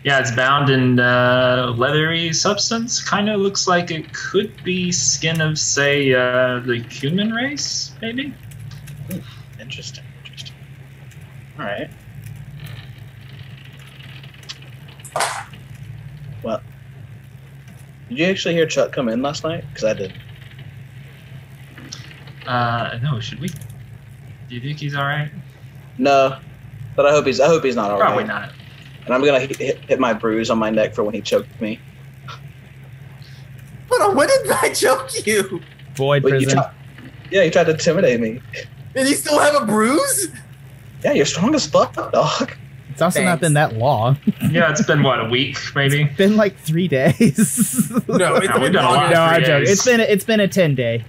Yeah, it's bound in leathery substance. Kind of looks like it could be skin of, say, the human race, maybe? Interesting. All right. Well, did you actually hear Chuck come in last night? Because I did. No, should we? Do you think he's all right? No, but I hope he's not all right. Probably not. And I'm gonna hit my bruise on my neck for when he choked me. Hold on, when did I choke you? Void prison. You tried to intimidate me. And you still have a bruise? Yeah, you're strong as fuck, dog. It's also not been that long. Yeah, it's been what, a week, maybe? It's been like 3 days. No, it's been longer. No, I'm joking. It's been a 10-day.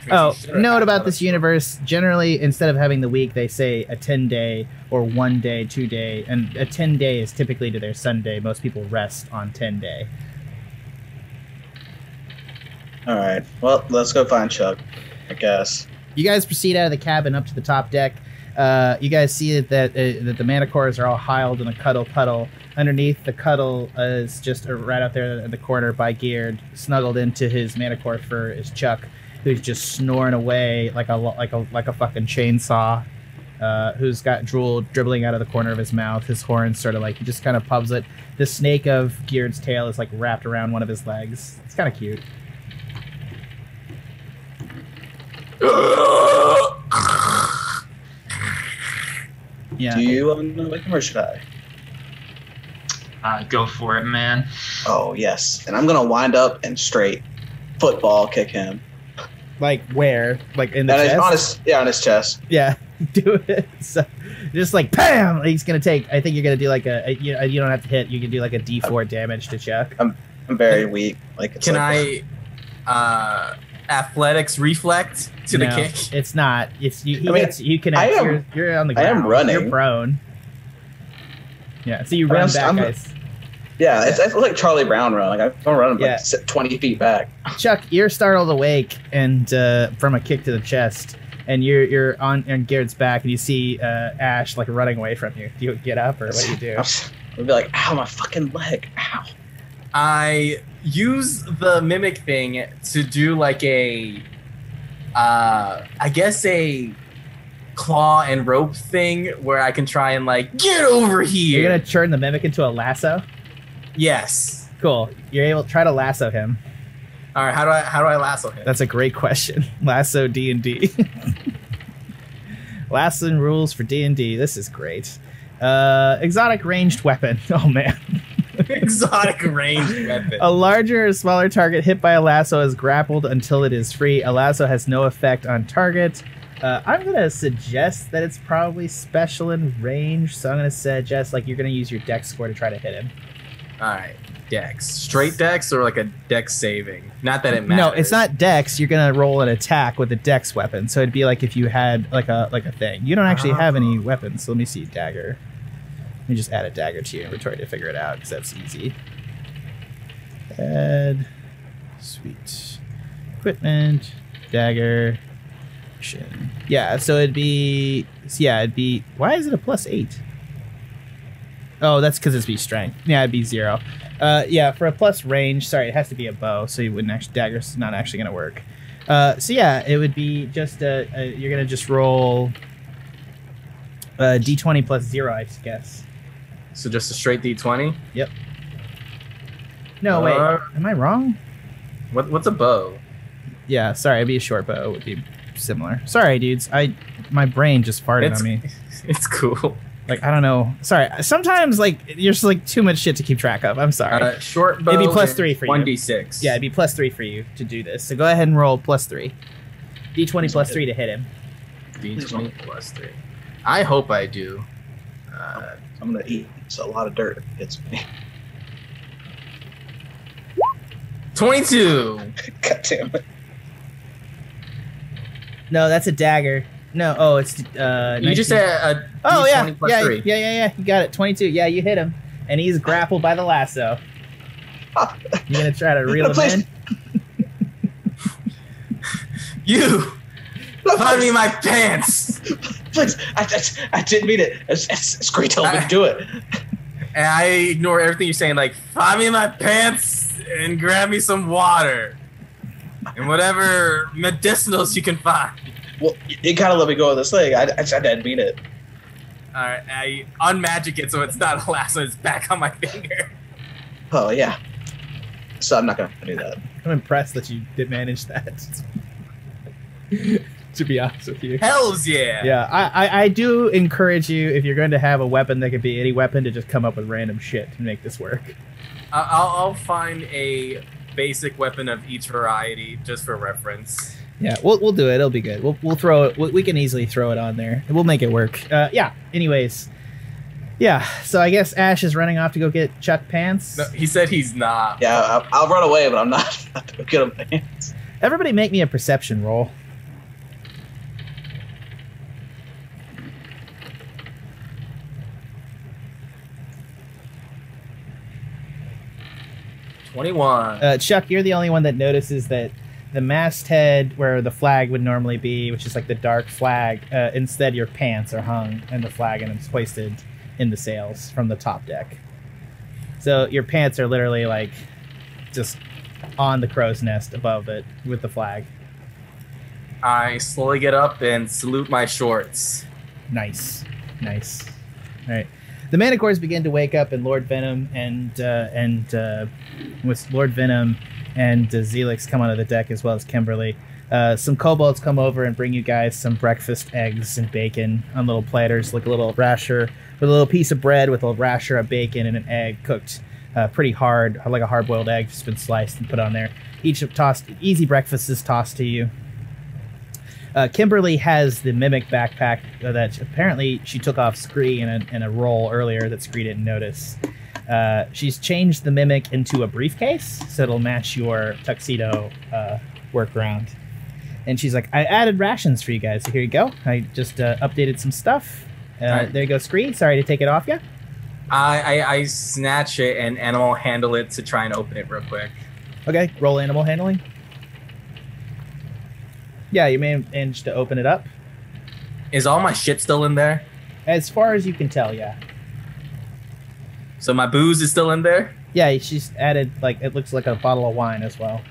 Oh, note about this universe. Generally, instead of having the week, they say a 10-day or 1 day, 2 day, and a 10-day is typically to their Sunday. Most people rest on 10-day. All right. Well, let's go find Chuck, I guess. You guys proceed out of the cabin up to the top deck. You guys see that the manticores are all hiled in a cuddle puddle. Underneath the cuddle is just right out there in the corner by Geared, snuggled into his manticore fur is Chuck, who's just snoring away like a fucking chainsaw. Who's got drool dribbling out of the corner of his mouth. His horns sort of like he just kind of pubs it. The snake of Geared's tail is like wrapped around one of his legs. It's kind of cute. Yeah. Do you want to make him or should I? Go for it, man. Oh, yes. And I'm going to wind up and straight football kick him. Like where? Like in the And chest? on his chest. Yeah, do it. So, just like bam. He's gonna take. I think you're gonna do like you don't have to hit. You can do like a D4 damage to Chuck. I'm very weak. Like, it's Can like, I athletics reflect to the kick? It's not. It's you. I mean, You can. You're on the ground. I am running. You're prone. Yeah. So you run back, guys. Yeah, it's like Charlie Brown run. Like I'm running Yeah. like 20 feet back. Chuck, you're startled awake and from a kick to the chest, and you're on Garrett's back, and you see Ashe like running away from you. Do you get up or what do you do? I'll be like, ow, my fucking leg, ow. I use the mimic thing to do like a, I guess a claw and rope thing where I can try and like get over here. You're gonna turn the mimic into a lasso. Yes. Cool. You're able to try to lasso him. All right. How do I lasso him? That's a great question. Lasso D&D. Lasso rules for D&D. This is great. Exotic ranged weapon. Oh man. Exotic ranged weapon. A larger or smaller target hit by a lasso is grappled until it is free. A lasso has no effect on target. I'm gonna suggest that it's probably special in range, so I'm gonna suggest like you're gonna use your dex score to try to hit him. All right, dex. Straight dex or like a dex saving? Not that it matters. No, it's not dex. You're gonna roll an attack with a dex weapon, so it'd be like if you had like a thing. You don't actually have any weapons. So let me see, dagger. Let me just add a dagger to your inventory to figure it out because that's easy. Add, sweet, equipment, dagger. Yeah, so it'd be why is it a +8? Oh, that's because it's be strength. Yeah, it'd be 0. Yeah, for a plus range, sorry, it has to be a bow, so you wouldn't actually, dagger's not actually gonna work. So yeah, it would be just you're gonna just roll d20 plus 0, I guess. So just a straight d20? Yep. No, wait, am I wrong? What's a bow? Yeah, sorry, it'd be a short bow. It would be similar. Sorry, dudes. My brain just farted on me. It's cool. Like, I don't know. Sorry. Sometimes, like, there's, like, too much shit to keep track of. I'm sorry. Short bow. It'd be +3 for you. 1d6. Yeah, it'd be +3 for you to do this. So go ahead and roll +3. D20 +3 to hit him. D20 +3. I hope I do. I'm going to eat. It's a lot of dirt if it hits me. 22. God damn it. No, that's a dagger. No, oh, it's You 19. just said a Oh, yeah. D20 plus Yeah, 3. yeah. You got it. 22. Yeah, you hit him. And he's grappled by the lasso. You gonna try to reel him in? You! Find me my pants! Please, I didn't mean it. Scree told me to do it. And I ignore everything you're saying, like, find me my pants and grab me some water. And whatever medicinals you can find. Well, you gotta let me go with this thing. I didn't mean it. Alright, I unmagic it so it's not a lasso, it's back on my finger. Oh, yeah. So I'm not gonna do that. I'm impressed that you did manage that. To be honest with you. Hells yeah! Yeah, I do encourage you, if you're going to have a weapon that could be any weapon, to just come up with random shit to make this work. I'll find a basic weapon of each variety just for reference. Yeah, we'll do it. It'll be good. We'll throw it. We can easily throw it on there. We'll make it work. Yeah. Anyways. Yeah. So I guess Ashe is running off to go get Chuck pants. No, he said he's not. Yeah, I'll run away, but I'm not to go get him pants. Everybody, make me a perception roll. $21. Chuck, you're the only one that notices that the masthead where the flag would normally be, which is like the dark flag, instead your pants are hung in the flag and it's hoisted in the sails from the top deck. So your pants are literally like just on the crow's nest above it with the flag. I slowly get up and salute my shorts. Nice. All right. The Manticores begin to wake up, and Lord Venom with Lord Venom and Zelix come onto the deck, as well as Kimberly. Some kobolds come over and bring you guys some breakfast eggs and bacon on little platters, like a little rasher, with a little piece of bread with a rasher of bacon and an egg cooked pretty hard, like a hard-boiled egg, just been sliced and put on there. Easy breakfast is tossed to you. Kimberly has the mimic backpack that apparently she took off Scree in a roll earlier that Scree didn't notice. She's changed the mimic into a briefcase, so it'll match your tuxedo workaround. And she's like, I added rations for you guys, so here you go. I just updated some stuff. Right. There you go, Scree. Sorry to take it off you. I snatch it and animal handle it to try and open it real quick. Okay, roll animal handling. Yeah, you managed to open it up. Is all my shit still in there? As far as you can tell, yeah. So my booze is still in there? Yeah, she's added, like, it looks like a bottle of wine as well.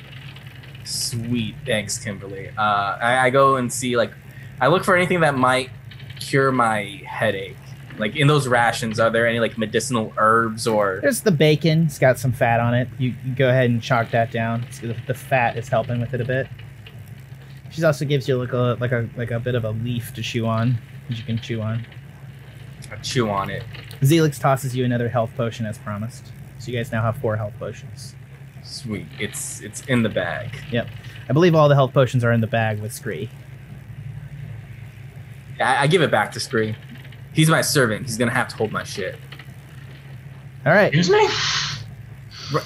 Sweet, thanks, Kimberly. I go and see, like, I look for anything that might cure my headache. Like, in those rations, are there any, like, medicinal herbs or... There's the bacon. It's got some fat on it. You can go ahead and chalk that down. The fat is helping with it a bit. She also gives you, like a bit of a leaf to chew on, that you can chew on. I chew on it. Zelix tosses you another health potion as promised. So you guys now have 4 health potions. Sweet. It's in the bag. Yep. I believe all the health potions are in the bag with Scree. I give it back to Scree. He's my servant. He's gonna have to hold my shit. All right. Excuse me?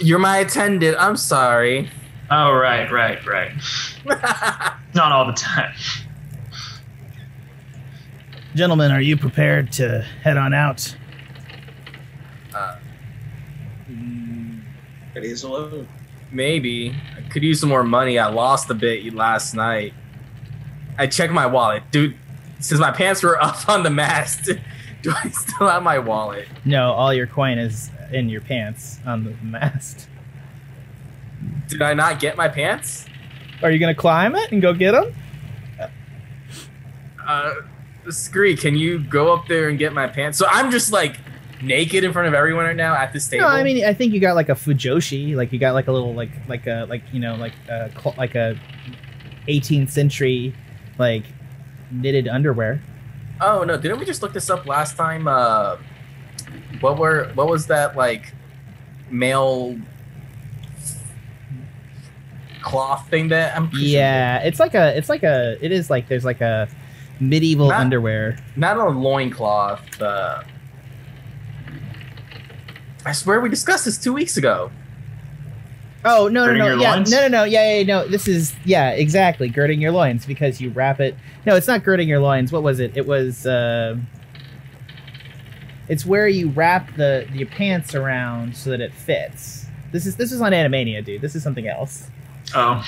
You're my attendant. I'm sorry. Oh, right. Not all the time. Gentlemen, are you prepared to head on out? Ready as a load. Maybe. I could use some more money. I lost a bit last night. I checked my wallet. Dude, since my pants were up on the mast, do I still have my wallet? No, all your coin is in your pants on the mast. Did I not get my pants? Are you going to climb it and go get them? Scree, can you go up there and get my pants? So I'm just like naked in front of everyone right now at this table. No, I mean, I think you got like a fujoshi, like you got like a little like a 18th century like knitted underwear. Oh no! Didn't we just look this up last time? What was that like male cloth thing that I'm? Yeah, it is like there's like a medieval underwear. Not a loincloth. I swear we discussed this 2 weeks ago. Oh, no. Yeah, this is, exactly, girding your loins, because you wrap it. No, it's not girding your loins. What was it? It was, it's where you wrap your pants around so that it fits. This is on Animania, dude. This is something else. Oh.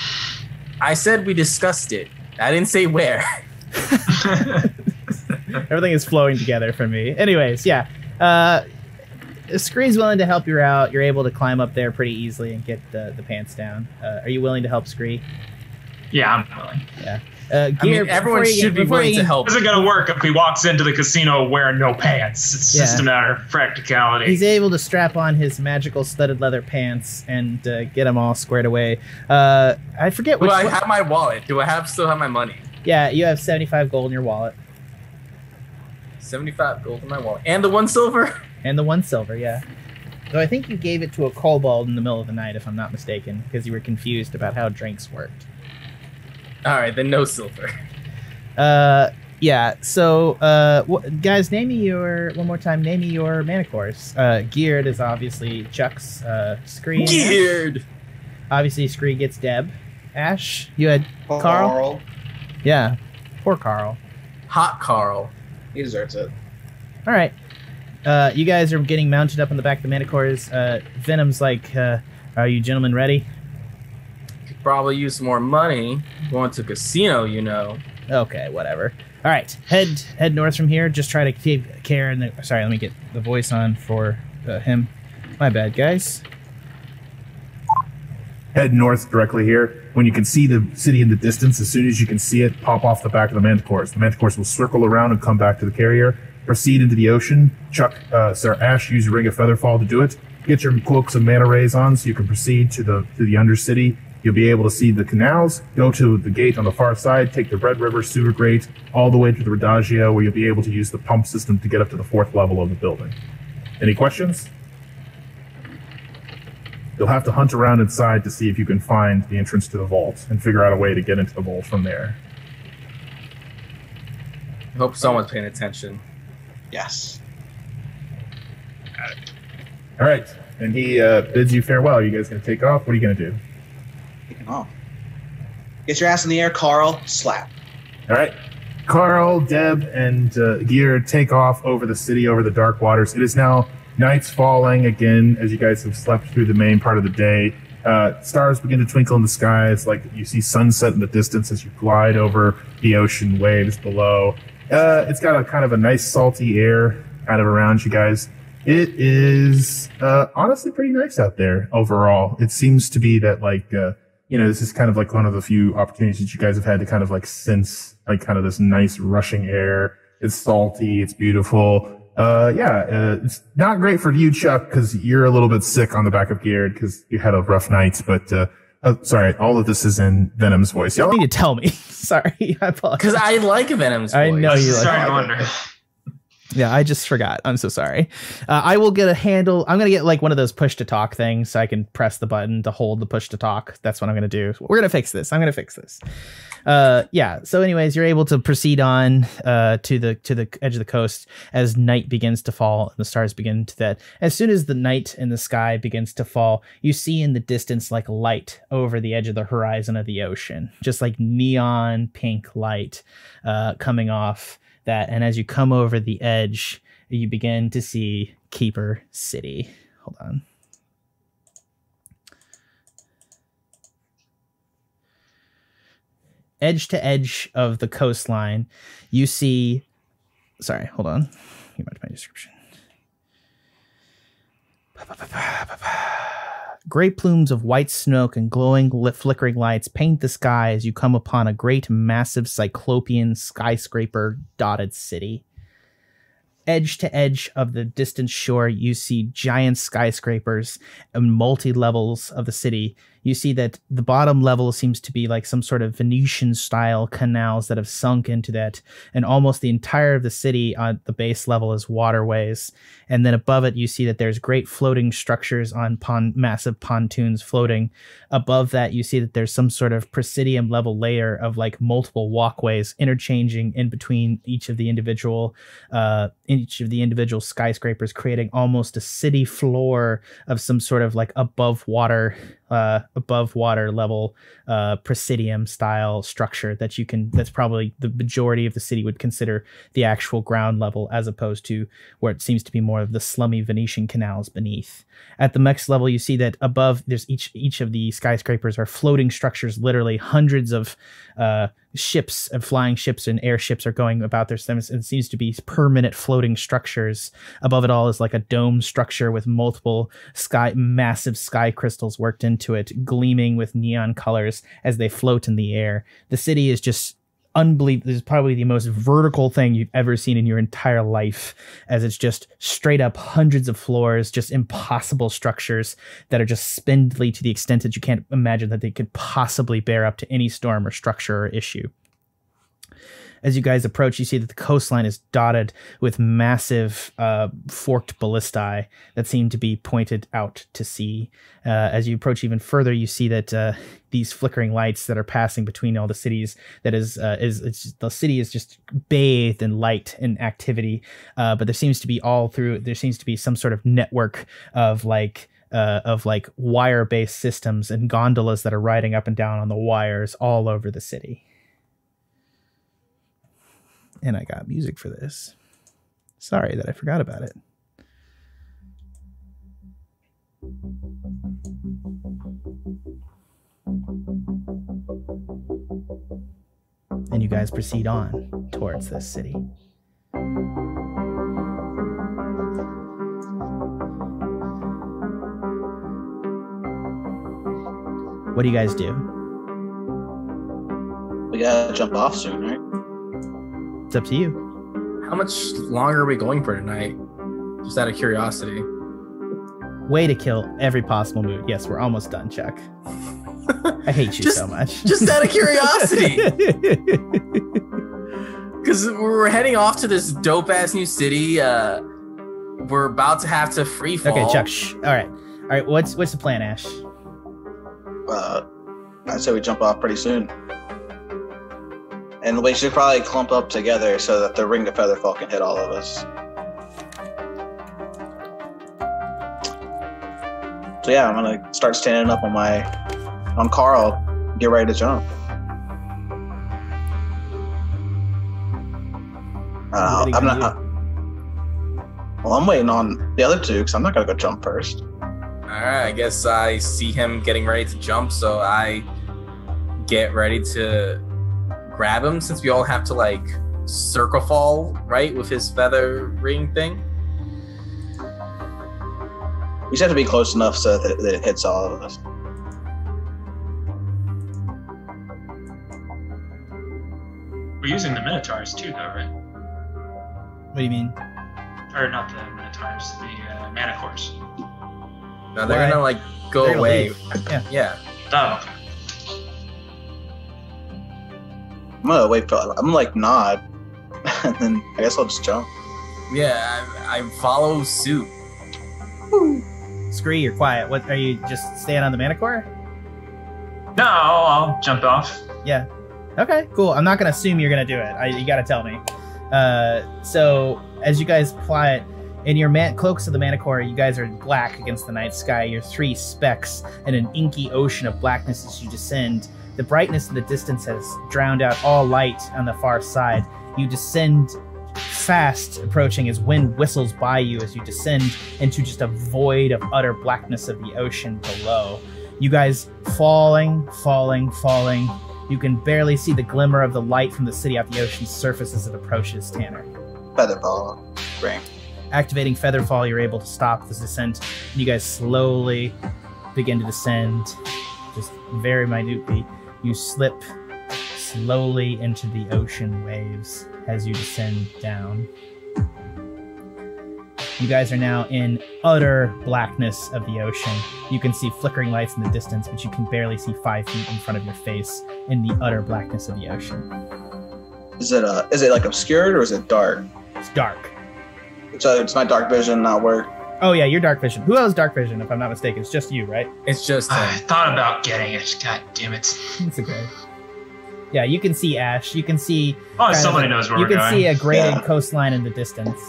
I said we discussed it. I didn't say where. Everything is flowing together for me. Anyways, yeah. Scree's willing to help you out. You're able to climb up there pretty easily and get the pants down. Are you willing to help Scree? Yeah, I'm willing. Yeah. Everyone should be willing to help. It isn't going to work if he walks into the casino wearing no pants. It's just a matter of practicality. He's able to strap on his magical studded leather pants and get them all squared away. I forget which. Do I have my wallet? Do I still have my money? Yeah, you have 75 gold in your wallet. 75 gold in my wallet. And the 1 silver? And the 1 silver, yeah. So I think you gave it to a kobold in the middle of the night, if I'm not mistaken, because you were confused about how drinks worked. All right, then no silver. Yeah. So, guys, name me your manticores. Geared is obviously Chuck's. Scree. Geared. Obviously, Scree gets Deb. Ashe, you had Carl. Yeah, poor Carl. Hot Carl. He deserves it. All right. You guys are getting mounted up on the back of the manticores. Venom's like, are you gentlemen ready? Could probably use some more money. Going to casino, you know. Okay, whatever. All right, head north from here. Just try to keep care. Sorry, let me get the voice on for him. My bad, guys. Head north directly here. When you can see the city in the distance, as soon as you can see it, pop off the back of the manticores. The manticores will circle around and come back to the carrier. Proceed into the ocean. Chuck, Ashe, use your Ring of Featherfall to do it. Get your cloaks of mana rays on so you can proceed to the Undercity You'll be able to see the canals, go to the gate on the far side, take the Red River sewer grate all the way to the Radagio, where you'll be able to use the pump system to get up to the 4th level of the building. Any questions? You'll have to hunt around inside to see if you can find the entrance to the vault and figure out a way to get into the vault from there. I hope someone's paying attention. Yes. All right, and he bids you farewell. You guys gonna take off? What are you gonna do? Taking off. Get your ass in the air, Carl. Slap. All right, Carl, Deb, and Gear take off over the city, over the dark waters. It is now night's falling again, as you guys have slept through the main part of the day. Stars begin to twinkle in the skies, like you see sunset in the distance as you glide over the ocean waves below. It's got a kind of a nice salty air kind of around you guys. It is honestly pretty nice out there overall. It seems to be that this is kind of like one of the few opportunities that you guys have had to kind of like sense like kind of this nice rushing air. It's salty. It's beautiful. It's not great for you, Chuck, because you're a little bit sick on the back of Geared because you had a rough night. But sorry, all of this is in Venom's voice. You need to tell me. Sorry, I apologize. Because I like Venom's voice. I know you like. Sorry, I wonder. Yeah, I just forgot. I'm so sorry. I will get a handle. I'm going to get like one of those push to talk things so I can press the button to hold the push to talk. That's what I'm going to do. We're going to fix this. I'm going to fix this. So anyways, you're able to proceed on to the edge of the coast as night begins to fall and the stars begin to that. As soon as the night in the sky begins to fall, you see in the distance like light over the edge of the horizon of the ocean, just like neon pink light coming off that. And as you come over the edge, you begin to see Keeper City. Hold on. Edge to edge of the coastline, you see... Sorry, hold on. Get back to my description. Great plumes of white smoke and glowing, flickering lights paint the sky as you come upon a great, massive, cyclopean, skyscraper-dotted city. Edge to edge of the distant shore, you see giant skyscrapers and multi-levels of the city. You see that the bottom level seems to be like some sort of Venetian-style canals that have sunk into that, and almost the entire of the city on the base level is waterways. And then above it, you see that there's great floating structures on massive pontoons floating. Above that, you see that there's some sort of presidium-level layer of like multiple walkways interchanging in between each of the individual skyscrapers, creating almost a city floor of some sort of like above water level presidium style structure that's probably the majority of the city would consider the actual ground level, as opposed to where it seems to be more of the slummy Venetian canals beneath. At the next level, you see that above there's each of the skyscrapers are floating structures. Literally hundreds of ships and flying ships and airships are going about their stems. It seems to be permanent floating structures. Above it all is like a dome structure with multiple massive sky crystals worked into it, gleaming with neon colors as they float in the air. The city is just unbelievable. This is probably the most vertical thing you've ever seen in your entire life, as it's just straight up hundreds of floors, just impossible structures that are just spindly to the extent that you can't imagine that they could possibly bear up to any storm or structure or issue. As you guys approach, you see that the coastline is dotted with massive forked ballistae that seem to be pointed out to sea. As you approach even further, you see that these flickering lights that are passing between all the cities, the city is just bathed in light and activity. But there seems to be some sort of network of wire-based systems and gondolas that are riding up and down on the wires all over the city. And I got music for this. Sorry that I forgot about it. And you guys proceed on towards this city. What do you guys do? We gotta jump off soon, right? It's up to you. How much longer are we going for tonight? Just out of curiosity. Way to kill every possible mood. Yes, we're almost done, Chuck. I hate you so much. Just out of curiosity. Because we're heading off to this dope-ass new city. We're about to have to free fall. Okay, Chuck, shh. All right. What's the plan, Ashe? I'd say we jump off pretty soon. And we should probably clump up together so that the ring of Featherfall can hit all of us. So yeah, I'm gonna start standing up on Carl, get ready to jump. I'm waiting on the other two because I'm not gonna go jump first. Alright, I guess I see him getting ready to jump, so I get ready to grab him since we all have to like circle fall, right, with his feather ring thing. We just have to be close enough so that it hits all of us. We're using the Minotaurs too, though, right? What do you mean? Or not the Minotaurs, the Manticores. No, they're gonna like go away. Yeah. Oh, okay. I'm gonna wait for. I'm gonna like nod, and then I guess I'll just jump. Yeah, I follow suit. Scree, you're quiet. What are you just staying on the Manticore? No, I'll jump off. Yeah. Okay, cool. I'm not gonna assume you're gonna do it. You gotta tell me. So as you guys ply it in your cloaks of the Manticore, you guys are black against the night sky. You're three specks in an inky ocean of blackness as you descend. The brightness in the distance has drowned out all light on the far side. You descend fast, approaching as wind whistles by you as you descend into just a void of utter blackness of the ocean below. You guys falling. You can barely see the glimmer of the light from the city off the ocean's surface as it approaches. Tanner. Featherfall ring. Activating Featherfall, you're able to stop this descent, and you guys slowly begin to descend, just very minutely. You slip slowly into the ocean waves as you descend down. You guys are now in utter blackness of the ocean. You can see flickering lights in the distance, but you can barely see 5 feet in front of your face in the utter blackness of the ocean. Is it like obscured or is it dark? It's dark. So it's my dark vision not work. Oh yeah, your dark vision. Who else dark vision, if I'm not mistaken? It's just you, right? It's just I thought about getting it. God damn it. It's okay. Yeah, you can see Ashe. You can see... Oh, somebody knows where we're going. You can see a graded coastline in the distance.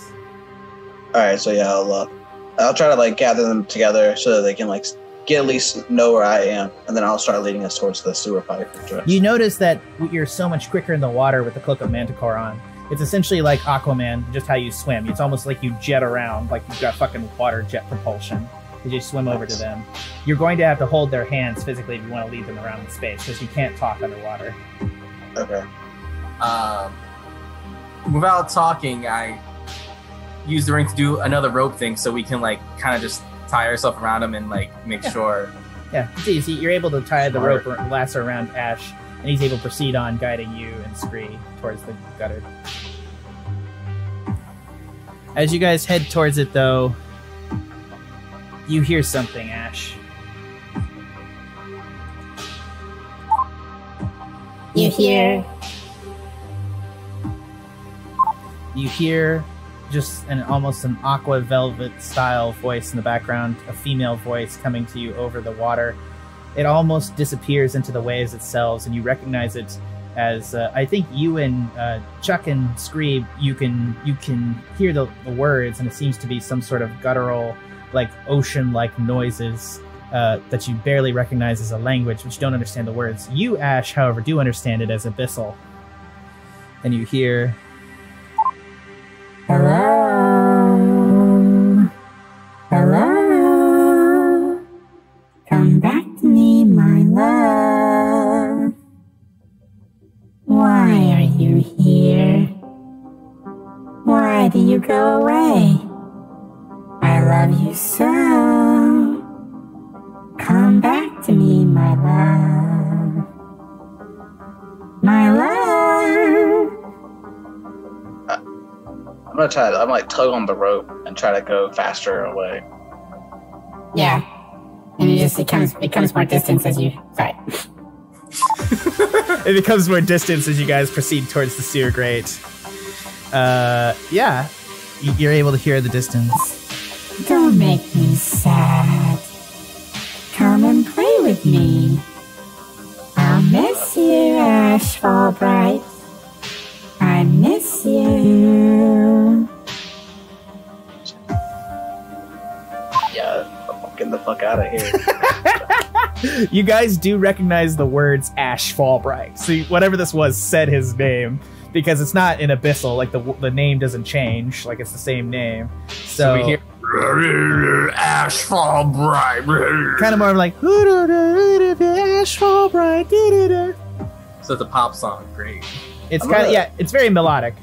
Alright, so yeah, I'll try to like gather them together so that they can like at least know where I am, and then I'll start leading us towards the sewer pipe. You notice that you're so much quicker in the water with the Cloak of Manticore on. It's essentially like Aquaman, just how you swim. It's almost like you jet around, like you've got fucking water jet propulsion. You just swim over to them. You're going to have to hold their hands physically if you want to lead them around in space, because you can't talk underwater. Okay. Without talking, I use the ring to do another rope thing so we can like kind of just tie ourselves around him and like make sure. Yeah, it's easy. You're able to tie the rope lasso around Ashe, and he's able to proceed on guiding you and Scree towards the gutter. As you guys head towards it, though, you hear something, Ashe. You hear? You hear just almost an aqua velvet style voice in the background, a female voice coming to you over the water. It almost disappears into the waves itself, and you recognize it as I think you and Chuck and Scree, you can hear the words, and it seems to be some sort of guttural, like ocean-like noises that you barely recognize as a language, which you don't understand the words. You, Ashe, however, do understand it as abyssal, and you hear, "Hello, hello, come back to me, my love. Why are you here? Why do you go away? I love you so. Come back to me, my love. My love." I'm like tug on the rope and try to go faster away. Yeah. And it becomes more distance as you... Sorry. It becomes more distance as you guys proceed towards the sewer grate. Yeah. You're able to hear the distance. Don't make me sad. Come and play with me. I'll miss you, Ashe Fallbright. I miss you. Yeah, I'm getting the fuck out of here. You guys do recognize the words Ashe Fallbright. So whatever this was said his name, because it's not in Abyssal. Like the name doesn't change. Like it's the same name. So we hear Ashe Fallbright. Kind of more like Ashe Fallbright. So it's a pop song. Great. It's kind of it's very melodic.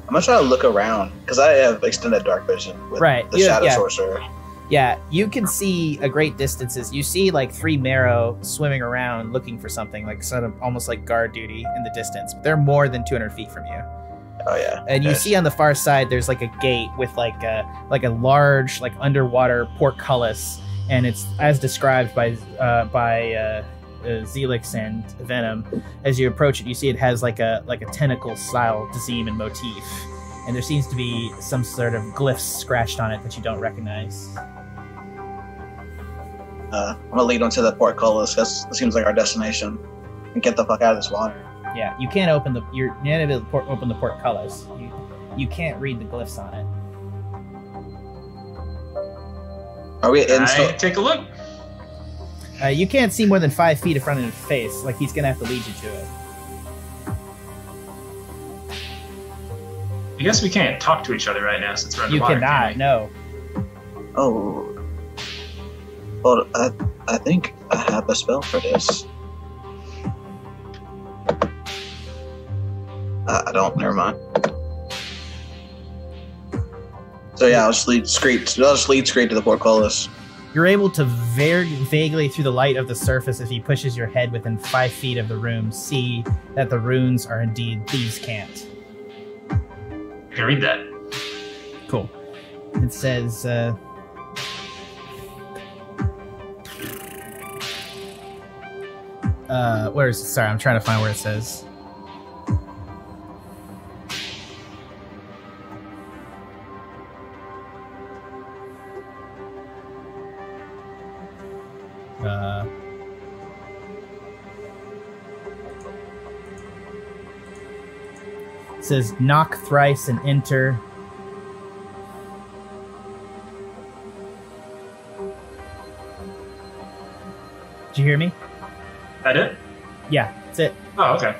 I'm gonna try to look around because I have extended dark vision with the Shadow Sorcerer. Yeah, you can see a great distances. You see like 3 Marrow swimming around looking for something, like sort of almost like guard duty in the distance. But they're more than 200 feet from you. Oh yeah. And you see on the far side, there's like a gate with like a large like underwater portcullis, and it's as described by Zelix and Venom. As you approach it, you see it has like a tentacle style design and motif, and there seems to be some sort of glyphs scratched on it that you don't recognize. I'm gonna lead onto the portcullis because it seems like our destination, and get the fuck out of this water. Yeah, you can't open you're not able to open the portcullis. You can't read the glyphs on it. Are we in? Take a look. You can't see more than 5 feet in front of his face. Like he's gonna have to lead you to it. I guess we can't talk to each other right now since we're You underwater. cannot. No. Oh. Well, I think I have a spell for this. I don't. Never mind. So yeah, I'll just lead straight to the portcullis. You're able to very vaguely through the light of the surface, if he pushes your head within 5 feet of the room, see that the runes are indeed Thieves' Cant. I can read that. Cool. It says, sorry, I'm trying to find where it says. It says, knock thrice and enter. Did you hear me? That it? Yeah, that's it. Oh, okay.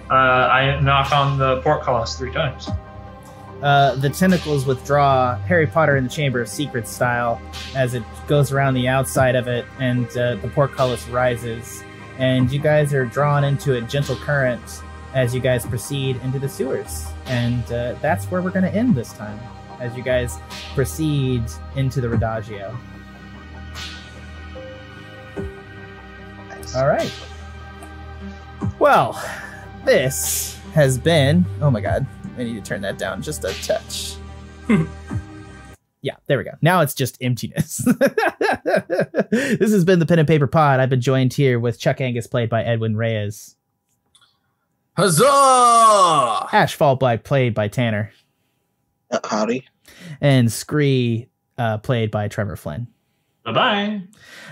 I knock on the portcullis 3 times. The tentacles withdraw Harry Potter in the Chamber of Secrets style as it goes around the outside of it, and the portcullis rises. And you guys are drawn into a gentle current as you guys proceed into the sewers. And that's where we're going to end this time, as you guys proceed into the Radagio. All right. Well, this has been... Oh my god. I need to turn that down just a touch. Yeah, there we go. Now it's just emptiness. This has been the Pen and Paper Pod. I've been joined here with Chuck Angus, played by Edwin Reyes. Huzzah! Ashe Fallbright, played by Tanner. Howdy. And Scree, played by Trevor Flynn. Bye-bye.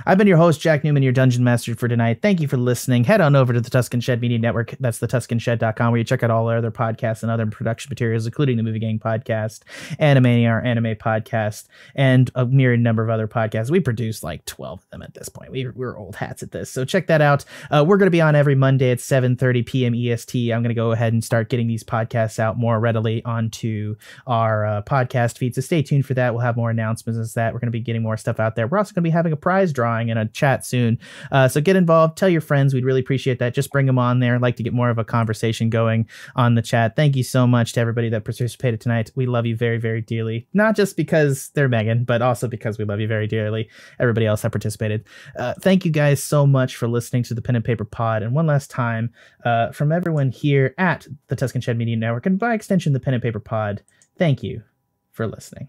I've been your host, Jack Newman, your Dungeon Master for tonight. Thank you for listening. Head on over to the Tuscan Shed Media Network. That's the TuscanShed.com, where you check out all our other podcasts and other production materials, including the Movie Gang podcast, Animania, our anime podcast, and a myriad number of other podcasts. We produce like 12 of them at this point. We're old hats at this. So check that out. We're going to be on every Monday at 7:30 p.m. EST. I'm going to go ahead and start getting these podcasts out more readily onto our podcast feed. So stay tuned for that. We'll have more announcements as that. We're going to be getting more stuff out there. We're also going to be having a prize drawing and a chat soon. So get involved. Tell your friends. We'd really appreciate that. Just bring them on there. I'd like to get more of a conversation going on the chat. Thank you so much to everybody that participated tonight. We love you very, very dearly. Not just because they're Megan, but also because we love you very dearly. Everybody else that participated. Thank you guys so much for listening to the Pen and Paper Pod. And one last time, from everyone here at the Tuscan Shed Media Network, and by extension, the Pen and Paper Pod, thank you for listening.